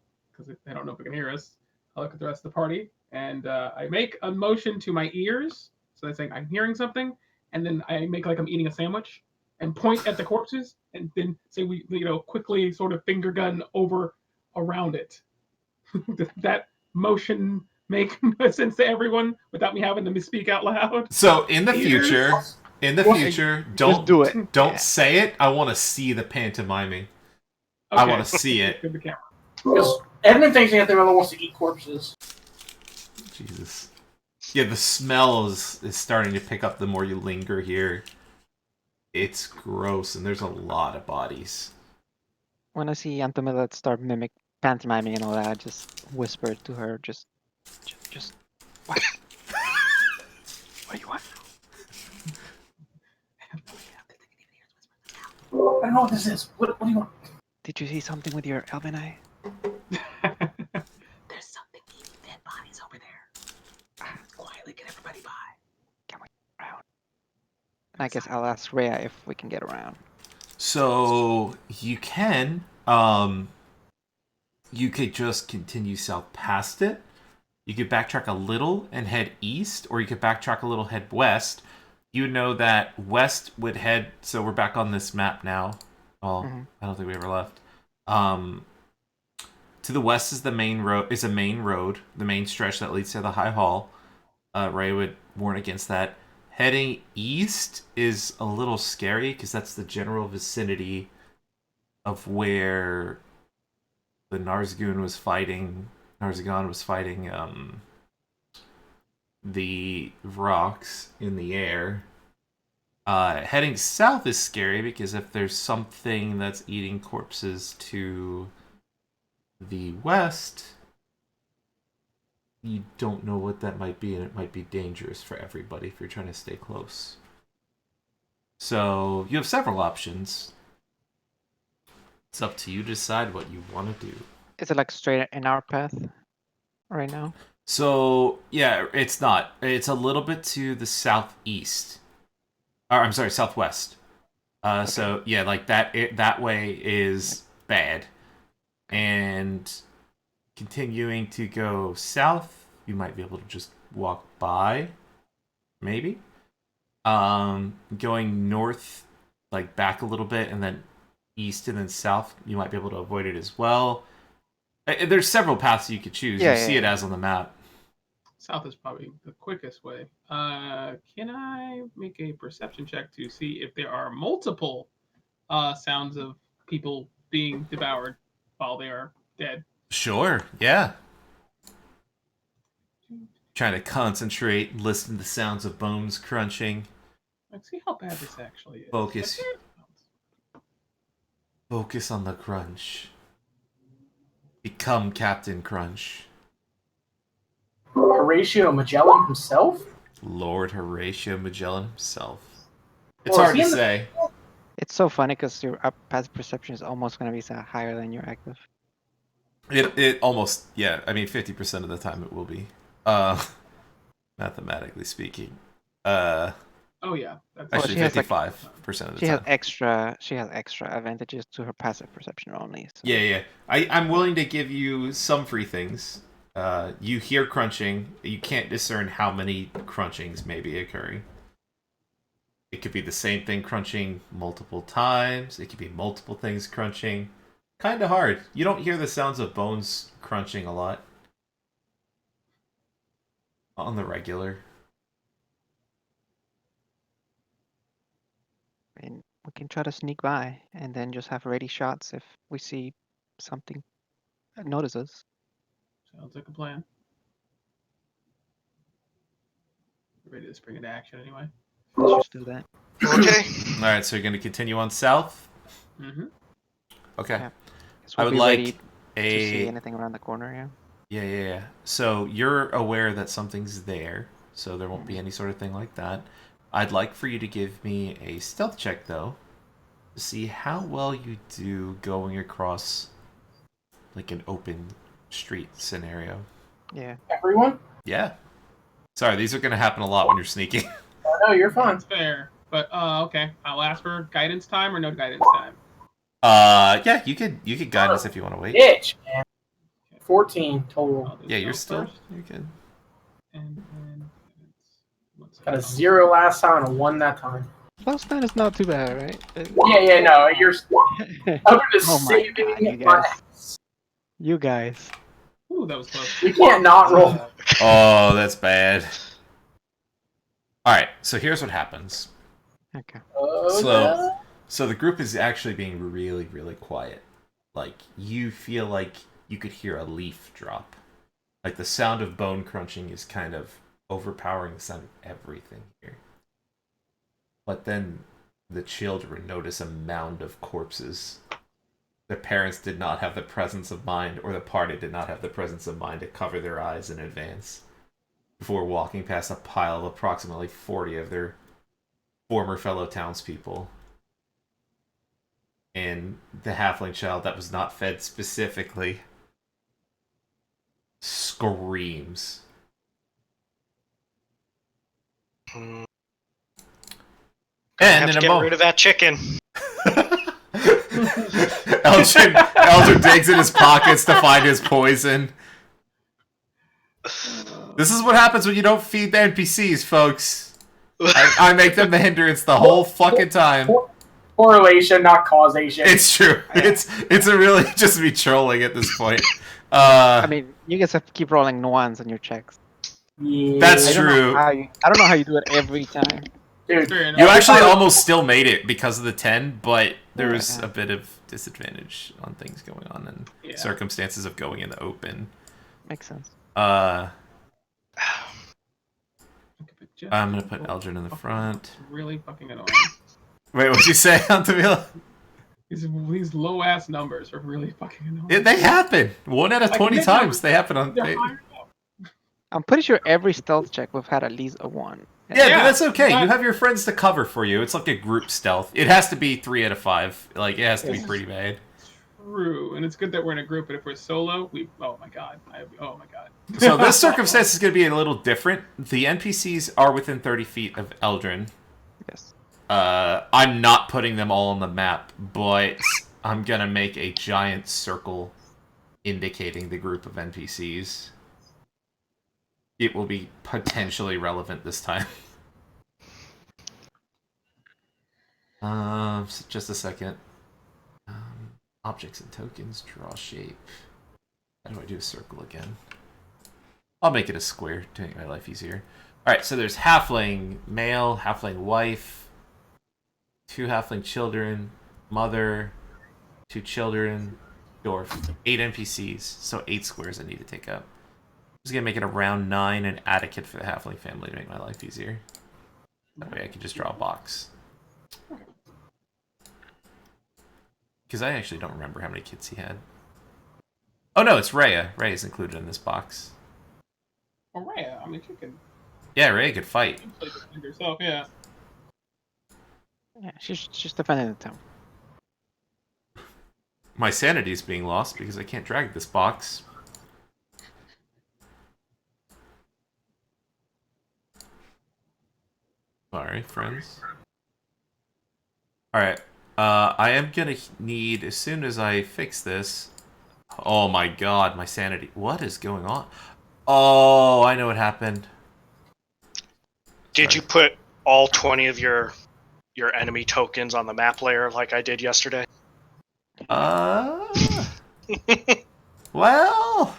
they don't know if they can hear us, I look at the rest of the party, and I make a motion to my ears, so they're saying I'm hearing something, and then I make like I'm eating a sandwich, and point at the corpses, and then say we, quickly sort of finger gun over around it. Does that motion make sense to everyone without me having to misspeak out loud? So in the Ears? future, don't do it. Don't Yeah. say it. I want to see the pantomiming. Okay. I want to see it. Give the camera. Because Edmund thinks Anthony wants to eat corpses. Jesus. Yeah, the smell is starting to pick up the more you linger here. It's gross, and there's a lot of bodies. When I see Antamila start pantomiming and all that, I just whisper to her, just what? What do you want? I don't know what this is. What do you want? Did you see something with your elven eye? There's something eating dead bodies over there. Quietly get everybody by. Can we get around? And I guess I'll ask Rhea if we can get around. So you can, you could just continue south past it. You could backtrack a little and head east, or you could backtrack a little, head west. You know that west would head. So we're back on this map now. Well, I don't think we ever left. To the west is the main road. Is a main road, the main stretch that leads to the High Hall. Ray would warn against that. Heading east is a little scary because that's the general vicinity of where the Narzagon was fighting the rocks in the air. Heading south is scary because if there's something that's eating corpses to the west, you don't know what that might be, and it might be dangerous for everybody if you're trying to stay close. So you have several options. It's up to you to decide what you want to do. Is it like straight in our path right now? So yeah, it's not. It's a little bit to the southeast. Or I'm sorry, southwest. Okay. So yeah, like that way is bad, and continuing to go south, you might be able to just walk by, maybe. Going north, like back a little bit, and then east and then south, you might be able to avoid it as well. There's several paths you could choose. Yeah, you see yeah, it as on the map. South is probably the quickest way. Can I make a perception check to see if there are multiple sounds of people being devoured? while they are dead. Sure, yeah. Trying to concentrate, listen to the sounds of bones crunching. Like, see how bad this actually is. Focus. Focus on the crunch. Become Captain Crunch. Horatio Magellan himself? Lord Horatio Magellan himself. It's Oh, is hard he to in the- say. It's so funny because your passive perception is almost going to be higher than your active. It almost, yeah, I mean 50% of the time it will be. Mathematically speaking. Oh yeah. That's Well, Actually she has, like, 55% of the She has time. extra advantages to her passive perception only. So. Yeah. I'm willing to give you some free things. You hear crunching. You can't discern how many crunchings may be occurring. It could be the same thing crunching multiple times. It could be multiple things crunching. Kind of hard. You don't hear the sounds of bones crunching a lot. On the regular. And we can try to sneak by and then just have ready shots if we see something that notices. sounds like a plan. We're ready to spring into action anyway. Let's just do that. Okay. Alright, so you're going to continue on south? Mm-hmm. Okay. Yeah. Guess I we'll would be like ready to see a... anything around the corner. Yeah. So you're aware that something's there, so there won't be any sort of thing like that. I'd like for you to give me a stealth check, though, to see how well you do going across, like, an open street scenario. Yeah. Everyone? Yeah. Sorry, these are going to happen a lot when you're sneaking. Oh, no, you're fine. That's fair. But okay. I'll ask for guidance time or no guidance time. Yeah, you could guide us if you want to wait. Bitch, man. 14 total. I'll do Yeah, you're stealth still... first, You're good. and then what's Got a 0 last time and a 1 that time. Plus 9 is not too bad, right? Yeah, no, you're. I'm just Oh my God, you saving my guys. ass. You guys. Ooh, that was close. We can't not roll. Oh, that's bad. Alright, so here's what happens. Okay. Oh, Slow. no. So the group is actually being really, really quiet. Like, you feel like you could hear a leaf drop. Like, the sound of bone crunching is kind of overpowering the sound of everything here. But then the children notice a mound of corpses. Their parents did not have the presence of mind, or the party did not have the presence of mind to cover their eyes in advance before walking past a pile of approximately 40 of their former fellow townspeople. And the halfling child that was not fed specifically screams. Hmm. And have in to a get moment, rid of that chicken. Eldrin digs in his pockets to find his poison. This is what happens when you don't feed the NPCs, folks. I make them the hindrance the whole fucking time. Correlation, not causation. It's true. It's a really just me trolling at this point. I mean, you guys have to keep rolling ones on your checks. Yeah. That's I don't know true. I don't know how you do it every time. Dude, Fair enough. You actually almost still made it because of the 10, but there was Yeah. a bit of disadvantage on things going on and Yeah. circumstances of going in the open. Makes sense. I'm Just gonna put Eldrin in the front. really fucking annoying. Wait, what'd you say, Antavila? These low ass numbers are really fucking annoying. They happen. 1 out of Like, 20 they're- times they happen on. They're higher up. I'm pretty sure every stealth check we've had at least a 1. Yeah, but Yeah, that's okay. but- You have your friends to cover for you. It's like a group stealth. It has to be 3 out of 5. Like, it has to be pretty bad. True, and it's good that we're in a group. But if we're solo, oh my god, oh my god. So this circumstance is going to be a little different. The NPCs are within 30 feet of Eldrin. Yes. I'm not putting them all on the map, but I'm going to make a giant circle indicating the group of NPCs. It will be potentially relevant this time. Just a second. Objects and tokens, draw shape. How do I do a circle again? I'll make it a square to make my life easier. Alright, so there's halfling male, halfling wife, 2 halfling children, mother, 2 children, dwarf. 8 NPCs, so 8 squares I need to take up. I'm just gonna make it around 9 and add a kid for the halfling family to make my life easier. That way I can just draw a box. Because I actually don't remember how many kids he had. Oh no, it's Rhea. Rhea's included in this box. Oh, Rhea. I mean, she can Yeah, Rhea could fight. play defend herself. Yeah. Yeah, she's defending the town. My sanity's being lost because I can't drag this box. Sorry, friends. Alright. I am gonna need, as soon as I fix this... Oh my god, my sanity. What is going on? Oh, I know what happened. Did Sorry. you put all 20 of your enemy tokens on the map layer like I did yesterday? Well...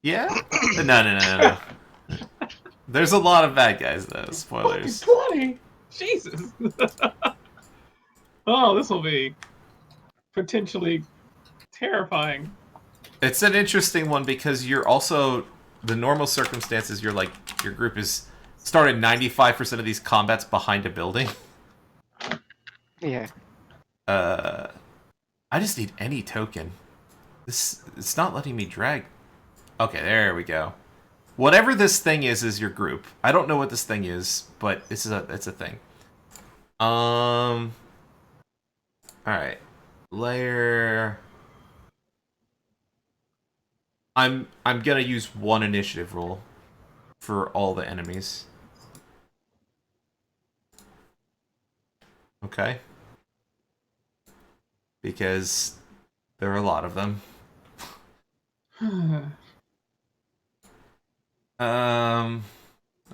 Yeah? No. There's a lot of bad guys, though. Spoilers. 20? Jesus. Oh, this will be potentially terrifying. It's an interesting one because you're also... The normal circumstances, you're like... Your group is... Started 95% of these combats behind a building. Yeah. I just need any token. It's not letting me drag. Okay, there we go. Whatever this thing is your group. I don't know what this thing is, but it's a thing. All right. Layer. I'm gonna use one initiative roll for all the enemies. Okay. Because there are a lot of them.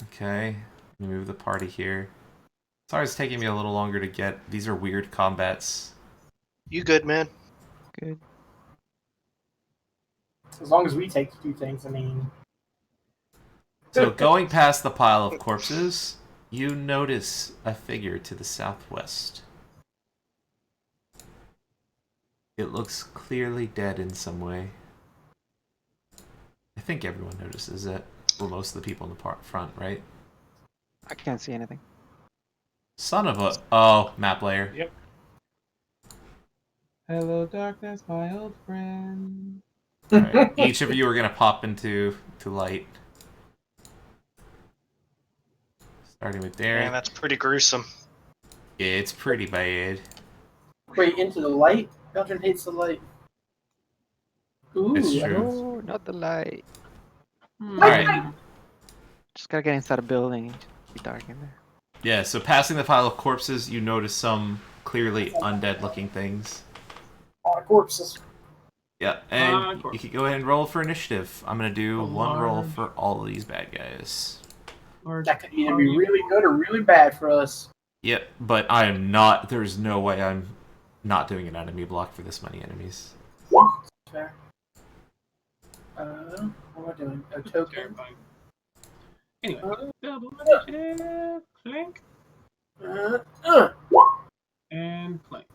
Okay. Let me move the party here. Sorry it's taking me a little longer to get. These are weird combats. You good, man? Good. As long as we take to do things, I mean. So going past the pile of corpses, you notice a figure to the southwest. It looks clearly dead in some way. I think everyone notices it. Well, most of the people in the front, right? I can't see anything. Son of a... Oh, map layer. Yep. Hello, darkness, my old friend. Alright, each of you are gonna pop into light. Starting with Man, Darren. that's pretty gruesome. It's pretty bad. Wait, into the light? Belgian hates the light. Ooh, It's I true. don't- No, not the light. Alright. Just gotta get inside a building and be dark in there. Yeah, so passing the pile of corpses, you notice some clearly undead-looking things. A lot of corpses. Yeah, and you can go ahead and roll for initiative. I'm gonna do one roll for all of these bad guys. That could either be really good or really bad for us. Yep, but I am not... There's no way I'm not doing an enemy block for this many enemies. Fair. What am I doing? A token? Terrifying. Anyway, double initiative, clink, and clink.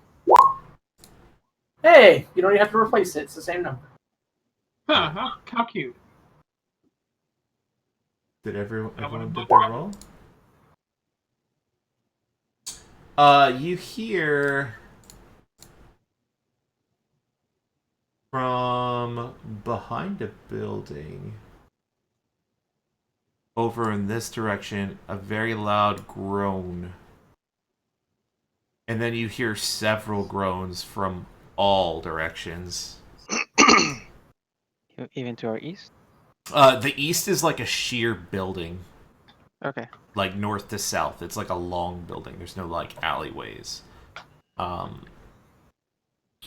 Hey, you don't even have to replace it. It's the same number. Huh, how cute. Did everyone I wanna did book their one. roll? You hear from behind a building over in this direction a very loud groan. And then you hear several groans from all directions. Even to our east? The east is like a sheer building. Okay. Like north to south. It's like a long building. There's no like alleyways.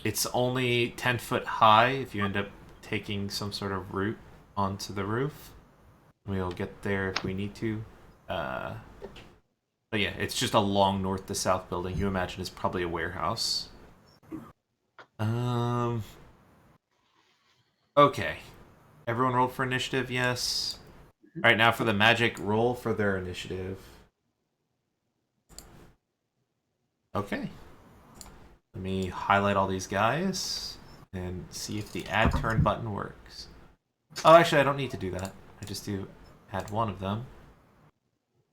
It's only 10 foot high if you end up taking some sort of route onto the roof. We'll get there if we need to. But yeah, it's just a long north to south building. You imagine it's probably a warehouse. Okay. Everyone rolled for initiative, yes. Alright, now for the magic, roll for their initiative. Okay. Let me highlight all these guys and see if the add turn button works. Oh, actually, I don't need to do that. I just do add one of them.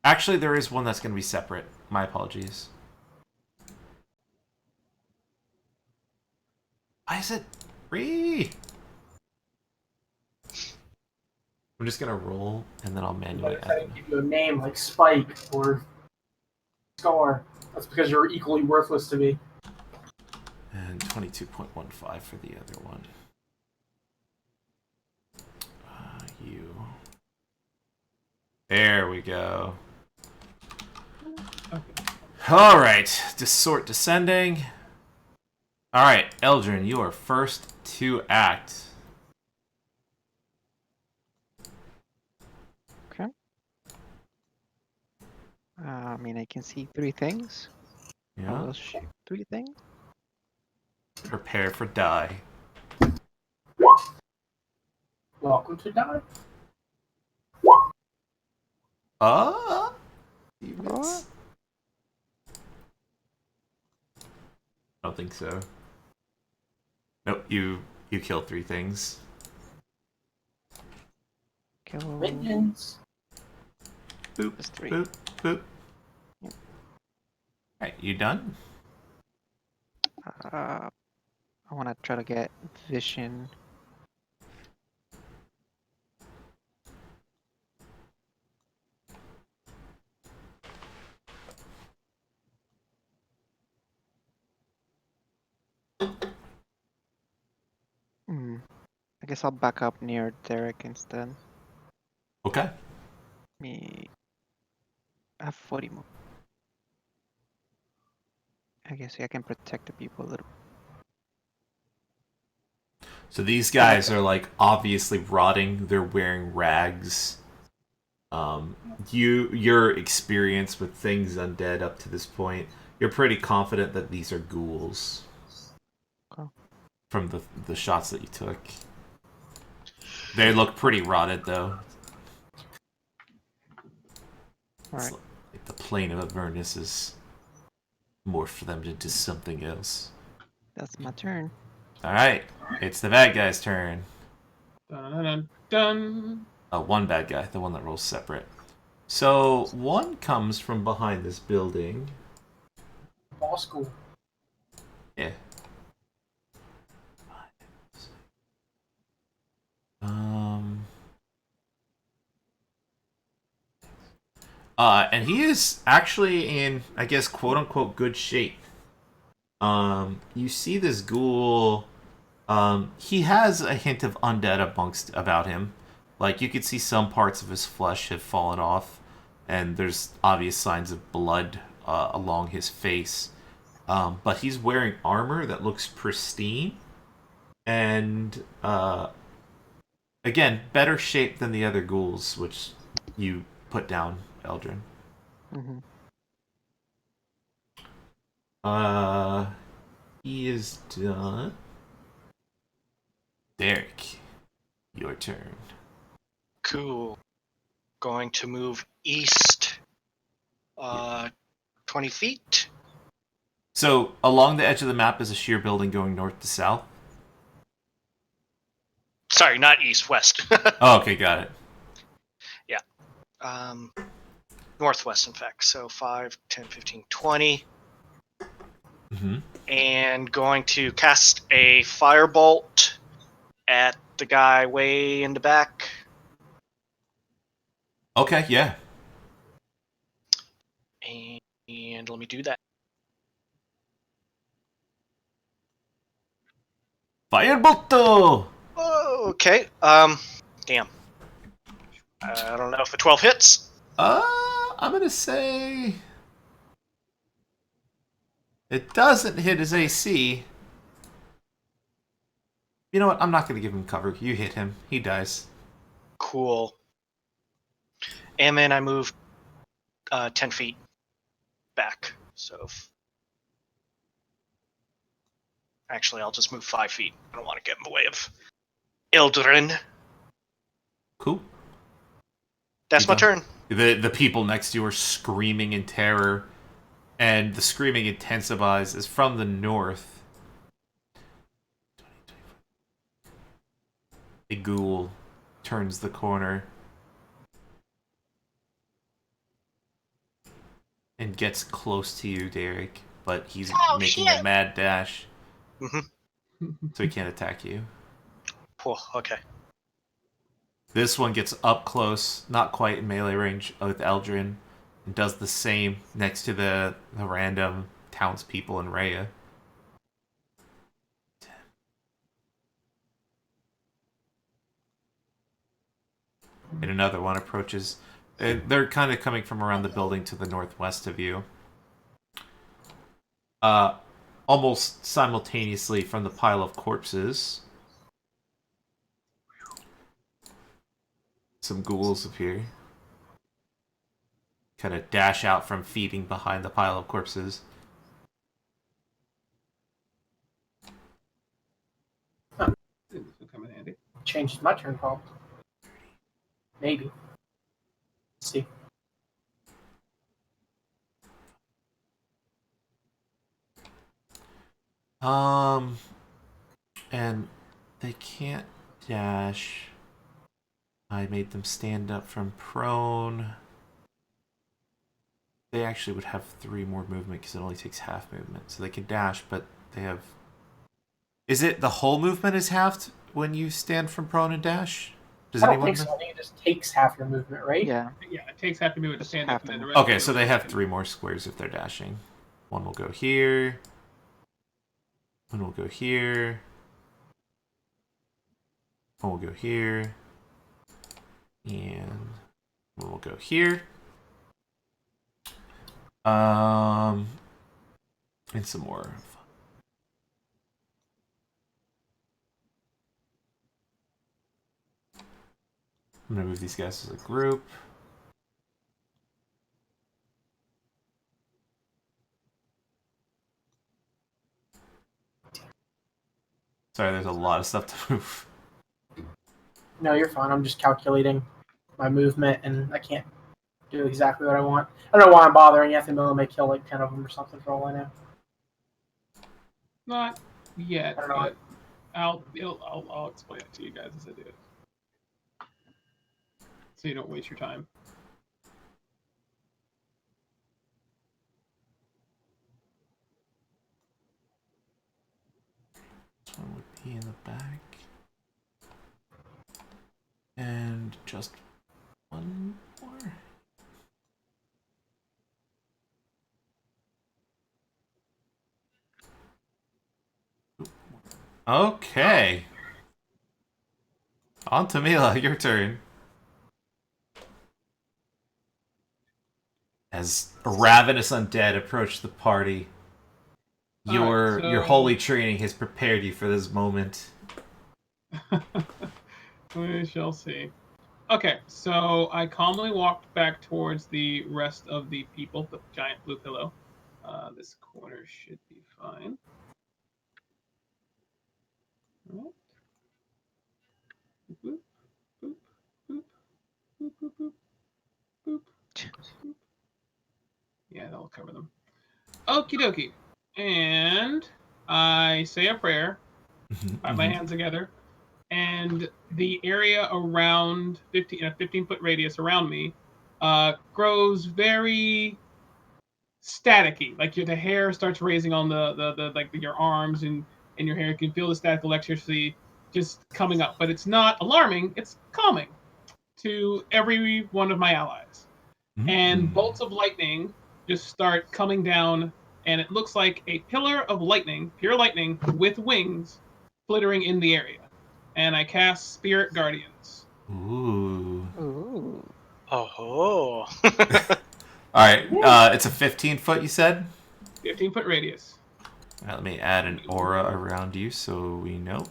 Actually, there is one that's going to be separate. My apologies. Why is it free? I'm just going to roll, and then I'll manually But if add I them. didn't give you a name like Spike or Scar, that's because you're equally worthless to me. And 22.15 for the other one. You. There we go. Okay. Alright, Distort Descending. Alright, Eldrin, you are first to act. Okay. I mean, I can see 3 things. I Yeah. will shoot 3 things. Prepare for die. Welcome to die. You What? miss. I don't think so. Nope, you kill 3 things. Kill. Minions. Boop, Just 3. boop, boop. Yep. Alright, you done? I want to try to get vision. I guess I'll back up near Derek instead. Okay. Me. I have 40 more. I guess I can protect the people a little. So these guys are like obviously rotting. They're wearing rags. Your experience with things undead up to this point, you're pretty confident that these are ghouls. Okay. From the shots that you took. They look pretty rotted though. Alright. Like the plane of Avernus is morphed them into something else. That's my turn. Alright, it's the bad guy's turn. Dun, dun, dun. One bad guy, the one that rolls separate. So, one comes from behind this building. Ball school. Yeah. And he is actually in, I guess, quote-unquote good shape. You see this ghoul, he has a hint of undead about him. Like, you could see some parts of his flesh have fallen off, and there's obvious signs of blood along his face. But he's wearing armor that looks pristine, and, again, better shape than the other ghouls, which you put down, Eldrin. Mm-hmm. He is done. Derek, your turn. Cool. Going to move east 20 feet. So, along the edge of the map is a sheer building going north to south? Sorry, not east, west. Oh, okay, got it. Northwest, in fact. So 5, 10, 15, 20. Mm-hmm. And going to cast a firebolt at the guy way in the back. Okay, yeah. And let me do that. Firebolt! Oh, okay. Damn. I don't know if a 12 hits. I'm gonna say... It doesn't hit his AC. You know what? I'm not gonna give him cover. You hit him. He dies. Cool. And then I move 10 feet back. So, actually, I'll just move 5 feet. I don't want to get in the way of Ildrin. Cool. That's my turn. The people next to you are screaming in terror, and the screaming intensifies as from the north. a ghoul turns the corner and gets close to you, Derek, but he's making a mad dash, Hmm. so he can't attack you. Cool. Okay. This one gets up close, not quite in melee range with Eldrin, and does the same next to the random townspeople in Rhea. And another one approaches. They're kind of coming from around the building to the northwest of you. Almost simultaneously from the pile of corpses, some ghouls appear. Kind of dash out from feeding behind the pile of corpses. This will come in handy. Changes my turn call. Maybe. Let's see. And they can't dash. I made them stand up from prone. They actually would have 3 more movement because it only takes half movement. So they can dash, but they have... Is it the whole movement is halved when you stand from prone and dash? Does I don't anyone think so. I think it just takes half your movement, right? Yeah. Yeah, it takes half to move it to Just stand half up, and then the the rest. Okay, of so the they have can- 3 more squares if they're dashing. One will go here. One will go here. One will go here. And one will go here. And some more. I'm gonna move these guys as a group. Sorry, there's a lot of stuff to move. No, you're fine. I'm just calculating my movement, and I can't do exactly what I want. I don't know why I'm bothering you. I think Miller may kill like 10 of them or something for all I know. Not yet, I don't know. but I'll explain it to you guys as I do it, so you don't waste your time. This one would be in the back. And just one more. Okay. On to Mila, your turn. As ravenous undead approach the party, your Alright, your so- holy training has prepared you for this moment. We shall see. Okay, so I calmly walked back towards the rest of the people, the giant blue pillow. This corner should be fine. Alright. Boop, boop, boop, boop, boop, boop, boop, boop. Yeah, that'll cover them. Okie dokie. And I say a prayer, put my hands together, and the area around 15-foot radius around me grows very staticky. Like the hair starts raising on the like your arms and your hair. You can feel the static electricity just coming up, but it's not alarming. It's calming to every one of my allies. And bolts of lightning just start coming down, and it looks like a pillar of lightning, pure lightning with wings, flittering in the area. And I cast Spirit Guardians. Ooh. Ooh. Oh. Alright, it's a 15-foot, you said? 15-foot radius. Alright, let me add an aura around you so we know.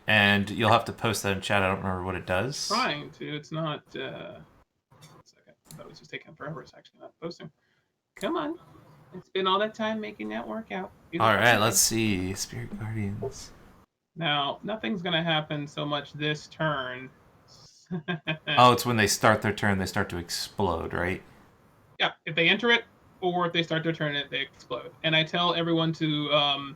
And you'll have to post that in chat. I don't remember what it does. Trying to. It's not. 1 second. I thought it was just taking forever. It's actually not posting. Come on. It's been all that time making that work out. Alright, let's see. Spirit Guardians. Now, nothing's going to happen so much this turn. Oh, it's when they start their turn, they start to explode, right? Yeah, if they enter it, or if they start their turn, they explode. And I tell everyone to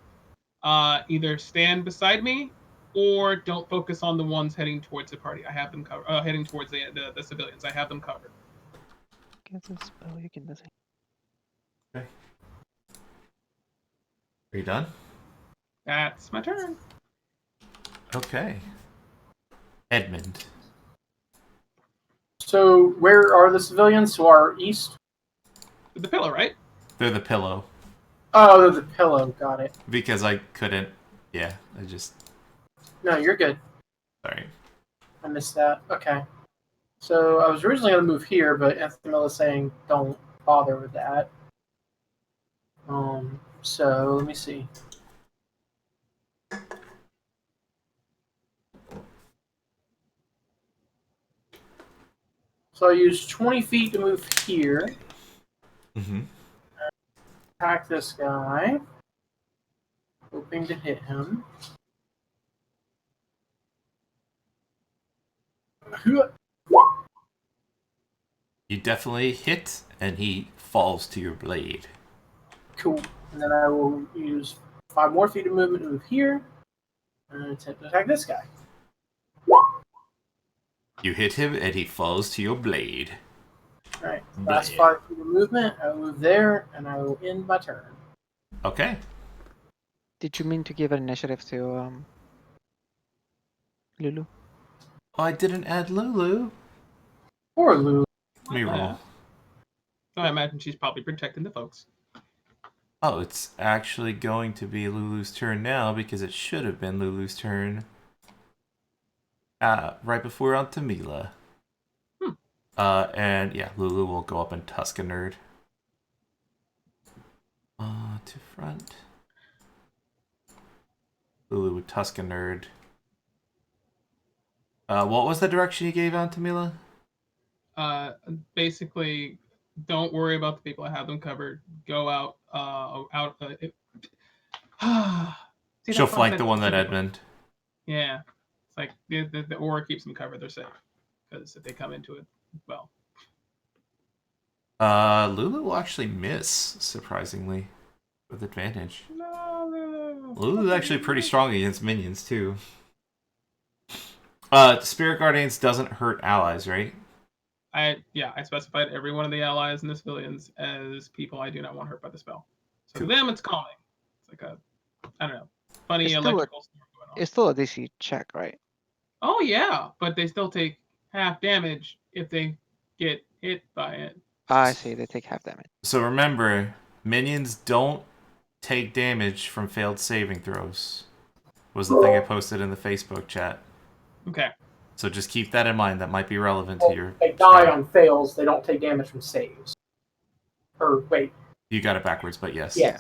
either stand beside me or don't focus on the ones heading towards the party. I have them covered. Heading towards the civilians. I have them covered. Get a spell you can design. Okay. Are you done? That's my turn. Okay. Edmund. So where are the civilians? To our east? The pillow, right? They're the pillow. Oh, they're the pillow. Got it. Because I couldn't. Yeah, I just. No, you're good. Sorry. I missed that. Okay. So I was originally going to move here, but Anthony is saying don't bother with that. So let me see. So I use 20 feet to move here. Mm-hmm. Attack this guy. Hoping to hit him. You definitely hit, and he falls to your blade. Cool. And then I will use 5 more feet of movement to move here. And attempt to attack this guy. You hit him, and he falls to your blade. Alright. Last 5 feet of movement. I will move there, and I will end my turn. Okay. Did you mean to give an initiative to Lulu? Oh, I didn't add Lulu. Poor Lou. Let me roll. So I imagine she's probably protecting the folks. Oh, it's actually going to be Lulu's turn now because it should have been Lulu's turn right before we're on to Mila. And yeah, Lulu will go up and tusk a nerd. To front. Lulu would tusk a nerd. What was the direction you gave out to Mila? Basically, don't worry about the people. I have them covered. Go out. See, She'll that's why I flank said the one that difficult. Edmund. Yeah, it's like the aura keeps them covered. They're safe because if they come into it, well. Lulu will actually miss, surprisingly, with advantage. No. Lulu's actually pretty strong against minions, too. Spirit Guardians doesn't hurt allies, right? I specified every one of the allies and the civilians as people I do not want hurt by the spell. So Cool. to them, it's calming. It's like a, I don't know, funny It's still electrical storm going on. It's still a DC check, right? Oh yeah, but they still take half damage if they get hit by it. I see. They take half damage. So remember, minions don't take damage from failed saving throws. Was the thing I posted in the Facebook chat. Okay. So just keep that in mind. That might be relevant to your. They die on fails. They don't take damage from saves. Or wait. You got it backwards, but yes. Yeah.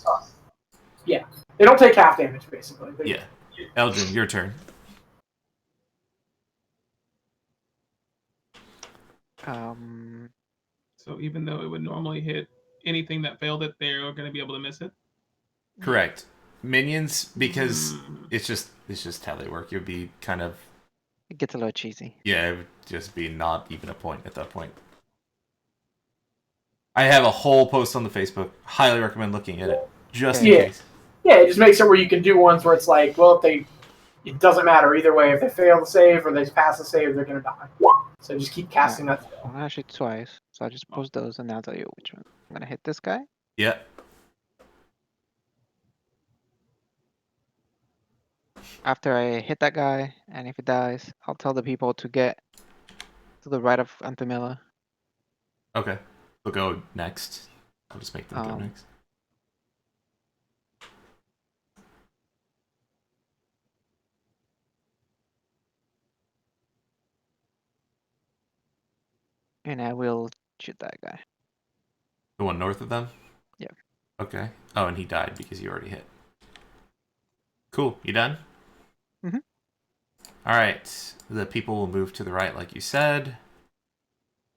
Yeah. They don't take half damage, basically. Yeah. Eldrin, your turn. So even though it would normally hit anything that failed it, they're going to be able to miss it. Correct. Minions, because it's just how they work. It would be kind of. It gets a little cheesy. Yeah, it would just be not even a point at that point. I have a whole post on the Facebook. Highly recommend looking at it. Just in case. Yeah, it just makes it where you can do ones where it's like, well, it doesn't matter either way. If they fail the save or they pass the save, they're going to die. So just keep casting that spell. Well, actually, twice. So I'll just post those and I'll tell you which one. I'm going to hit this guy. Yeah. After I hit that guy, and if it dies, I'll tell the people to get to the right of Antamilla. Okay. We'll go next. I'll just make them go next. And I will shoot that guy. The one north of them? Yeah. Okay. Oh, and he died because you already hit. Cool. You done? Mm-hmm. All right. The people will move to the right, like you said.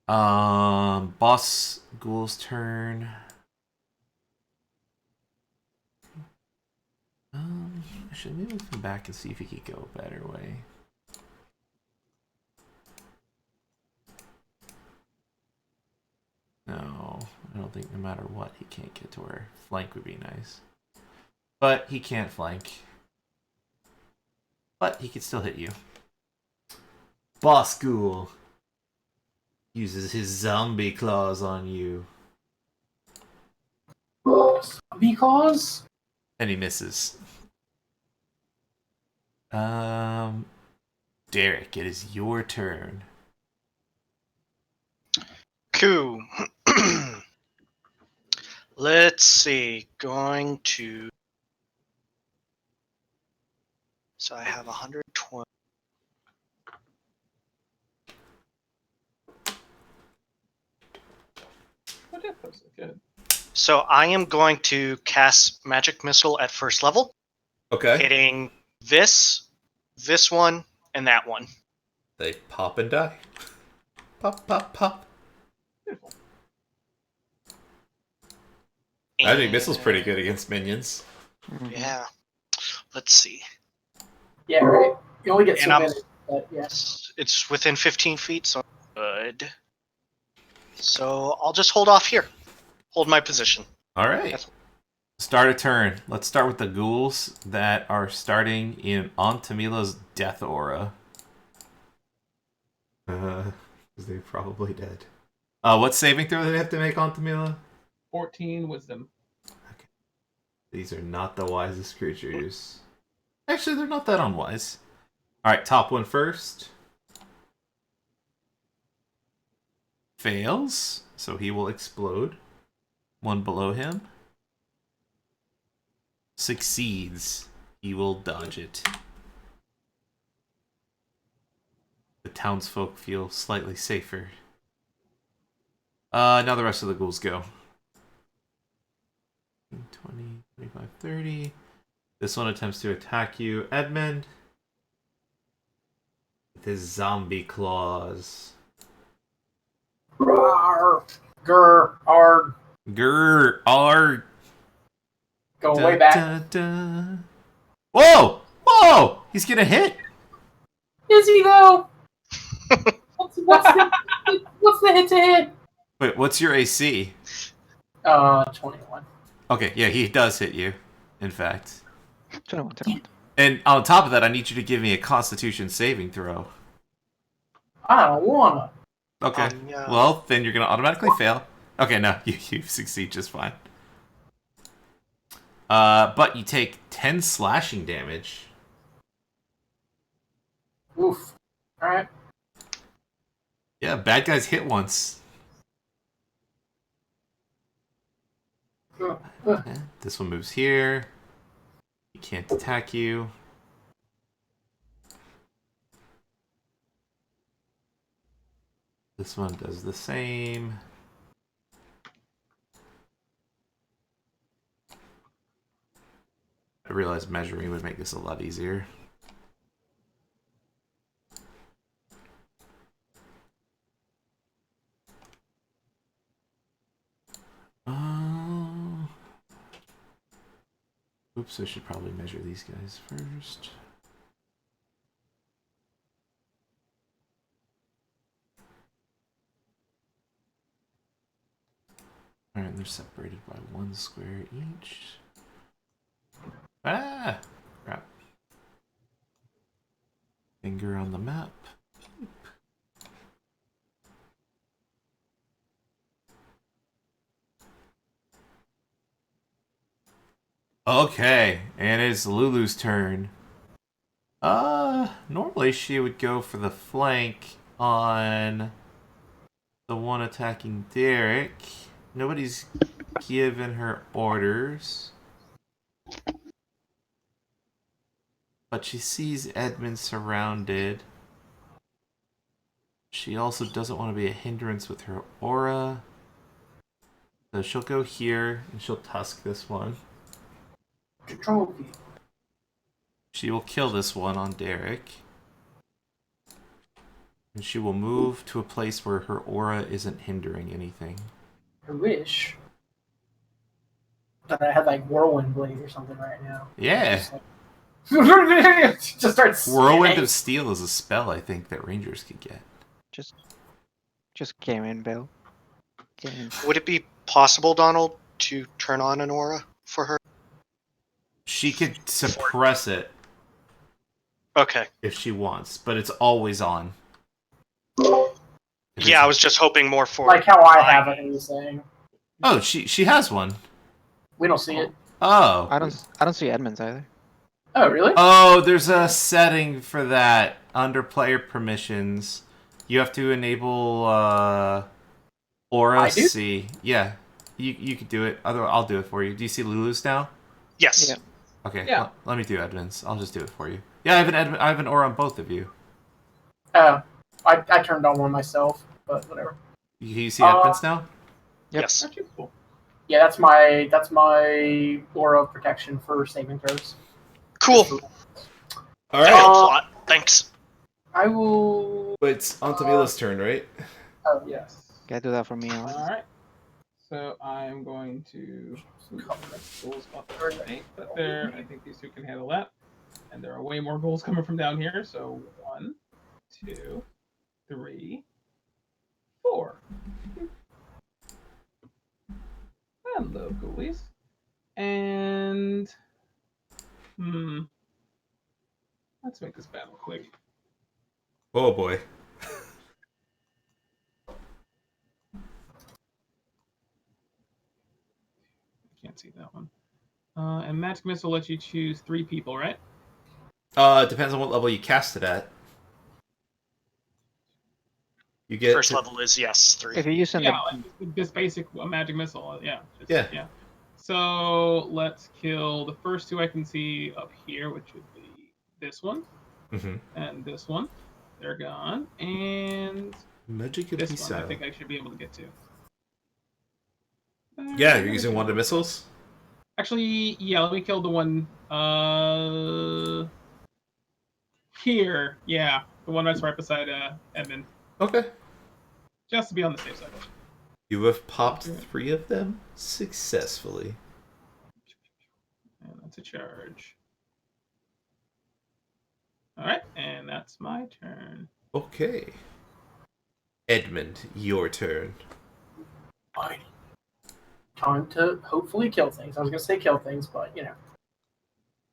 Boss Ghoul's turn. Actually, maybe we'll come back and see if he could go a better way. No, I don't don't think no matter what, he can't get to where flank would be nice. But he can't flank. But he can still hit you. Boss Ghoul uses his zombie claws on you. Because And he misses. Derek, it is your turn. Cool. Let's see. Going to. So I have 120. What did post it? Good. So I am going to cast Magic Missile at first level, Okay. hitting this one, and that one. They pop and die. Pop, pop, pop. Beautiful. I think Missile's pretty good against minions. Mhm. Yeah. Let's see. yeah, right. You only get And so I'm- many. But yeah. It's within 15 feet, so good. So I'll just hold off here. Hold my position. All right. Start a turn. Let's start with the ghouls that are starting in Antamila's death aura. Because they're probably dead. What saving throw do they have to make, Antamila? 14 wisdom. These are not the wisest creatures. Actually, they're not that unwise. Alright, top one first. Fails, so he will explode. One below him. Succeeds. He will dodge it. The townsfolk feel slightly safer. Now the rest of the ghouls go. 20, 25, 30. This one attempts to attack you, Edmund. With his zombie claws. Rawr, grr, arg, Grr, arg. going way back. Da. Whoa! Whoa! He's gonna hit! Is he though? what's the hit to hit? Wait, what's your AC? 21. Okay, yeah, he does hit you, in fact. 21, 21. And on top of that, I need you to give me a Constitution saving throw. I don't wanna. Okay. No. Well, then you're gonna automatically fail. Okay, no, you succeed just fine. But you take 10 slashing damage. Oof. Alright. Yeah, bad guys hit once. Okay, this one moves here. He can't attack you. This one does the same. I realized measuring would make this a lot easier. Oops, I should probably measure these guys first. Alright, they're separated by 1 square each. Ah! Crap. Finger on the map. Okay, and it's Lulu's turn. Normally she would go for the flank on the one attacking Derek. Nobody's given her orders. But she sees Edmund surrounded. She also doesn't want to be a hindrance with her aura. So she'll go here and she'll tusk this one. Control V. She will kill this one on Derek. And she will move to a place where her aura isn't hindering anything. I wish that I had like Whirlwind Blade or something right now. Yeah. Just start Whirlwind spinning. of Steel is a spell I think that Rangers could get. Just get in, Bill. Get in. Would it be possible, Donald, to turn on an aura for her? She could suppress it Okay. if she wants, but it's always on. If Yeah, I it's- was just hoping more for Like how I have it, he was saying. Oh, she has one. We don't see it. Oh. I don't see Edmonds either. Oh, really? Oh, there's a setting for that under player permissions. You have to enable Aura I do? C. Yeah, you could do it. Otherwise, I'll do it for you. Do you see Lulu's now? Yes. Yeah. Okay, Yeah. let me do Edmonds. I'll just do it for you. Yeah, I have an Aura on both of you. Oh, I turned on one myself, but whatever. You see Edmonds now? Yep. Yes. Actually, cool. Yeah, that's my aura of protection for saving throws. Cool. All That right. helps a lot. Thanks. I will. But it's Antamila's turn, right? Oh yeah. Yes. Gotta do that for me, Alex. All right. So I'm going to goals off the right, but there. I think these two can handle that. And there are way more goals coming from down here. So 1, 2, 3, 4. Hello, ghoulies. And let's make this battle quick. Oh boy. Can't see that one. And Magic Missile lets you choose 3 people, right? It depends on what level you cast it at. You get First level is yes, 3. If you're using Yeah, like this basic Magic Missile. Yeah. Yeah. So let's kill the first 2 I can see up here, which would be this one and this one. They're gone. And Magic of this one Missile. I think I should be able to get to. Yeah, you're using wonder missiles. Actually, yeah, let me kill the one here. Yeah, the one that's right beside Edmund. Okay. Just to be on the safe side. You have popped 3 of them successfully. And that's a charge. Alright, and that's my turn. Okay. Edmund, your turn. Fine. Time to hopefully kill things. I was gonna say kill things, but you know.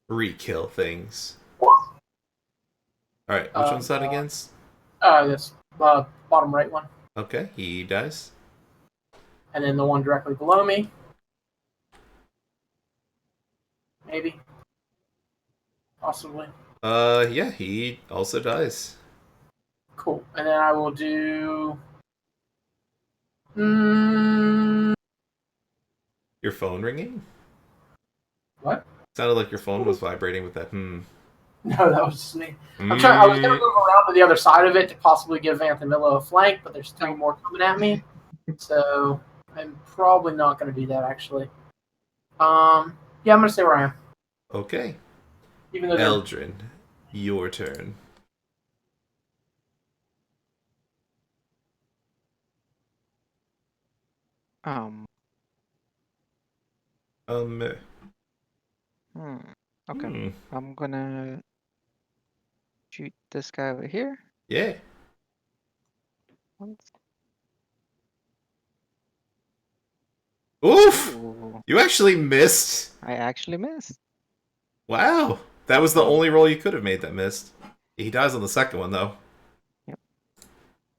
Re-kill things. Alright, which one's that against? This bottom right one, Okay, he dies. and then the one directly below me. Maybe. Possibly. Yeah, he also dies. Cool. And then I will do. Your phone ringing? What? Sounded like your phone was vibrating with that. No, that was just me. I was gonna move around to the other side of it to possibly give Anthamilla a flank, but there's 3 more coming at me, so I'm probably not gonna do that actually. Yeah, I'm gonna stay where I am. Okay. Even though Eldrin, your turn. Okay. I'm gonna shoot this guy over here. Yeah. Once. Oof! Ooh, You actually missed. I actually missed. Wow. That was the only roll you could have made that missed. He dies on the second one, though. Yep.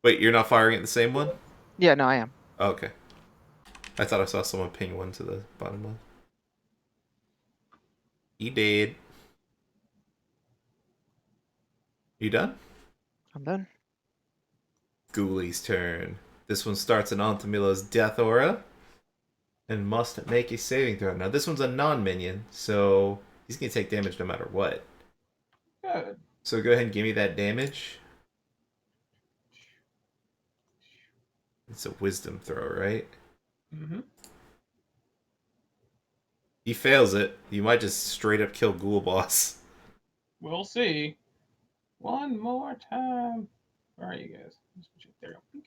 Wait, you're not firing at the same one? Yeah, no, I am. Oh, okay. I thought I saw someone ping one to the bottom left. He did. You done? I'm done. Ghoulies' turn. This one starts an Antamila's Death Aura and must make a saving throw. Now, this one's a non-minion, so he's going to take damage no matter what. Good. So go ahead and give me that damage. It's a wisdom throw, right? Mm-hmm. He fails it. You might just straight up kill Ghoul Boss. We'll see. One more time. Where are you guys? There you go.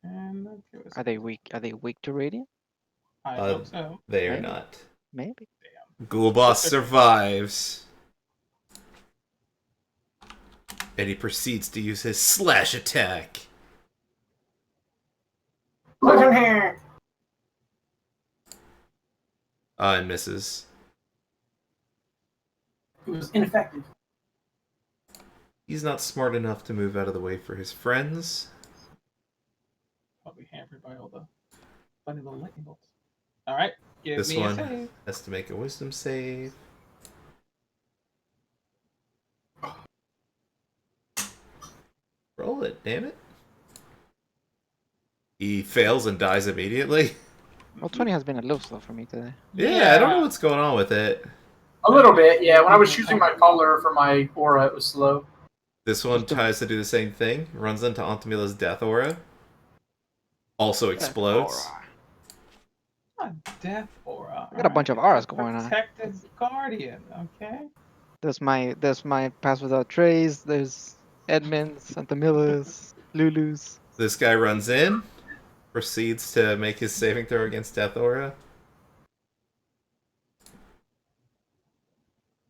And okay, Are they weak? Are they weak to radiant? I hope so. They are Maybe. not. Maybe. Ghoul Boss survives. And he proceeds to use his slash attack. Look in here. And misses. It was ineffective. He's not smart enough to move out of the way for his friends. Probably hampered by all the funny little lightning bolts. All right, give This me one a save. has to make a wisdom save. Roll it, damn it. He fails and dies immediately. Well, 20 has been a little slow for me today. Yeah, I don't know what's going on with it. A little bit, yeah. When I was choosing my color for my aura, it was slow. This one tries to do the same thing. Runs into Antamila's death aura. Also explodes. A death aura. I got a bunch of auras going on. Protected guardian. Okay. There's my Pass Without Trace. There's Edmund's, Antamila's, Lulu's. This guy runs in. Proceeds to make his saving throw against death aura.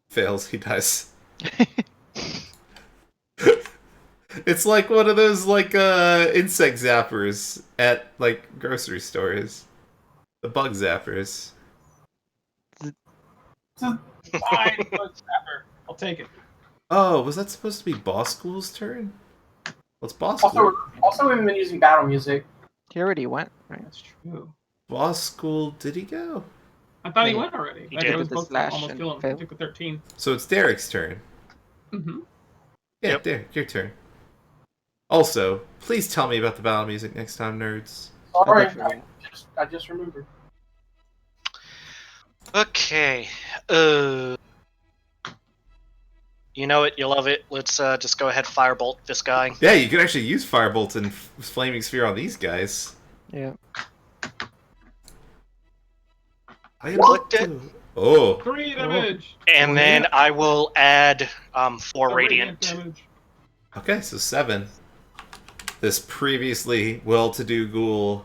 Fails, he dies. It's like one of those insect zappers at grocery stores. The bug zappers. Fine, zapper. I'll take it. Oh, was that supposed to be Boss School's turn? Well, it's Boss School. Also, we've been using battle music. He already went, right? That's true. Boss School, did he go? I thought he Yeah. went already. He Like, did. I was The supposed to slash almost and kill him. failed. Took the 13. So it's Derek's turn. Mm-hmm. Yeah, Yep. Derek, your turn. Also, please tell me about the battle music next time, nerds. Sorry, definitely. I just remembered. Okay. You know it, you love it. Let's just go ahead firebolt this guy. Yeah, you can actually use Firebolt and Flaming Sphere on these guys. Yeah. I Looked at- Oh, 3 damage. And then I will add 4 radiant. damage. okay, so 7. This previously well-to-do ghoul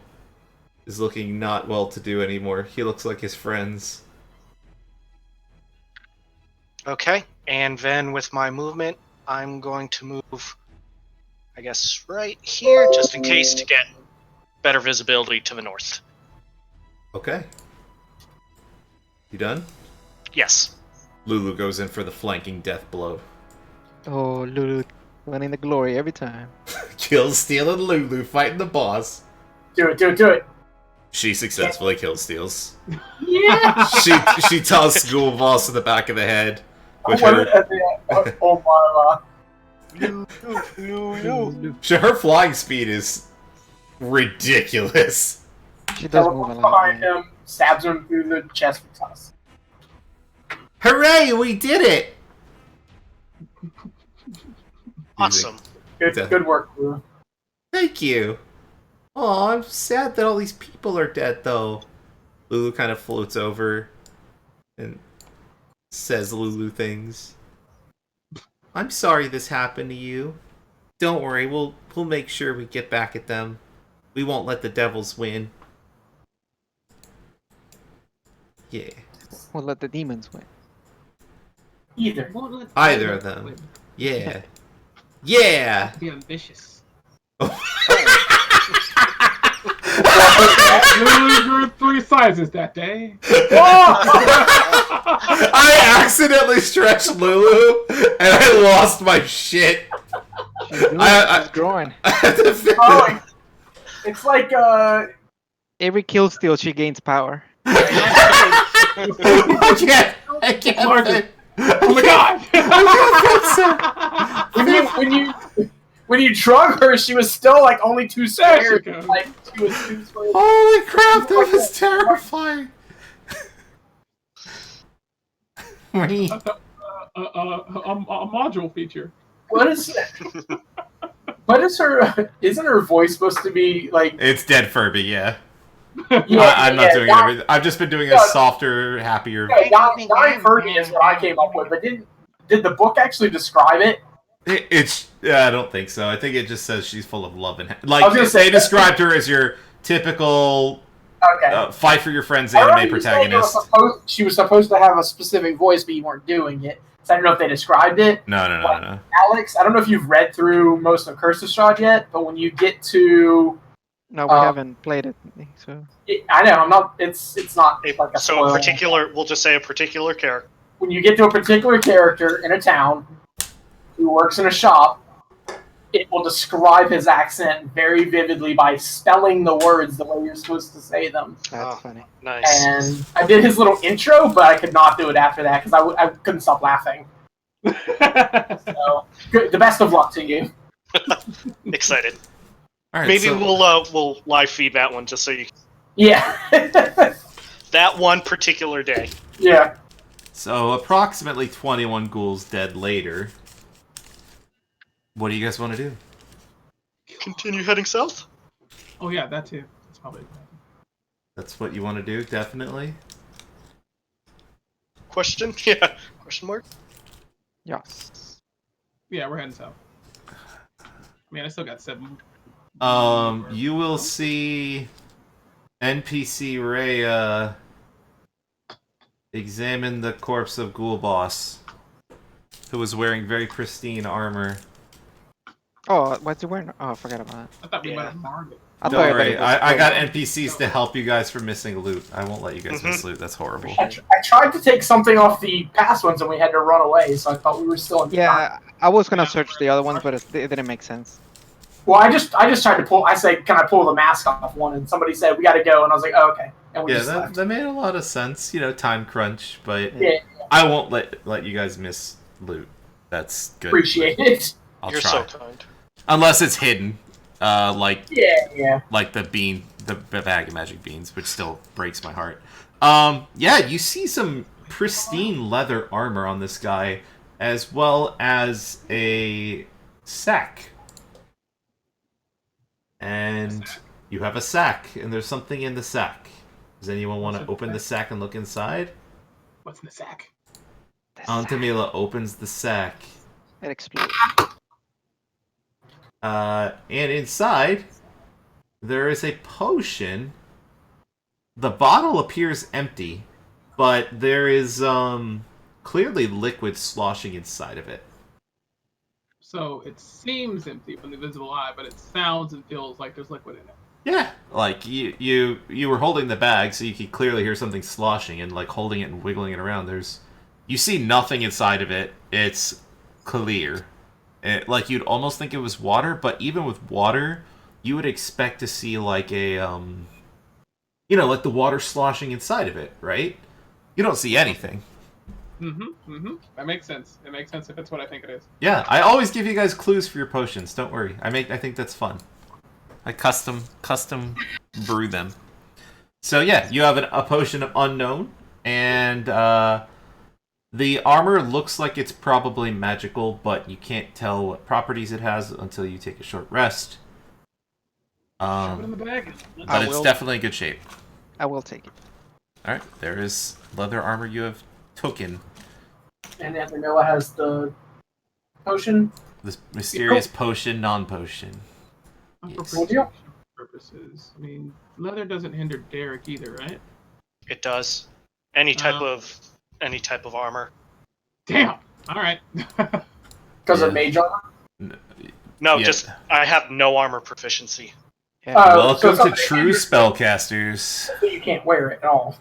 is looking not well-to-do anymore. He looks like his friends. Okay, and then with my movement, I'm going to move, I guess, right here, just in case to get better visibility to the north. Okay. You done? Yes. Lulu goes in for the flanking death blow. Oh, Lulu winning the glory every time. Kills Steel and Lulu fighting the boss. Do it. She successfully kills Steels. Yeah! She tosses Ghoul Boss in the back of the head. With Oh my god. So her flying speed is ridiculous. She does move a lot. Behind man. him, stabs him through the chest with tusk. Hooray, we did it! Awesome. Good work, Blue. Thank you. Oh, I'm sad that all these people are dead, though. Lulu kind of floats over and says Lulu things. I'm sorry this happened to you. Don't worry, we'll make sure we get back at them. We won't let the devils win. Yeah. We'll let the demons win. Either. Either of them. Yeah. Yeah! Be ambitious. I Lulu grew 3 sizes that day. accidentally stretched Lulu and I lost my shit. She's doing I- she's growing. I had to fix Oh, it's like Every kill steal, she gains power. I can't Larger. Oh my God! when you drug her, she was still like only 2 There squares. she goes. Like she was 2 squares. Holy crap, that was terrifying. That's a module feature. What is her? Isn't her voice supposed to be like? It's Dead Furby, yeah. Yeah, I'm not doing Don- everything. I've just been doing a Yeah. softer, happier. Yeah, Dying Furby is what I came up with, but did the book actually describe it? I don't think so. I think it just says she's full of love and I was like gonna say- they described her as your typical Okay. fight for your friends I anime remember you saying protagonist. she was supposed to have a specific voice, but you weren't doing it. So I don't know if they described it. No. Alex, I don't know if you've read through most of Curse of Strahd yet, but when you get to No, we haven't played it, so I know I'm not. It's not like a So spoiler. a particular, we'll just say a particular character. When you get to a particular character in a town who works in a shop, it will describe his accent very vividly by spelling the words the way you're supposed to say them. that's funny. Nice. And I did his little intro, but I could not do it after that because I couldn't stop laughing. So, the best of luck to you. Excited. All right, Maybe so, we'll live feed that one just so you. Yeah. That one particular day. Yeah. so approximately 21 ghouls dead later. What do you guys want to do? Continue heading south. Oh yeah, that too. That's probably. That's what you want to do, definitely. Question? Yeah. Question mark? Yes. Yeah, we're heading south. I mean, I still got 7. You will see NPC Rhea examine the corpse of Ghoul Boss, who was wearing very pristine armor. Oh, what's he wearing? Oh, I forgot about that. I thought we Yeah. might have marked it. I Don't thought worry, it was I got closed. NPCs to help you guys from missing loot. I won't let you guys miss loot. That's horrible. Appreciate it. I tried to take something off the past ones and we had to run away, so I thought we were still in the time. Yeah, I was gonna search the other ones, but it didn't make sense. Well, I just tried to pull. I said, "Can I pull the mask off one?" And somebody said, "We got to go." And I was like, "Oh, okay." And we Yeah, just left. that made a lot of sense. You know, time crunch, but Yeah, I won't let you guys miss loot. That's good. appreciate it. I'll You're try. so kind. Unless it's hidden, like Yeah. the bag of magic beans, which still breaks my heart. Yeah, you see some pristine leather armor on this guy, as well as a sack. And you have a sack, and there's something in the sack. Does anyone want to open the sack and look inside? What's in the sack? Antamila opens the sack. It explodes. And inside, there is a potion. The bottle appears empty, but there is clearly liquid sloshing inside of it. So it seems empty from the visible eye, but it sounds and feels like there's liquid in it. Yeah, like you were holding the bag, so you could clearly hear something sloshing, and like holding it and wiggling it around. You see nothing inside of it. It's clear. Like you'd almost think it was water, but even with water, you would expect to see like a like the water sloshing inside of it, right? You don't see anything. That makes sense. It makes sense if it's what I think it is. Yeah, I always give you guys clues for your potions. Don't worry. I think that's fun. I custom brew them. So yeah, you have a potion of unknown, and the armor looks like it's probably magical, but you can't tell what properties it has until you take a short rest. Shove it in the bag. But it's definitely in good shape. I will take it. All right, there is leather armor you have taken. And Antonella has the potion. This mysterious potion, non-potion. Yes. Cool deal. Purposes. I mean, leather doesn't hinder Derek either, right? It does. Any type of armor. Damn. All right. Because Yeah. of mage armor. No, Yeah. just I have no armor proficiency. Yeah. Welcome so to true spellcasters. So you can't wear it at all.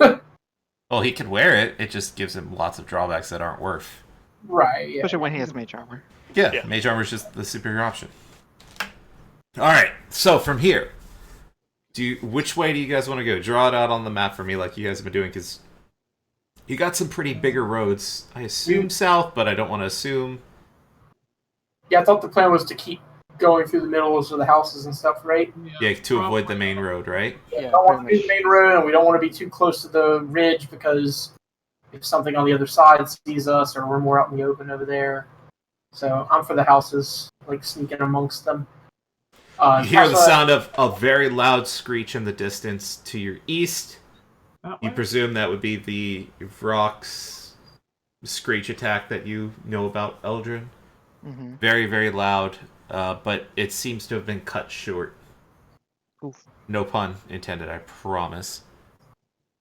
Well, he could wear it. It just gives him lots of drawbacks that aren't worth. Right. Yeah. Especially when he has mage armor. Yeah, Yeah. mage armor is just the superior option. All right, so from here, which way do you guys want to go? Draw it out on the map for me, like you guys have been doing, because you got some pretty bigger roads. I assume south, but I don't want to assume. Yeah, I thought the plan was to keep going through the middles of the houses and stuff, right? Yeah, to avoid the main road, right? Yeah, Yeah, don't want to pretty be the main road, and we don't want to be too close to the ridge because if something on the other side sees us, or we're more out in the open over there. So I'm for the houses, like sneaking amongst them. You hear the Tesla- sound of a very loud screech in the distance to your east. That You way. presume that would be the Vrock's screech attack that you know about, Eldrin. Mm-hmm. Very, very loud, but it seems to have been cut short. Oof. No pun intended, I promise.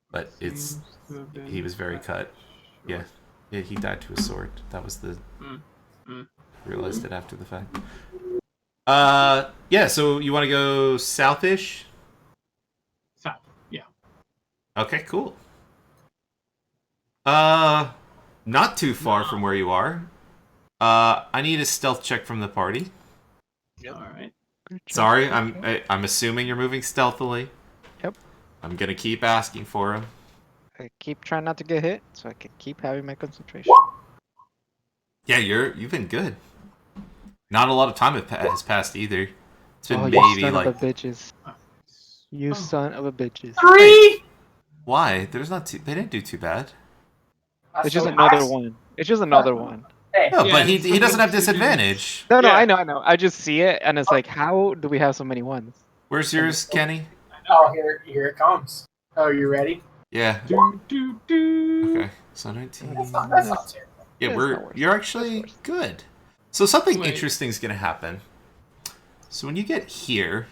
But Seems to have been he was very cut. Yeah. Yeah, he died to a sword. That was the... Mm. Realized it after the fact. Yeah, so you want to go southish? Okay, cool. Not too far from where you are. I need a stealth check from the party. Yep. All right. Good job, Sorry, good job. I'm assuming you're moving stealthily. Yep. I'm gonna keep asking for him. I keep trying not to get hit, so I can keep having my concentration. Yeah, you've been good. Not a lot of time has passed either. It's been Oh, you maybe son of a like bitches. You Oh. son of a bitches. 3. why? There's not too. They didn't do too bad. It's just another one. It's just another one. Hey, No, Yeah, but he it's he doesn't have two dudes. disadvantage. No, Yeah. I know. I just see it, and it's like, how do we have so many ones? Where's yours, Kenny? oh, here it comes. Oh, you ready? Yeah. Do. Okay. So 19. That's not terrible. Yeah, That's not worse. you're That's actually worse. good. So something Wait. interesting is gonna happen. So when you get here,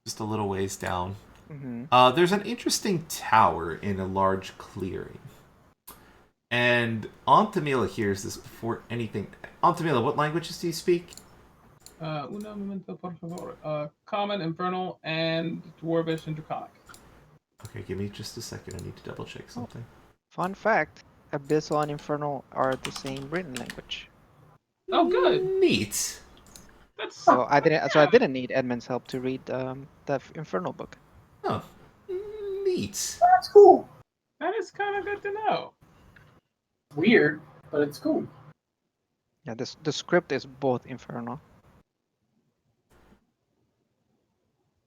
just a little ways down, there's an interesting tower in a large clearing. And Antamila hears this before anything. Antamila, what languages do you speak? Una momento, por favor. Common, Infernal, and Dwarvish and Draconic. Okay, give me just a second. I need to double check something. Fun fact: Abyssal and Infernal are the same written language. Oh, good. Neat. That's So I didn't need Edmund's help to read the Infernal book. Oh, neat. That's cool. that is kind of good to know. Weird, but it's cool. Yeah, the script is both Infernal.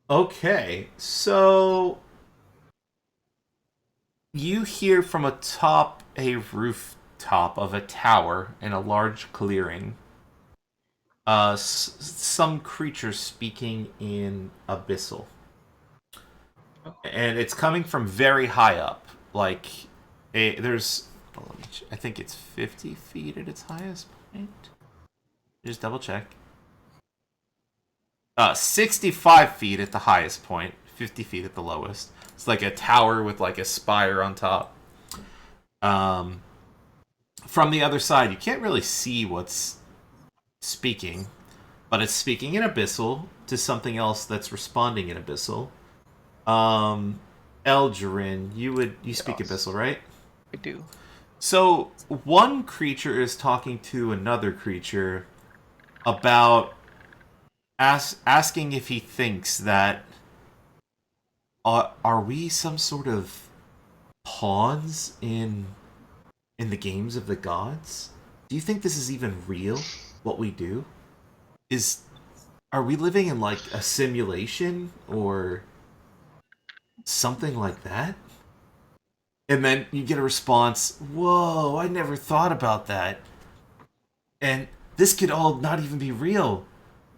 Okay, so you hear from atop a rooftop of a tower in a large clearing, some creature speaking in Abyssal. And it's coming from very high up. Like, there's, I think it's 50 feet at its highest point. Just double check. 65 feet at the highest point, 50 feet at the lowest. It's like a tower with like a spire on top. From the other side, you can't really see what's speaking, but it's speaking in Abyssal to something else that's responding in Abyssal. Elgerin, you speak Yes. Abyssal, right? I do. So one creature is talking to another creature about asking if he thinks that are we some sort of pawns in the games of the gods? Do you think this is even real? What we do are we living in like a simulation or something like that? And then you get a response, whoa, I never thought about that. And this could all not even be real.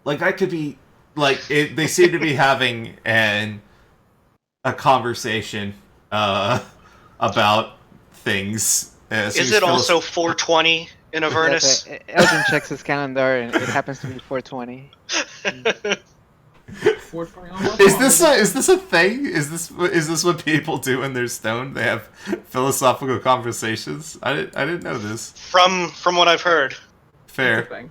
Like, I could be, like, they seem to be having a conversation about things. Is it also 420 in Avernus? Elgin checks his calendar, and it happens to be 420. 420 almost. Is this a thing? Is this what people do when they're stoned? They have philosophical conversations. I didn't know this. From what I've heard. Fair. Thing.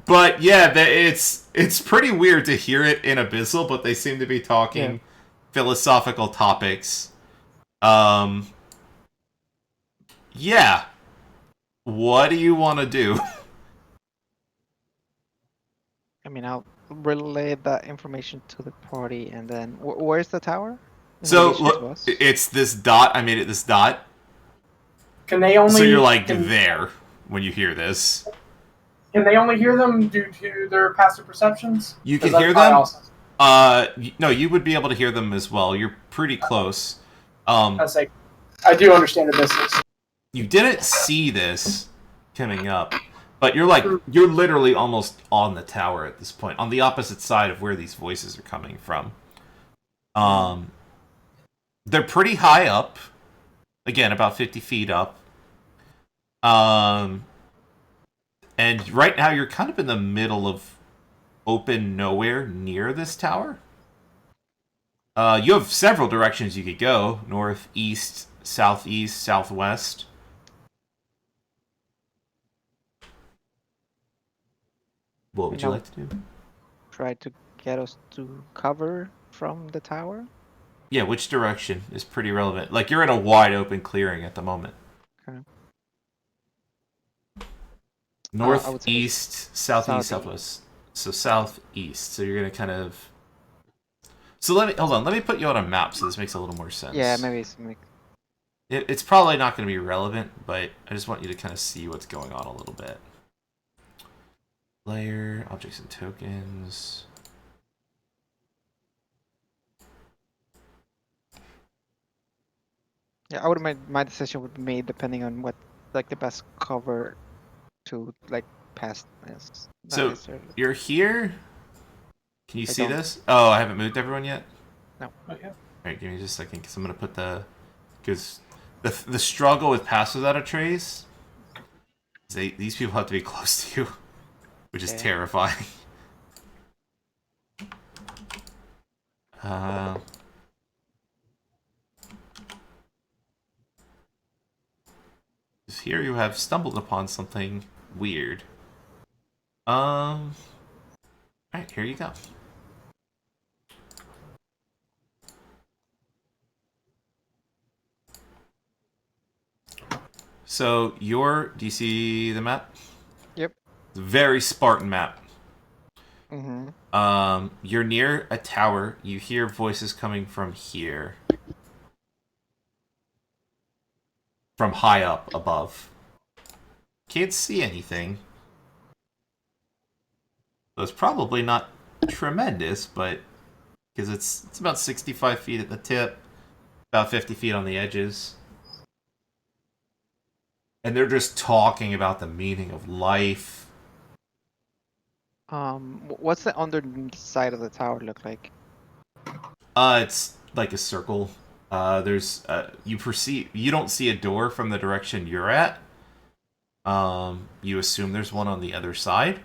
But yeah, it's pretty weird to hear it in Abyssal, but they seem to be talking philosophical topics. Yeah. What do you want to do? I mean, I'll relay that information to the party, and then where's the tower? In So relation to look, us? it's this dot. I made it this dot. Can they only? So you're like can, there when you hear this. Can they only hear them due to their passive perceptions? You 'Cause can hear that's them. probably No, you would be able to hear them as well. You're pretty close. That's like, I do understand the business. You didn't see this coming up, but you're literally almost on the tower at this point, on the opposite side of where these voices are coming from. They're pretty high up. Again, about 50 feet up. And right now you're kind of in the middle of open nowhere near this tower. You have several directions you could go: north, east, southeast, southwest. What would you like to do? Try to get us to cover from the tower. Yeah, which direction is pretty relevant. Like, you're in a wide open clearing at the moment. Okay. I would say Northeast, southeast, southeast. southwest. So southeast. So you're gonna kind of. So hold on. Let me put you on a map so this makes a little more sense. Yeah, maybe it's It's probably not going to be relevant, but I just want you to kind of see what's going on a little bit. Layer, objects and tokens. Yeah, I would my decision would be made depending on what like the best cover to like pass is. Not So necessarily. you're here. Can you I see don't. this? Oh, I haven't moved everyone yet. Oh, yeah. All right, give me just a second, because I'm gonna put because the struggle with pass without a trace. These people have to be close to you, which is Yeah. terrifying. Here you have stumbled upon something weird. Alright, here you go. So do you see the map? Yep. It's a very Spartan map. Mm-hmm. You're near a tower. You hear voices coming from here. From high up above. Can't see anything. So it's probably not tremendous, but because it's about 65 feet at the tip, about 50 feet on the edges. And they're just talking about the meaning of life. What's the underside of the tower look like? It's like a circle. You don't see a door from the direction you're at. You assume there's one on the other side.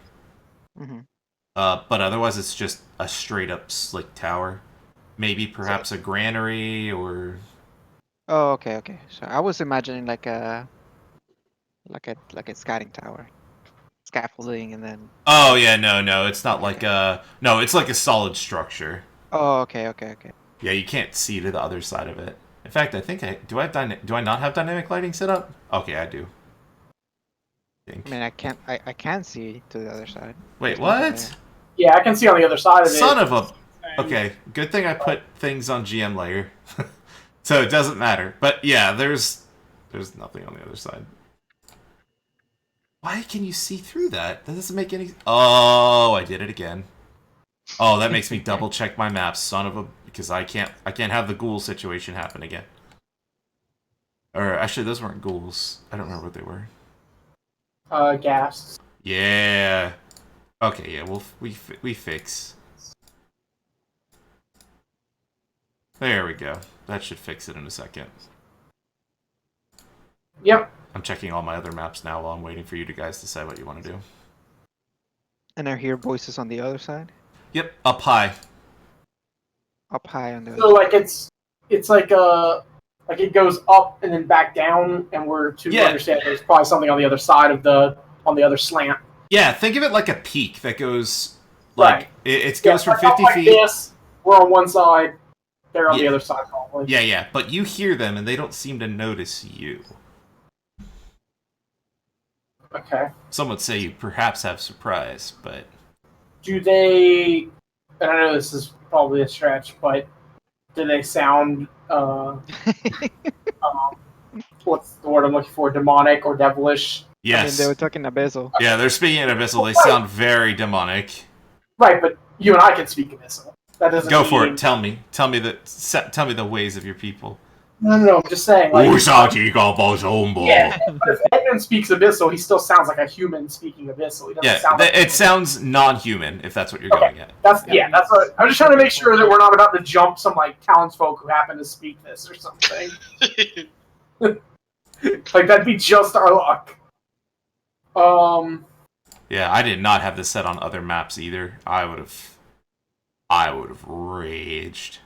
Mm-hmm. But otherwise it's just a straight up slick tower. Maybe perhaps a granary or. Oh, okay. So I was imagining like a scouting tower, scaffolding, and then. Oh yeah, no, it's not like a. No, it's like a solid structure. Oh, okay. Yeah, you can't see to the other side of it. In fact, I think do I not have dynamic lighting set up? Okay, I do. I mean, I can see to the other side. Wait, There's nothing what? Yeah, I can see on the other side of it. Son of a. Okay, good thing I put things on GM layer, so it doesn't matter. But yeah, there's nothing on the other side. Why can you see through that? That doesn't make any. Oh, I did it again. Oh, that makes me double check my maps, son of a. Because I can't have the ghoul situation happen again. Or actually, those weren't ghouls. I don't remember what they were. Gas. Yeah. Okay. Yeah. We fix. There we go. That should fix it in a second. Yep. I'm checking all my other maps now while I'm waiting for you guys to decide what you want to do. And I hear voices on the other side. Yep, up high. Up high on the. So like it's like it goes up and then back down, and we're to understand there's probably something on the other side of on the other slant. Yeah, think of it like a peak that goes like Right. it goes from 50 like feet. This, we're on one side, they're on the other side probably. Yeah, but you hear them and they don't seem to notice you. Okay. Some would say you perhaps have surprise, but Do they? And I know this is probably a stretch, but do they sound? What's the word I'm looking for? Demonic or devilish? yes. I mean, they were talking abyssal. Yeah, they're speaking in abyssal. They sound very demonic. Right, but you and I can speak abyssal. That doesn't. Go for it. Tell me the ways of your people. No. I'm just saying. Like, yeah, but if Edmund speaks abyssal, he still sounds like a human speaking abyssal. He doesn't sound like it sounds non-human if that's what you're going at. That's what I'm just trying to make sure that we're not about to jump some like townsfolk who happen to speak this or something. Like that'd be just our luck. Yeah, I did not have this set on other maps either. I would have raged.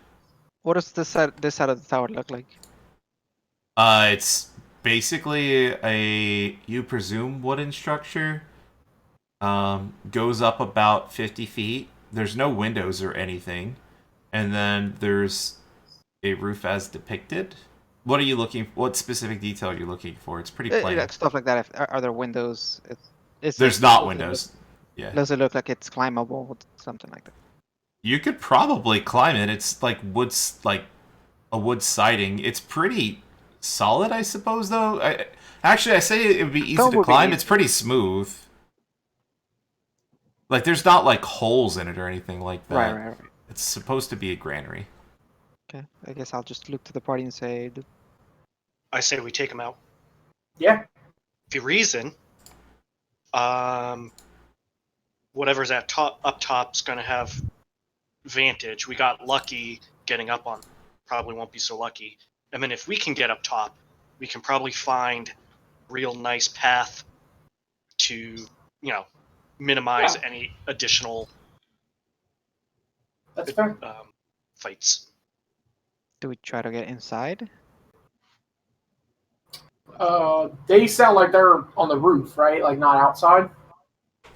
What does this side of the tower look like? It's basically you presume wooden structure. Goes up about 50 feet. There's no windows or anything. And then a roof as depicted? What are you looking? What specific detail are you looking for? It's pretty plain. Like stuff like that. Are there windows? There's not windows. Yeah. Does it look like it's climbable? Something like that. You could probably climb it. It's like woods, like a wood siding. It's pretty solid, I suppose. Though, I say it would be easy Stone to would be climb. easy. It's pretty smooth. Like there's not like holes in it or anything like that. Right. It's supposed to be a granary. Okay, I guess I'll just look to the party and say, I say we take him out. Yeah. The reason, whatever's up top's going to have vantage. We got lucky getting up on. Probably won't be so lucky. I mean, if we can get up top, we can probably find real nice path to, minimize any additional That's fair. fights. do we try to get inside? They sound like they're on the roof, right? Like not outside.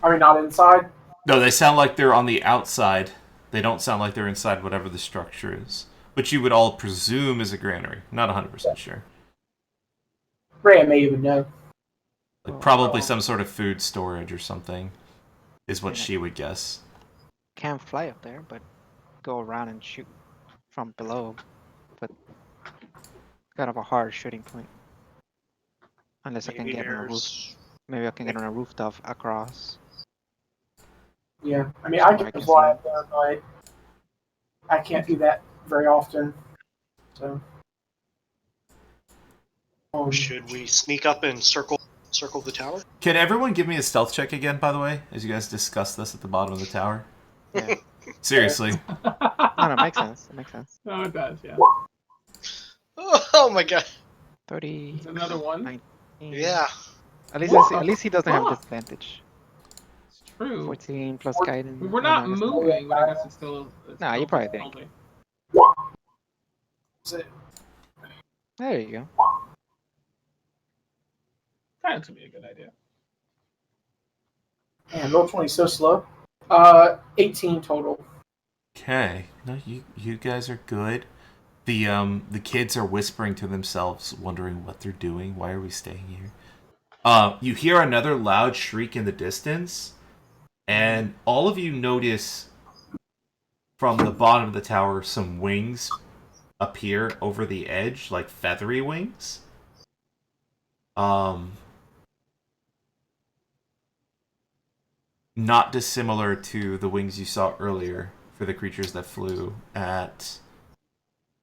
I mean, not inside. No, they sound like they're on the outside. They don't sound like they're inside whatever the structure is. Which you would all presume is a granary. Not 100% sure. Rhea may even know. Like probably some sort of food storage or something is what she would guess. Can't fly up there, but go around and shoot from below. But kind of a hard shooting point. Unless I can get on a roof. Maybe I can get on a rooftop across. Yeah, I mean, I So I can can fly see. up there, but I can't do that very often. So, Should we sneak up and circle the tower? Can everyone give me a stealth check again, by the way, as you guys discuss this at the bottom of the tower? Yeah. Seriously. No, it makes sense. It makes sense. Oh, it does, yeah. Oh my god. 30. It's another one. 19. Yeah. At least he doesn't have a disadvantage. It's true. 14 plus guidance. We're Oh, not no, I guess moving, but I guess it's still. Nah, you probably think. penalty. There you go. That would be a good idea. Man, roll 20 so slow. 18 total. Okay. No, you guys are good. The kids are whispering to themselves, wondering what they're doing. Why are we staying here? You hear another loud shriek in the distance, and all of you notice from the bottom of the tower some wings appear over the edge, like feathery wings. Not dissimilar to the wings you saw earlier for the creatures that flew at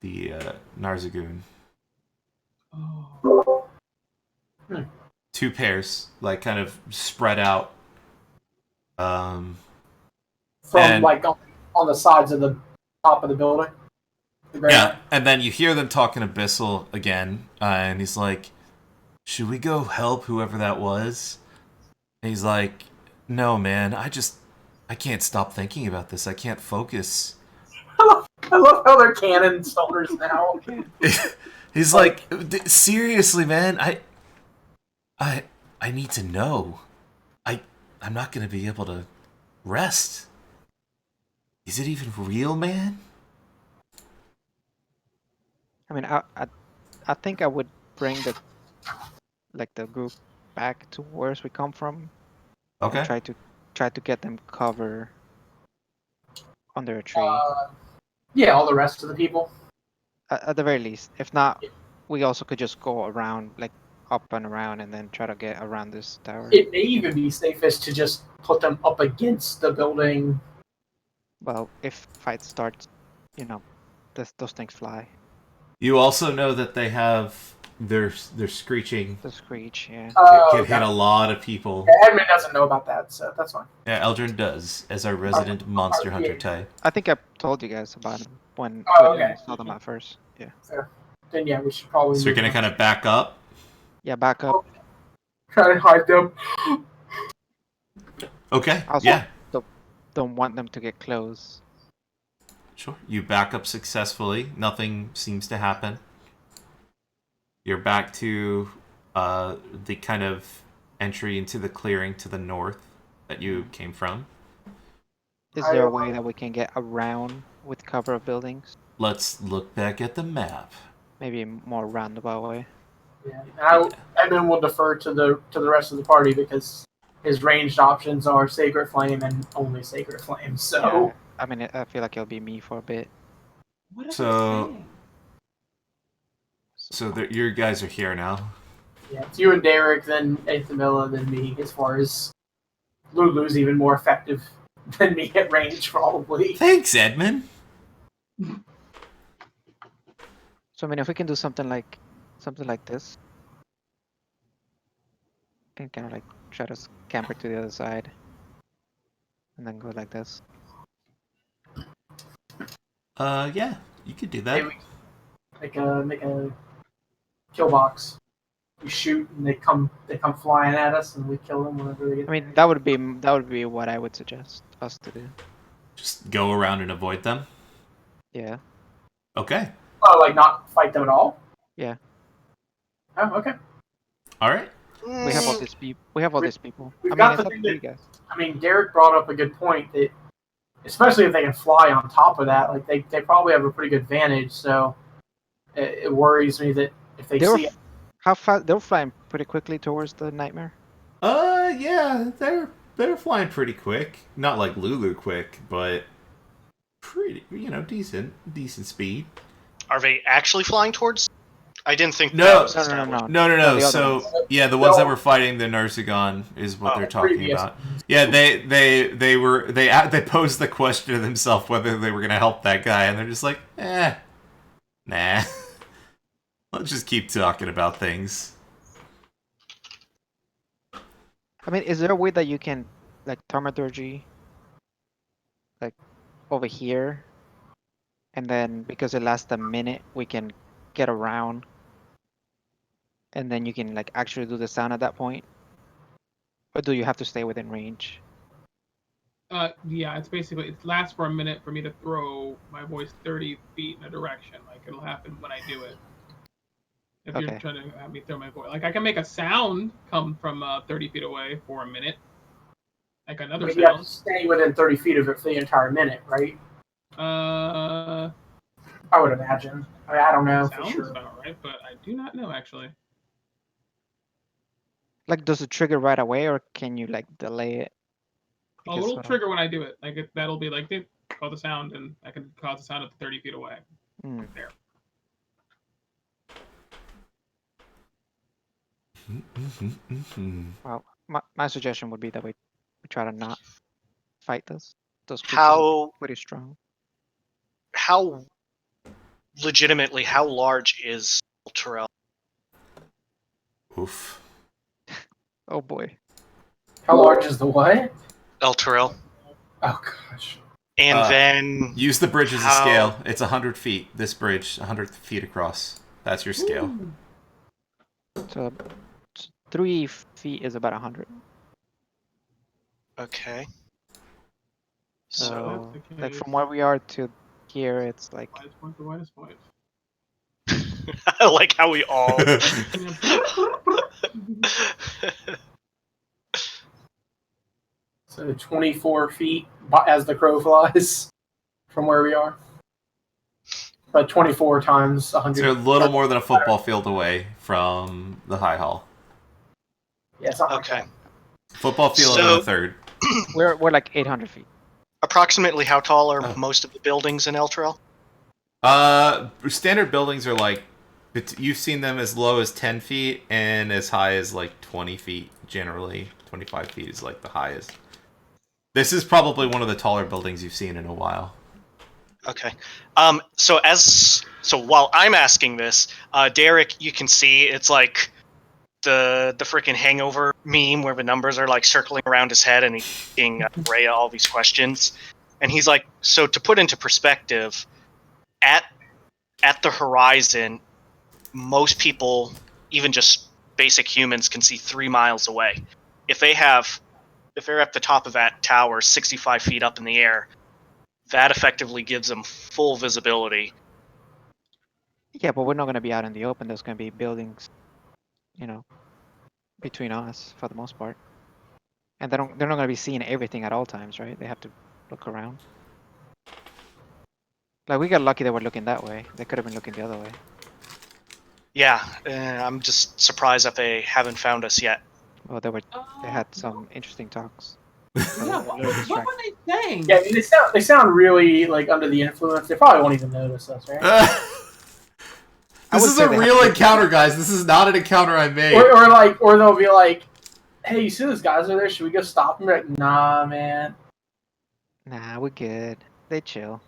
the Narzagoon. Oh. Two pairs, like kind of spread out. From And- like on the sides of the top of the building. The ground. Yeah, and then you hear them talking to Bissell again, and he's like, "Should we go help whoever that was?" And he's like, "No, man, I can't stop thinking about this. I can't focus." I love how they're cannon stoners now. He's like, "Seriously, man, I need to know. I'm not gonna be able to rest. Is it even real, man?" I mean, I think I would bring the group back to where we come from. Okay. And try to get them cover under a tree. Yeah, all the rest of the people. At the very least. If not, we also could just go around, like up and around, and then try to get around this tower. It may even be safest to just put them up against the building. Well, if fight starts, those things fly. You also know that they have their screeching. The screech, yeah. Can hit a lot of people. Yeah, Edmund doesn't know about that, so that's fine. Yeah, Eldrin does, as our resident monster hunter type. I think I told you guys about them when Okay. we saw them at first. Yeah. Then yeah, we should probably. So you're gonna kind of back up. Yeah, back up. try to hide them. Okay. Also, Yeah. don't want them to get close. Sure. You back up successfully. Nothing seems to happen. You're back to the kind of entry into the clearing to the north that you came from. Is there a way that we can get around with cover of buildings? let's look back at the map. Maybe a more roundabout way. Yeah. Edmund will defer to the rest of the party because his ranged options are Sacred Flame and only Sacred Flame. So Yeah, I mean, I feel like it'll be me for a bit. What are So- they saying? So your guys are here now. yeah, it's you and Derek, then Athamilla, then me. As far as Lulu's even more effective than me at range, probably. Thanks, Edmund. So I mean, if we can do something like this, and kind of like try to scamper to the other side, and then go like this. Yeah, you could do that. Maybe make a kill box. We shoot and they come flying at us and we kill them whenever they get. I mean, that would be what I would suggest us to do. Just go around and avoid them. Yeah. Okay. Oh, like not fight them at all? Yeah. Oh, okay. All right. We have all these people. We have all these people. We've I mean, got it's the up thing to that- you guys. I mean, Derek brought up a good point that, especially if they can fly on top of that, like they probably have a pretty good vantage. So it worries me that if they They were see it, how fast? They were flying pretty quickly towards the nightmare. Yeah, they're flying pretty quick. Not like Lulu quick, but pretty, decent speed. Are they actually flying towards? I didn't think No. that was No. established. No. the other So ones. yeah, the ones that were fighting the Narsagon is what Oh, they're talking previous about. ones. Yeah, they posed the question to themselves whether they were gonna help that guy, and they're just like, nah. Let's just keep talking about things. I mean, is there a way that you can like thaumaturgy, like over here, and then because it lasts a minute, we can get around, and then you can like actually do the sound at that point, or do you have to stay within range? Yeah, it's basically it lasts for a minute for me to throw my voice 30 feet in a direction. Like it'll happen when I do it. If you're Okay. trying to have me throw my voice, like I can make a sound come from 30 feet away for a minute, like another you have to sound. stay within 30 feet of it for the entire minute, right? Uh, I would imagine. I don't know for sounds sure. about right, but I do not know actually. Like, does it trigger right away, or can you like delay it? A Because, little trigger when I do it. Like that'll be like, "Ding," call the sound, and I can cause the sound up to 30 feet away. mm, There. well, my suggestion would be that we try to not fight those creatures. How Pretty strong. how legitimately how large is Terrell? Oof. Oh boy. How large is the what? El Terrell. Oh gosh. And then Use the bridge as a How- scale. It's 100 feet. This bridge, 100 feet across. That's your scale. So 3 feet is about 100. okay. So So that's the like case. from where we are to here, it's like Widest point, the widest point. I like how we all. So 24 feet as the crow flies from where we are. But 24 times 100. So a little more than a football field away from the High Hall. Yeah, something Okay. like that. Football field So- and a third. we're like 800 feet. Approximately how tall are Oh. most of the buildings in El Terrell? Standard buildings are like, you've seen them as low as 10 feet and as high as like 20 feet generally. 25 feet is like the highest. This is probably one of the taller buildings you've seen in a while. Okay. So while I'm asking this, Derek, you can see it's like the freaking Hangover meme where the numbers are like circling around his head and he's asking Rhea all these questions, and he's like, so to put into perspective, at the horizon, most people, even just basic humans, can see 3 miles away. If they're at the top of that tower, 65 feet up in the air, that effectively gives them full visibility. Yeah, but we're not gonna be out in the open. There's gonna be buildings, between us for the most part. And they're not gonna be seeing everything at all times, right? They have to look around. Like we got lucky they were looking that way. They could have been looking the other way. Yeah, I'm just surprised that they haven't found us yet. Well, they had some interesting talks. Yeah, what were they saying? Yeah, I mean, they sound really like under the influence. They probably won't even notice us, right? I This would is say a they real have- encounter, guys. This is not an encounter I made. Or they'll be like, "Hey, you see those guys over there? Should we go stop them?" Like, nah, man. Nah, we're good. They chill.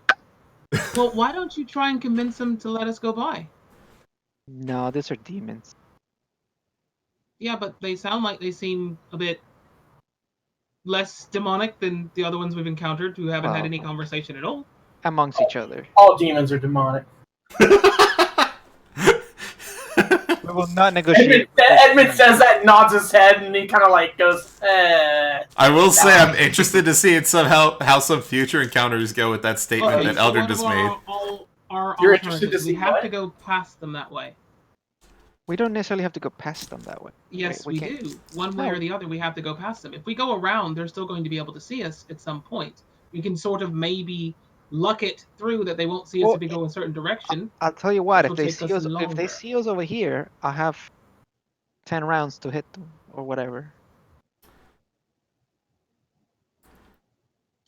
Well, why don't you try and convince them to let us go by? No, these are demons. Yeah, but they sound like they seem a bit less demonic than the other ones we've encountered who haven't had Well, any conversation at all. amongst each other. All demons are demonic. We will not negotiate. Edmund says that, nods his head, and he kind of like goes, eh. I will say I'm interested to see how some future encounters go with that statement Okay, that so Elder one just of made. our You're interested alternatives, to we see have what? to go past them that way. We don't necessarily have to go past them that way. Yes, we we can't- do. One way No. or the other, we have to go past them. If we go around, they're still going to be able to see us at some point. We can sort of maybe luck it through that they won't see us Well, if we go a certain direction. I'll tell you what. Which will take us If they longer. see us over here, I'll have 10 rounds to hit them or whatever.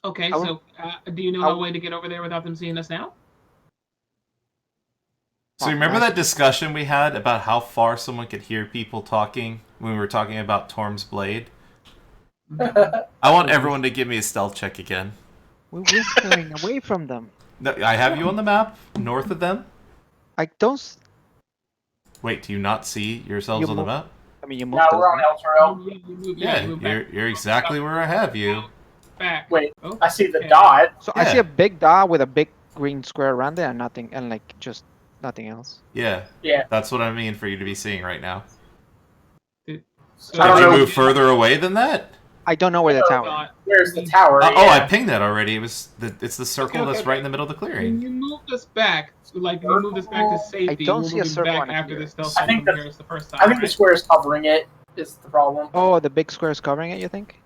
Okay, I will- so do you know I a will- way to get over there without them seeing us now? So you remember that discussion we had about how far someone could hear people talking when we were talking about Torm's blade? I want everyone to give me a stealth check again. We're whispering away from them. No, I have you on the map, north of them. I don't. Wait, do you not see yourselves You on the move- map? I mean, you Now moved we're us. on El Torel. You move, Yeah, you move back. you're exactly where I have you. Back. Wait, Oh, I see the okay. dot. So I see Yeah. a big dot with a big green square around it and nothing, and like just nothing else. Yeah, Yeah. that's what I mean for you to be seeing right now. So I Did don't you know. move further away than that? I don't know where the tower is. Dot. Where's the tower? Oh, I Yeah. pinged that already. It's the circle Okay, that's okay. right in the middle of the When clearing. you moved us back, like you moved us back to safety, don't we're see a moving circle back on after here. the stealth I check think from the- here is the first time. I think the right? square is covering it. Is the problem? Oh, the big square is covering it. You think?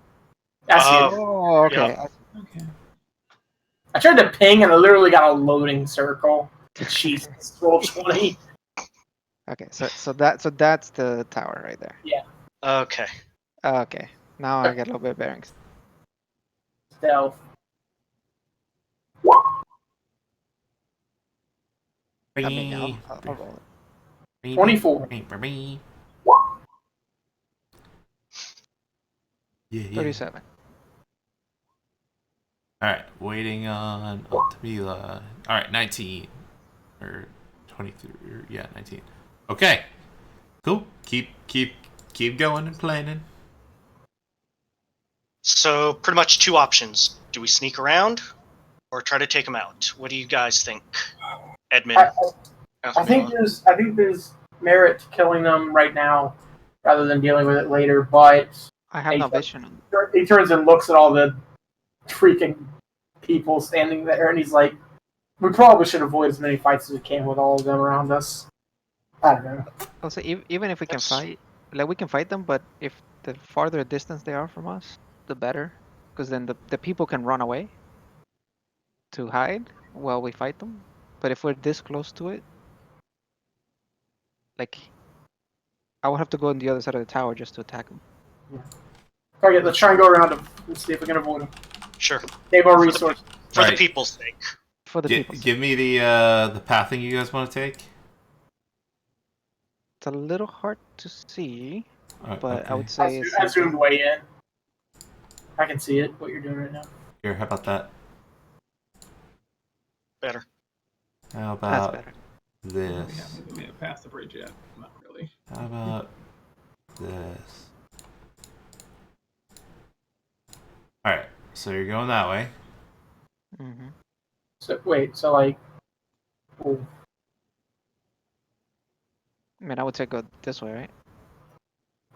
I see it. Oh, okay. Yep. Okay. I tried to ping, and I literally got a loading circle. Jesus, roll 20. Okay. So that's the tower right there. Okay. Okay. Now I get a little bit of bearings. Stealth. I mean, I'll roll it. 24. Yeah. 37. Alright, waiting on Altamila. Alright, 19. Or 23. Yeah, 19. Okay. Cool. Keep going and planning. So pretty much two options. Do we sneak around or try to take them out? What do you guys think? Edmund. I think there's merit to killing them right now, rather than dealing with it later. But I have no vision on. he turns and looks at all the freaking people standing there, and he's like, "We probably should avoid as many fights as we can with all of them around us." I don't know. Also, even if we can That's- fight, like we can fight them, but if the farther distance they are from us, the better, because then the people can run away to hide while we fight them. But if we're this close to it, like, I would have to go on the other side of the tower just to attack them. Okay, let's try and go around them and see if we can avoid them. Sure. Save our For the- resources. For Right. the people's sake. For the people. Give me the pathing you guys want to take. It's a little hard to see, but I Okay. would say it's I zoomed way in. I can see it. What you're doing right now. Here, how about that? Better. How that's about better. this? We haven't made it past the bridge yet. Not really. How about this? Alright, so you're going that way. Hmm. So wait. So like. Oh, I mean, I would say go this way, right?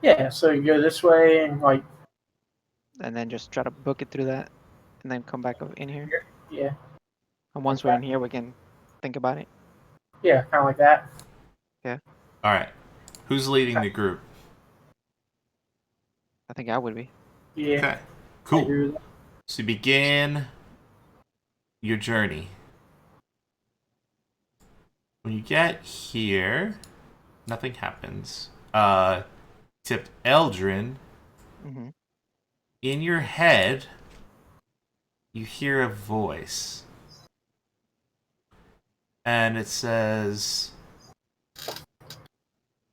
yeah. So you go this way and like. And then just try to book it through that, and then come back in here. Yeah. And once we're in here, we can think about it. Yeah. Kind of like that. Alright. Who's leading the group? I think I would be. Yeah. Okay. I Cool. agree with that. So you begin your journey. When you get here, nothing happens. Except Eldrin, Mm-hmm. in your head, you hear a voice. And it says,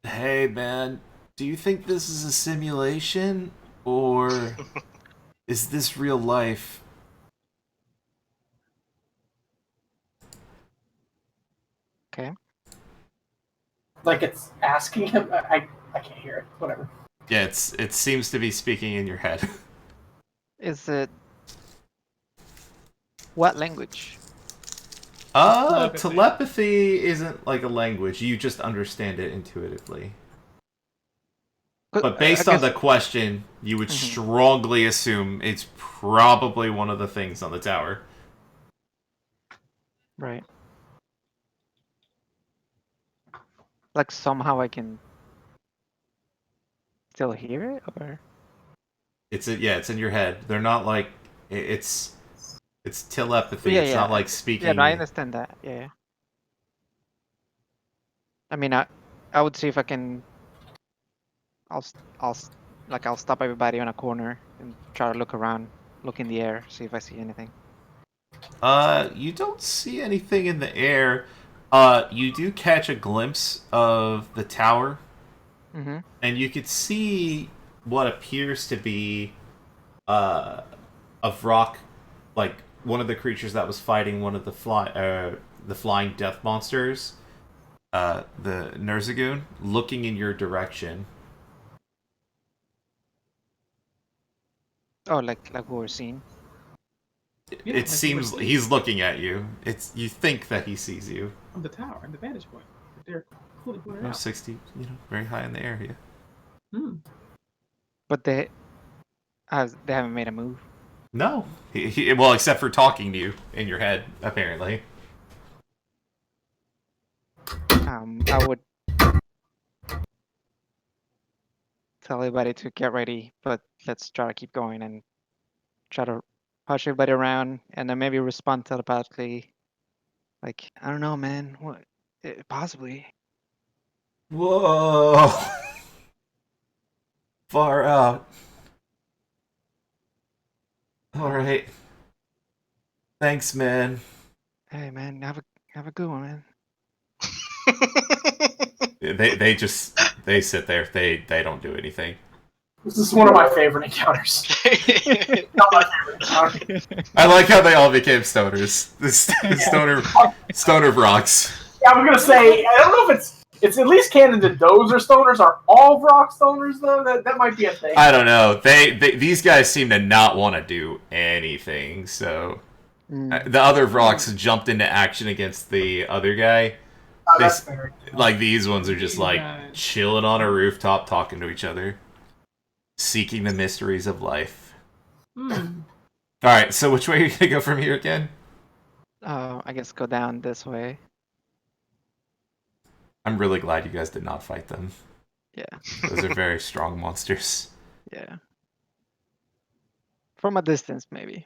"Hey man, do you think this is a simulation? Or is this real life?" Okay. Like it's asking him. I can't hear it. Whatever. Yeah, it seems to be speaking in your head. Is it what language? Telepathy isn't like a language. You just understand it intuitively. But based on the question, you would strongly assume it's probably one of the things on the tower. Right. Like somehow I can still hear it, or It's in your head. They're not like it's telepathy. yeah, It's yeah, not like speaking. yeah. No, I understand that. Yeah. I mean, I would see if I can. I'll stop everybody on a corner and try to look around, look in the air, see if I see anything. You don't see anything in the air. You do catch a glimpse of the tower, Mm-hmm. and you could see what appears to be a Vrock, like one of the creatures that was fighting one of the flying death monsters, the Nerzagoon, looking in your direction. Oh, like what we're seeing. Yeah, It like seems we're seeing he's looking at you. You think that he sees you. on the tower and the vantage point. They're cooling Oh, out. 60, very high in the area. Hmm. But they haven't made a move. No, well, except for talking to you in your head, apparently. I would tell everybody to get ready, but let's try to keep going and try to push everybody around, and then maybe respond telepathically. Like, I don't know, man. What? Possibly. Whoa, far out. All right, thanks, man. Hey, man, have a good one, man. They sit there. They don't do anything. This is one of my favorite encounters. Not my favorite encounter. I like how they all became stoners. The stoner rocks. Yeah, I was gonna say I don't know if it's at least canon that those are stoners. Are all rock stoners though? That might be a thing. I don't know. These guys seem to not want to do anything. So the other rocks jumped into action against the other guy. That's fair. Like these ones are just like chilling on a rooftop, talking to each other, seeking the mysteries of life. Hmm. All right. So which way are you gonna go from here again? I guess go down this way. I'm really glad you guys did not fight them. Yeah. Those are very strong monsters. Yeah. From a distance, maybe.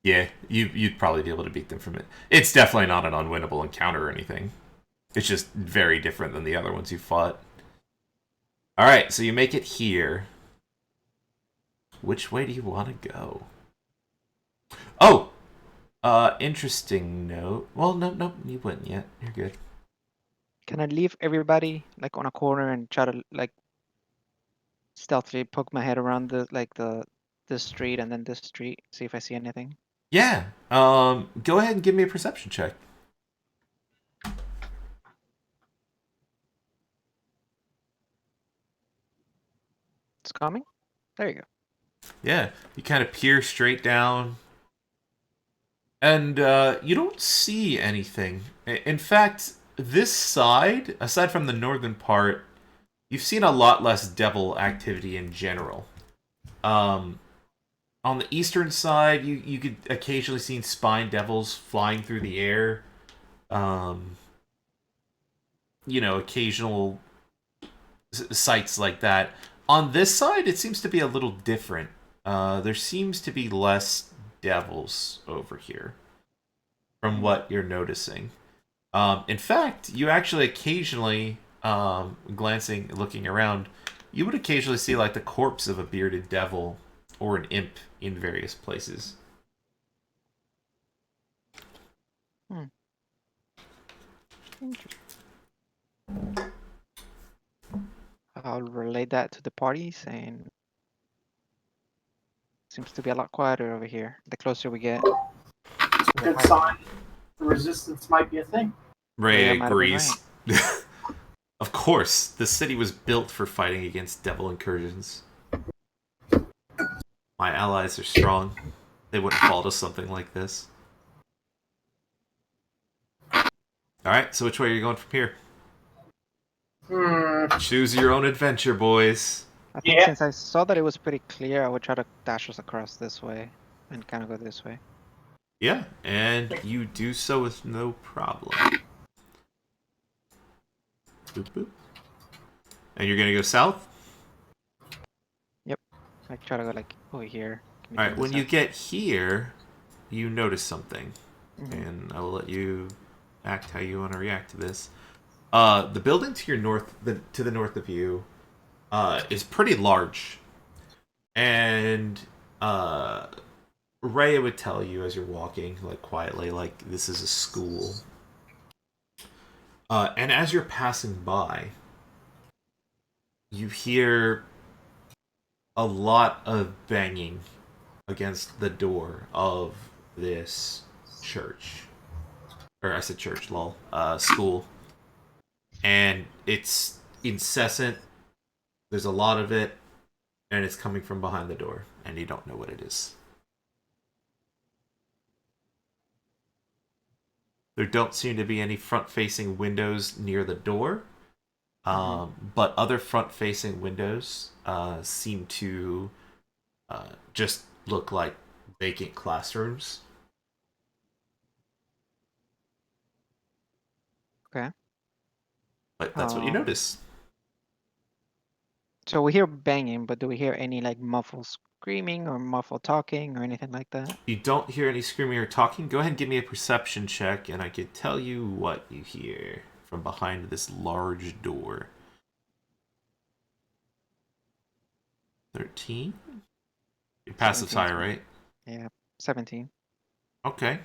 Yeah, you'd probably be able to beat them from it. It's definitely not an unwinnable encounter or anything. It's just very different than the other ones you fought. Alright, so you make it here. Which way do you want to go? Oh! Interesting note. Well, no, you wouldn't yet. You're good. Can I leave everybody like on a corner and try to like stealthily poke my head around this street and then this street, see if I see anything? Yeah, go ahead and give me a perception check. It's coming? There you go. Yeah, you kind of peer straight down, and you don't see anything. In fact, this side, aside from the northern part, you've seen a lot less devil activity in general. On the eastern side, you could occasionally see spine devils flying through the air. Occasional sights like that. On this side, it seems to be a little different. There seems to be less devils over here, from what you're noticing. In fact, you actually occasionally, looking around, you would occasionally see like the corpse of a bearded devil or an imp in various places. Interesting. I'll relate that to the party, saying seems to be a lot quieter over here. The closer we get, It's a the good higher. sign. The resistance might be a thing. Ray Yeah, might have been agrees. Of course, the city was built for fighting against devil incursions. My allies are strong. They wouldn't fall to something like this. Alright, so which way are you going from here? Choose your own adventure, boys. I think since I saw that it was pretty clear, I would try to dash us across this way and kind of go this way. Yeah, and you do so with no problem. Boop, boop. And you're gonna go south? Yep. I try to go like over here. Alright, when you get here, you notice something. Mhm. And I will let you act how you want to react to this. The building to your north, to the north of you, is pretty large. And Ray would tell you as you're walking, like quietly, like this is a school. And as you're passing by, you hear a lot of banging against the door of this church. Or I said church, lol. School. And it's incessant. There's a lot of it. And it's coming from behind the door. And you don't know what it is. There don't seem to be any front-facing windows near the door. But other front-facing windows seem to just look like vacant classrooms. Okay. But that's what you notice. So we hear banging, but do we hear any like muffled screaming or muffled talking or anything like that? You don't hear any screaming or talking. Go ahead and give me a perception check, and I can tell you what you hear from behind this large door. 13? Your passive's 17. higher, right? Yeah, 17. Okay.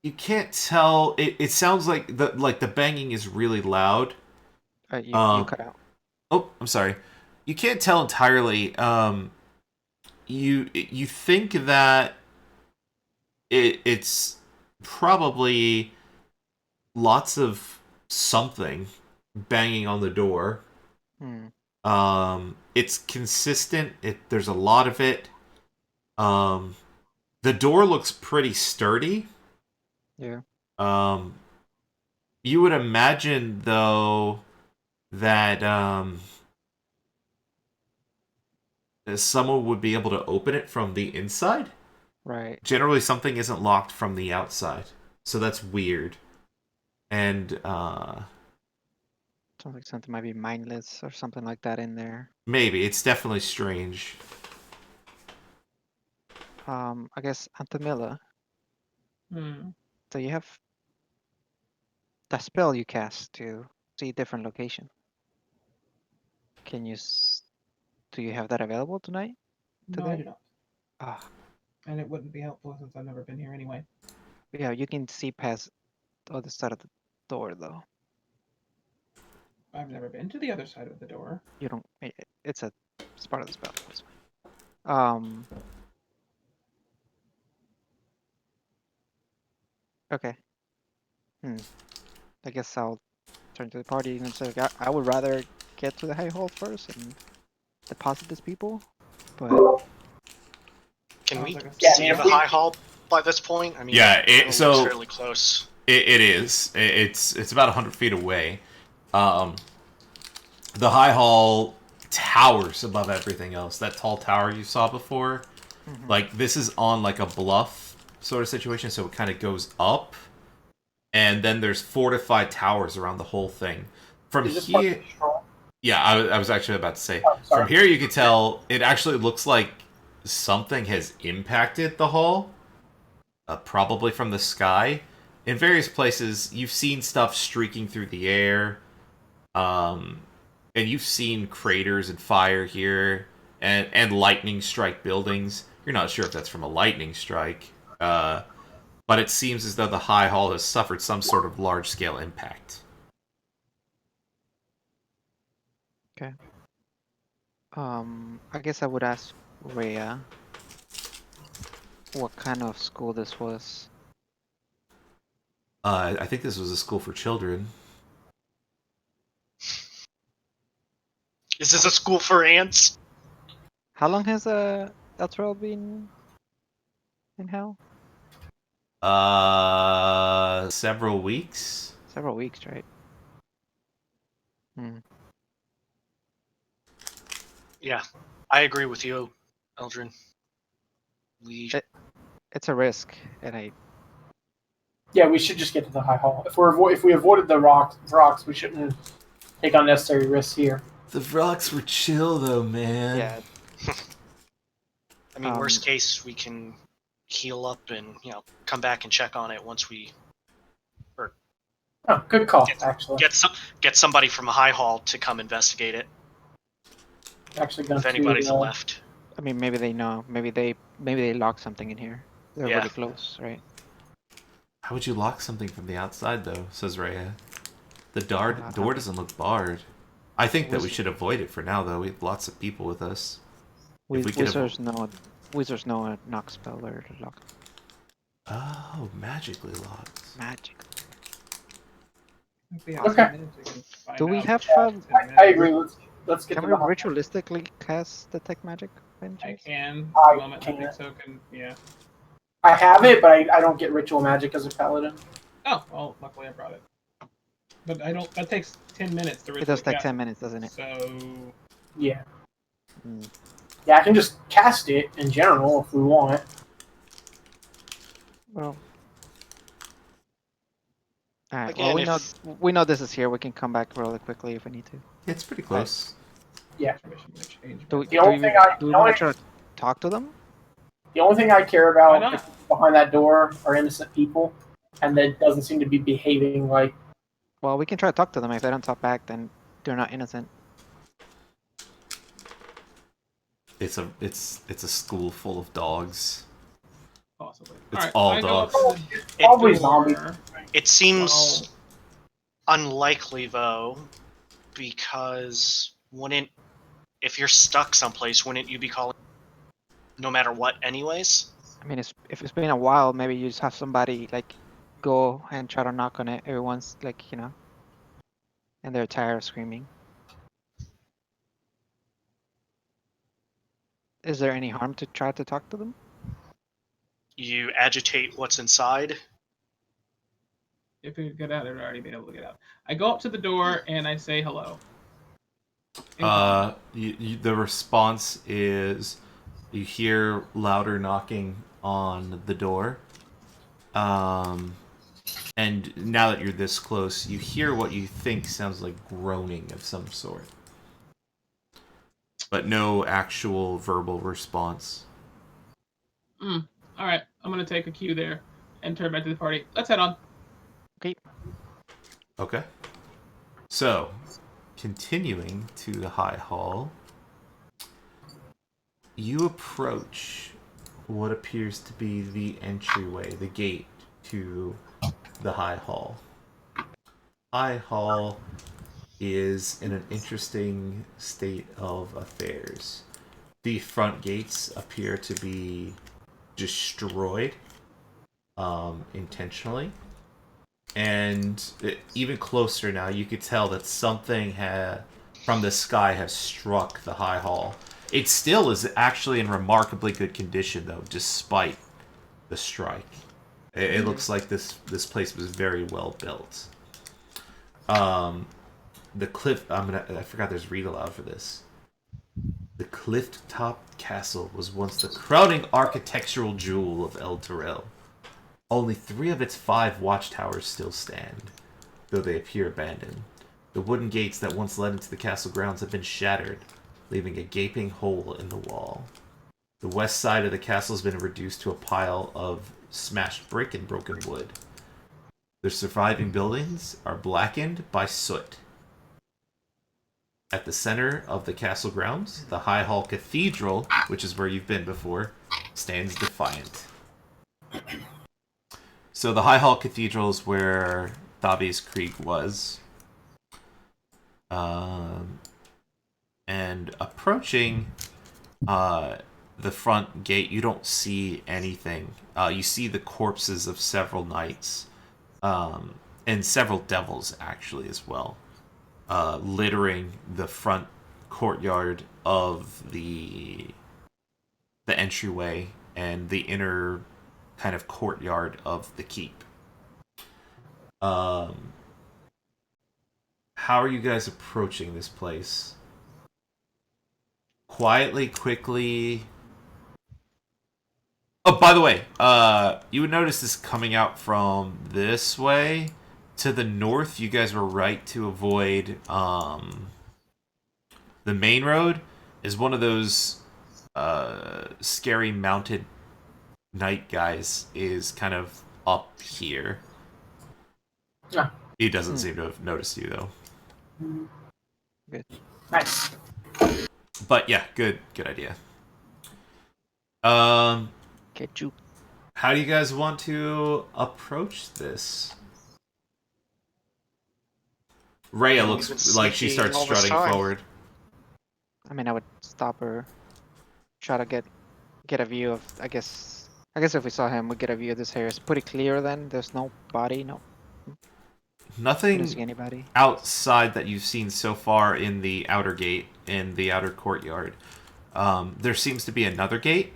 You can't tell. It sounds like the banging is really loud. You cut out. Oh, I'm sorry. You can't tell entirely. You think that it's probably lots of something banging on the door. It's consistent. There's a lot of it. The door looks pretty sturdy. Yeah. You would imagine though that someone would be able to open it from the inside. Right. Generally, something isn't locked from the outside, so that's weird. And sounds like something might be mindless or something like that in there. Maybe it's definitely strange. I guess Antamilla. So you have the spell you cast to see different location. Can you? Do you have that available tonight? No, I do not. Ah. And it wouldn't be helpful since I've never been here anyway. Yeah, you can see past the other side of the door though. I've never been to the other side of the door. You don't. It's part of the spell. It's fine. Okay. I guess I'll turn to the party and say I would rather get to the high hall first and deposit these people, but Can we Sounds like see the high hall by this point? I mean, Yeah, it looks fairly close. It is. It's about 100 feet away. The high hall towers above everything else. That tall tower you saw before, like this is on like a bluff sort of situation, so it kind of goes up, and then there's fortified towers around the whole thing. From here, yeah, I was actually about to say. From here, you can tell it actually looks like something has impacted the hall. probably from the sky. In various places, you've seen stuff streaking through the air, and you've seen craters and fire here, and lightning strike buildings. You're not sure if that's from a lightning strike, but it seems as though the High Hall has suffered some sort of large-scale impact. Okay. I guess I would ask Rhea what kind of school this was. I think this was a school for children. Is this a school for ants? How long has Elturel been in hell? Several weeks. Several weeks, right? Hmm. Yeah, I agree with you, Eldrin. It's a risk, and I Yeah, we should just get to the High Hall. If we avoided the rocks, we shouldn't take unnecessary risks here. The rocks were chill, though, man. yeah. I mean, worst case, we can heal up and come back and check on it once we Oh, good call, actually. get somebody from a high hall to come investigate it. Actually, going If anybody's to left. I mean, maybe they know. Maybe they locked something in here. They're Yeah. really close, right? How would you lock something from the outside, though? Says Rhea. The door doesn't look barred. I think that we should avoid it for now, though. We have lots of people with us. Wizards know a knock spell or lock. Oh, magically locked. Magic. If we have Okay. 10 minutes, we can find Do we out. have? 10 I minutes. agree. Let's get Can to we the High Hall. ritualistically cast detect magic? by any I chance? can. I The moment can't. I think so can. Yeah. I have it, but I don't get ritual magic as a paladin. Oh, well, luckily I brought it. But I don't. That takes 10 minutes to. It does take cast 10 minutes, doesn't it? So Yeah. Mm. Yeah, I can just cast it in general if we want. Well. Alright, Again, well we know this is here. We can come back really quickly if we need to. It's pretty close. Yeah. permission to change. Do we, The only thing I- do we the want only- to try to talk to them? The only thing I care Why about not? is behind that door are innocent people, and that doesn't seem to be behaving like. Well, we can try to talk to them. If they don't talk back, then they're not innocent. It's a school full of dogs. Possibly. It's Alright, all I go up dogs. to the Probably door. zombies. It seems Well- unlikely though, because if you're stuck someplace, wouldn't you be calling no matter what anyways? I mean, if it's been a while, maybe you just have somebody like go and try to knock on it every once, like and they're tired of screaming. Is there any harm to try to talk to them? You agitate what's inside. If we could get out, they'd already been able to get out. I go up to the door and I say hello. The response is you hear louder knocking on the door. And now that you're this close, you hear what you think sounds like groaning of some sort. But no actual verbal response. All right, I'm gonna take a cue there and turn back to the party. Let's head on. Okay. So, continuing to the High Hall, you approach what appears to be the entryway, the gate to the High Hall. High Hall is in an interesting state of affairs. The front gates appear to be destroyed intentionally. And even closer now, you could tell that something from the sky has struck the High Hall. It still is actually in remarkably good condition, though, despite the strike. It looks like this place was very well built. The cliff. I forgot there's read aloud for this. The cliff-topped castle was once the crowning architectural jewel of El Torel. Only 3 of its 5 watchtowers still stand, though they appear abandoned. The wooden gates that once led into the castle grounds have been shattered, leaving a gaping hole in the wall. The west side of the castle has been reduced to a pile of smashed brick and broken wood. The surviving buildings are blackened by soot. At the center of the castle grounds, the High Hall Cathedral, which is where you've been before, stands defiant. So the High Hall Cathedral is where Thavius Krieg was. And approaching the front gate, you don't see anything. You see the corpses of several knights, and several devils, actually, as well. Littering the front courtyard of the entryway and the inner kind of courtyard of the keep. How are you guys approaching this place? Quietly, quickly. Oh, by the way, you would notice this coming out from this way. To the north, you guys were right to avoid the main road. Is one of those scary mounted knight guys is kind of up here. Yeah. He doesn't seem to have noticed you, though. Good. Nice. But yeah, good idea. Get you. How do you guys want to approach this? Rhea looks like she starts all this strutting time. forward. I mean, I would stop her, try to get a view of. I guess if we saw him, we'd get a view of this area. It's pretty clear. Then there's no body, no. We don't see Nothing anybody. outside that you've seen so far in the outer gate, in the outer courtyard. There seems to be another gate,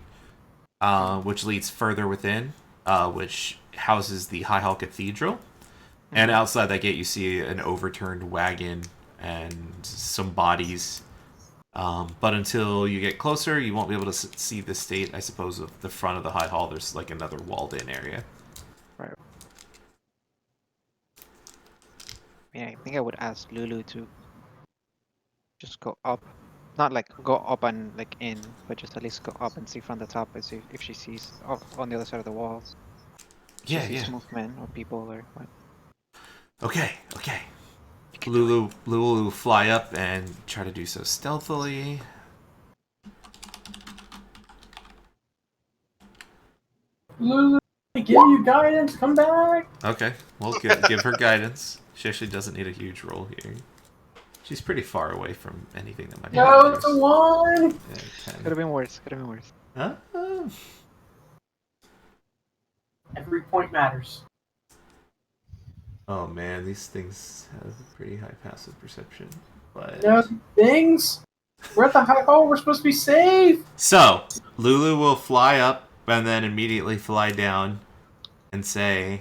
which leads further within, which houses the High Hall Cathedral. And outside that gate, you see an overturned wagon and some bodies. But until you get closer, you won't be able to see the state, I suppose, of the front of the High Hall. There's like another walled-in area. Right. I mean, I think I would ask Lulu to just go up, not like go up and like in, but just at least go up and see from the top and see if she sees on the other side of the walls. She sees movement or people or what. Okay. Lulu will fly up and try to do so stealthily. Lulu, I give you guidance. Come back. Okay, we'll give her guidance. She actually doesn't need a huge roll here. She's pretty far away from anything that might be No, it's a one. Yeah, 10. Could have been worse. Huh? Every point matters. Oh man, these things have a pretty high passive perception. But No things. We're at the High Hall. We're supposed to be safe. so Lulu will fly up and then immediately fly down and say,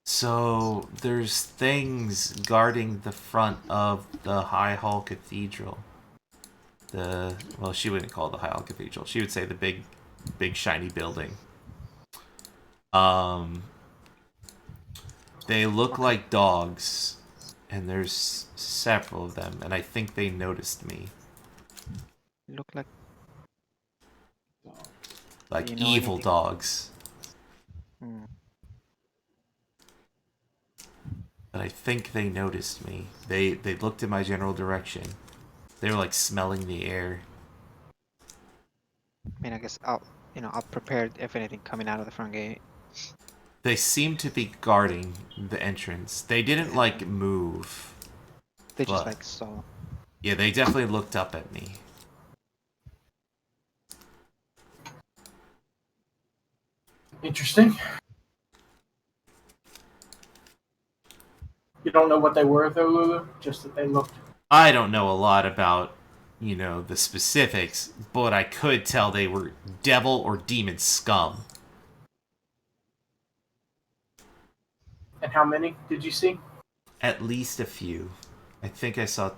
so there's things guarding the front of the High Hall Cathedral. Well, she wouldn't call it the High Hall Cathedral. She would say the big shiny building. They look like dogs, and there's several of them, and I think they noticed me. Look like Like Do you know evil anything? dogs. But I think they noticed me. They looked in my general direction. They were like smelling the air. I mean, I guess I'll prepare if anything coming out of the front gate. They seemed to be guarding the entrance. They didn't like move. They just But- like saw. Yeah, they definitely looked up at me. Interesting. You don't know what they were, though, Lulu? Just that they looked. I don't know a lot about, the specifics, but I could tell they were devil or demon scum. And how many did you see? At least a few. I think I saw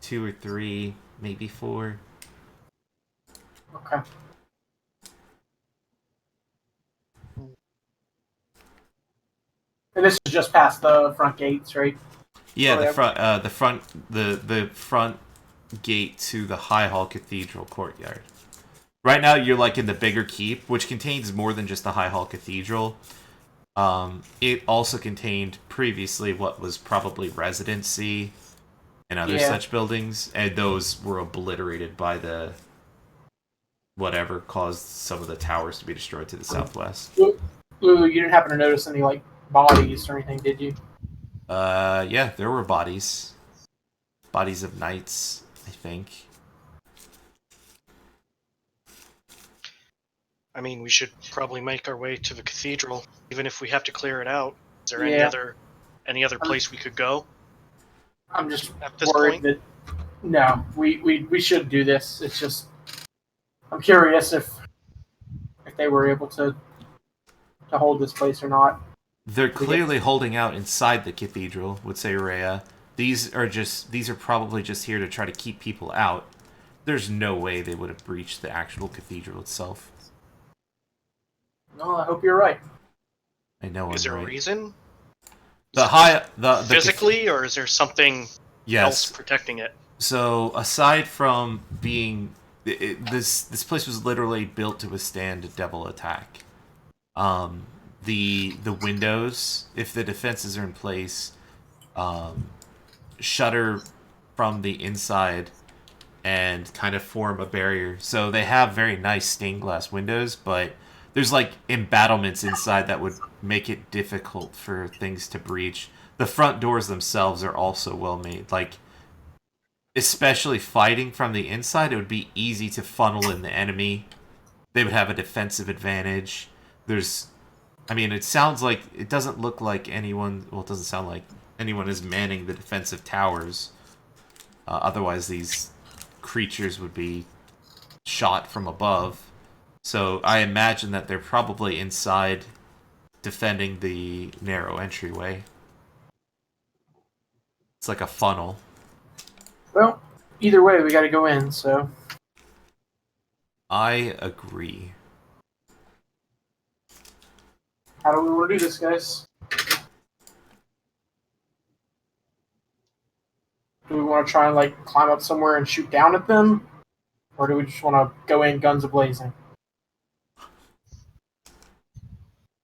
2 or 3, maybe 4. Okay. And this is just past the front gates, right? Yeah, Oh, yeah. the front gate to the High Hall Cathedral courtyard. Right now, you're like in the bigger keep, which contains more than just the High Hall Cathedral. It also contained previously what was probably residency and other such buildings, and those were obliterated by the whatever caused some of the towers to be destroyed to the southwest. Lulu, you didn't happen to notice any like bodies or anything, did you? Yeah, there were bodies. Bodies of knights, I think. I mean, we should probably make our way to the cathedral, even if we have to clear it out. Is there any other place we could go? I'm just At this worried point? that no, we should do this. It's just I'm curious if they were able to hold this place or not. They're clearly holding out inside the cathedral, would say Rhea. These are probably just here to try to keep people out. There's no way they would have breached the actual cathedral itself. No, I hope you're right. I know. Is there right. a reason? The physically, or is there something else protecting it? So aside from being this place was literally built to withstand a devil attack. The windows, if the defenses are in place, shutter from the inside and kind of form a barrier. So they have very nice stained glass windows, but there's like embattlements inside that would make it difficult for things to breach. The front doors themselves are also well made. Like, especially fighting from the inside, it would be easy to funnel in the enemy. They would have a defensive advantage. It sounds like, it doesn't look like anyone, well, it doesn't sound like anyone is manning the defensive towers. Otherwise, these creatures would be shot from above. So I imagine that they're probably inside defending the narrow entryway. It's like a funnel. Well, either way, we got to go in, so. I agree. How do we want to do this, guys? Do we want to try and like climb up somewhere and shoot down at them? Or do we just want to go in guns a-blazing?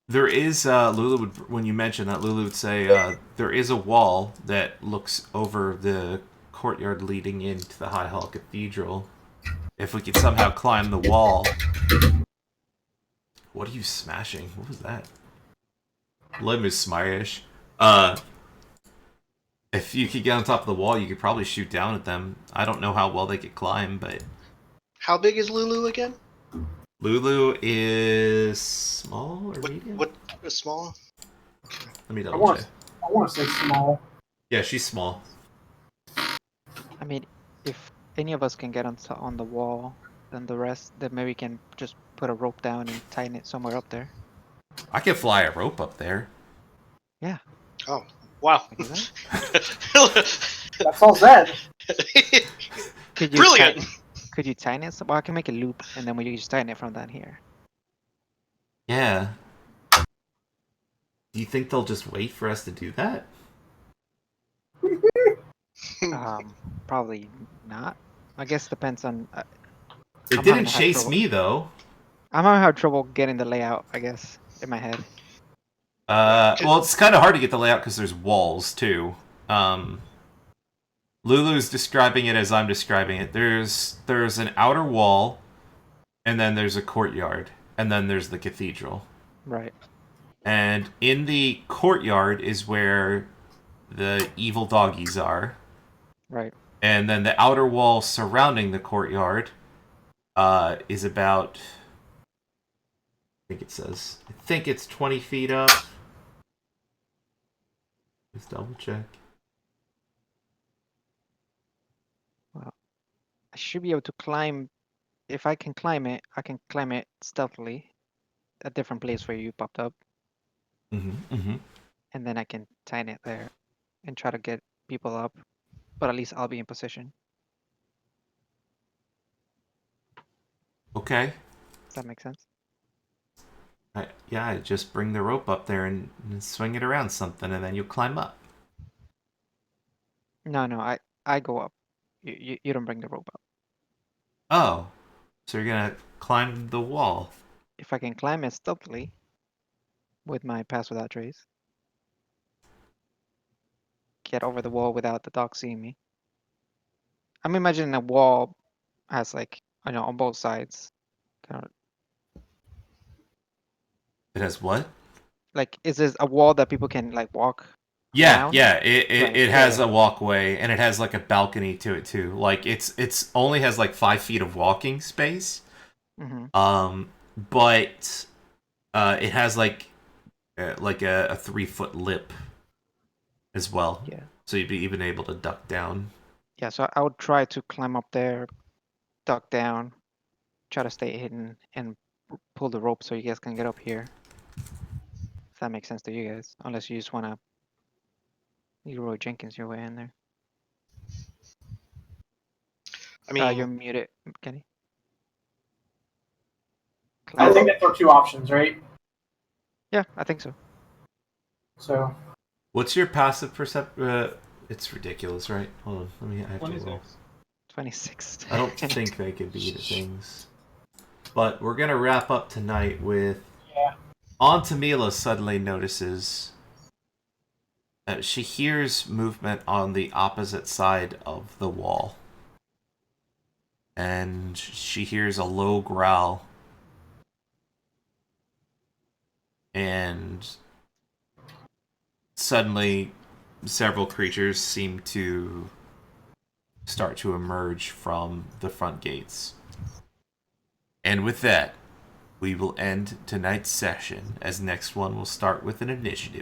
There is, when you mentioned that, Lulu would say, there is a wall that looks over the courtyard leading into the High Hall Cathedral. If we could somehow climb the wall... What are you smashing? What was that? Lim is smarish. If you could get on top of the wall, you could probably shoot down at them. I don't know how well they could climb, but... How big is Lulu again? Lulu is small or medium? What is small? Let me double check. I want to say small. Yeah, she's small. I mean, if any of us can get on the wall, then maybe we can just put a rope down and tighten it somewhere up there. I could fly a rope up there. Yeah. Oh, wow. That's all said. Brilliant. Could you tighten it? Well, I can make a loop, and then we just tighten it from down here. Yeah. Do you think they'll just wait for us to do that? Probably not. I guess depends on. It didn't chase me though. I'm gonna have trouble getting the layout, I guess, in my head. Well, it's kind of hard to get the layout because there's walls too. Lulu's describing it as I'm describing it. There's an outer wall, and then there's a courtyard, and then there's the cathedral. Right. And in the courtyard is where the evil doggies are. Right. And then the outer wall surrounding the courtyard is about... I think it's 20 feet up. Just double check. Well, I should be able to climb. If I can climb it, I can climb it stealthily. A different place where you popped up. Mm-hmm. And then I can tighten it there and try to get people up. But at least I'll be in position. Okay. Does that make sense? I just bring the rope up there and swing it around something, and then you climb up. No, I go up. You don't bring the rope up. Oh. So you're gonna climb the wall. If I can climb it stealthily with my pass without trace, get over the wall without the dog seeing me. I'm imagining a wall has like, I know, on both sides. Kind of It has what? like, is this a wall that people can like walk Yeah, around? yeah. It, Right, it yeah, has yeah. a walkway and it has like a balcony to it too. Like it's only has like 5 feet of walking space. Mm-hmm. But it has like a 3 foot lip as well. Yeah. So you'd be even able to duck down. Yeah, so I would try to climb up there, duck down, try to stay hidden, and pull the rope so you guys can get up here. If that makes sense to you guys. Unless you just want to Leroy Jenkins your way in there. I mean, You're muted, Kenny. I Climb. think that's our two options, right? Yeah, I think so. So What's your passive perception? It's ridiculous, right? Hold on, I have to roll. 26. 26. I don't think they could be the things. But we're gonna wrap up tonight with yeah. Antamila suddenly notices that she hears movement on the opposite side of the wall. And she hears a low growl. And suddenly several creatures seem to start to emerge from the front gates. And with that, we will end tonight's session, as next one will start with an initiative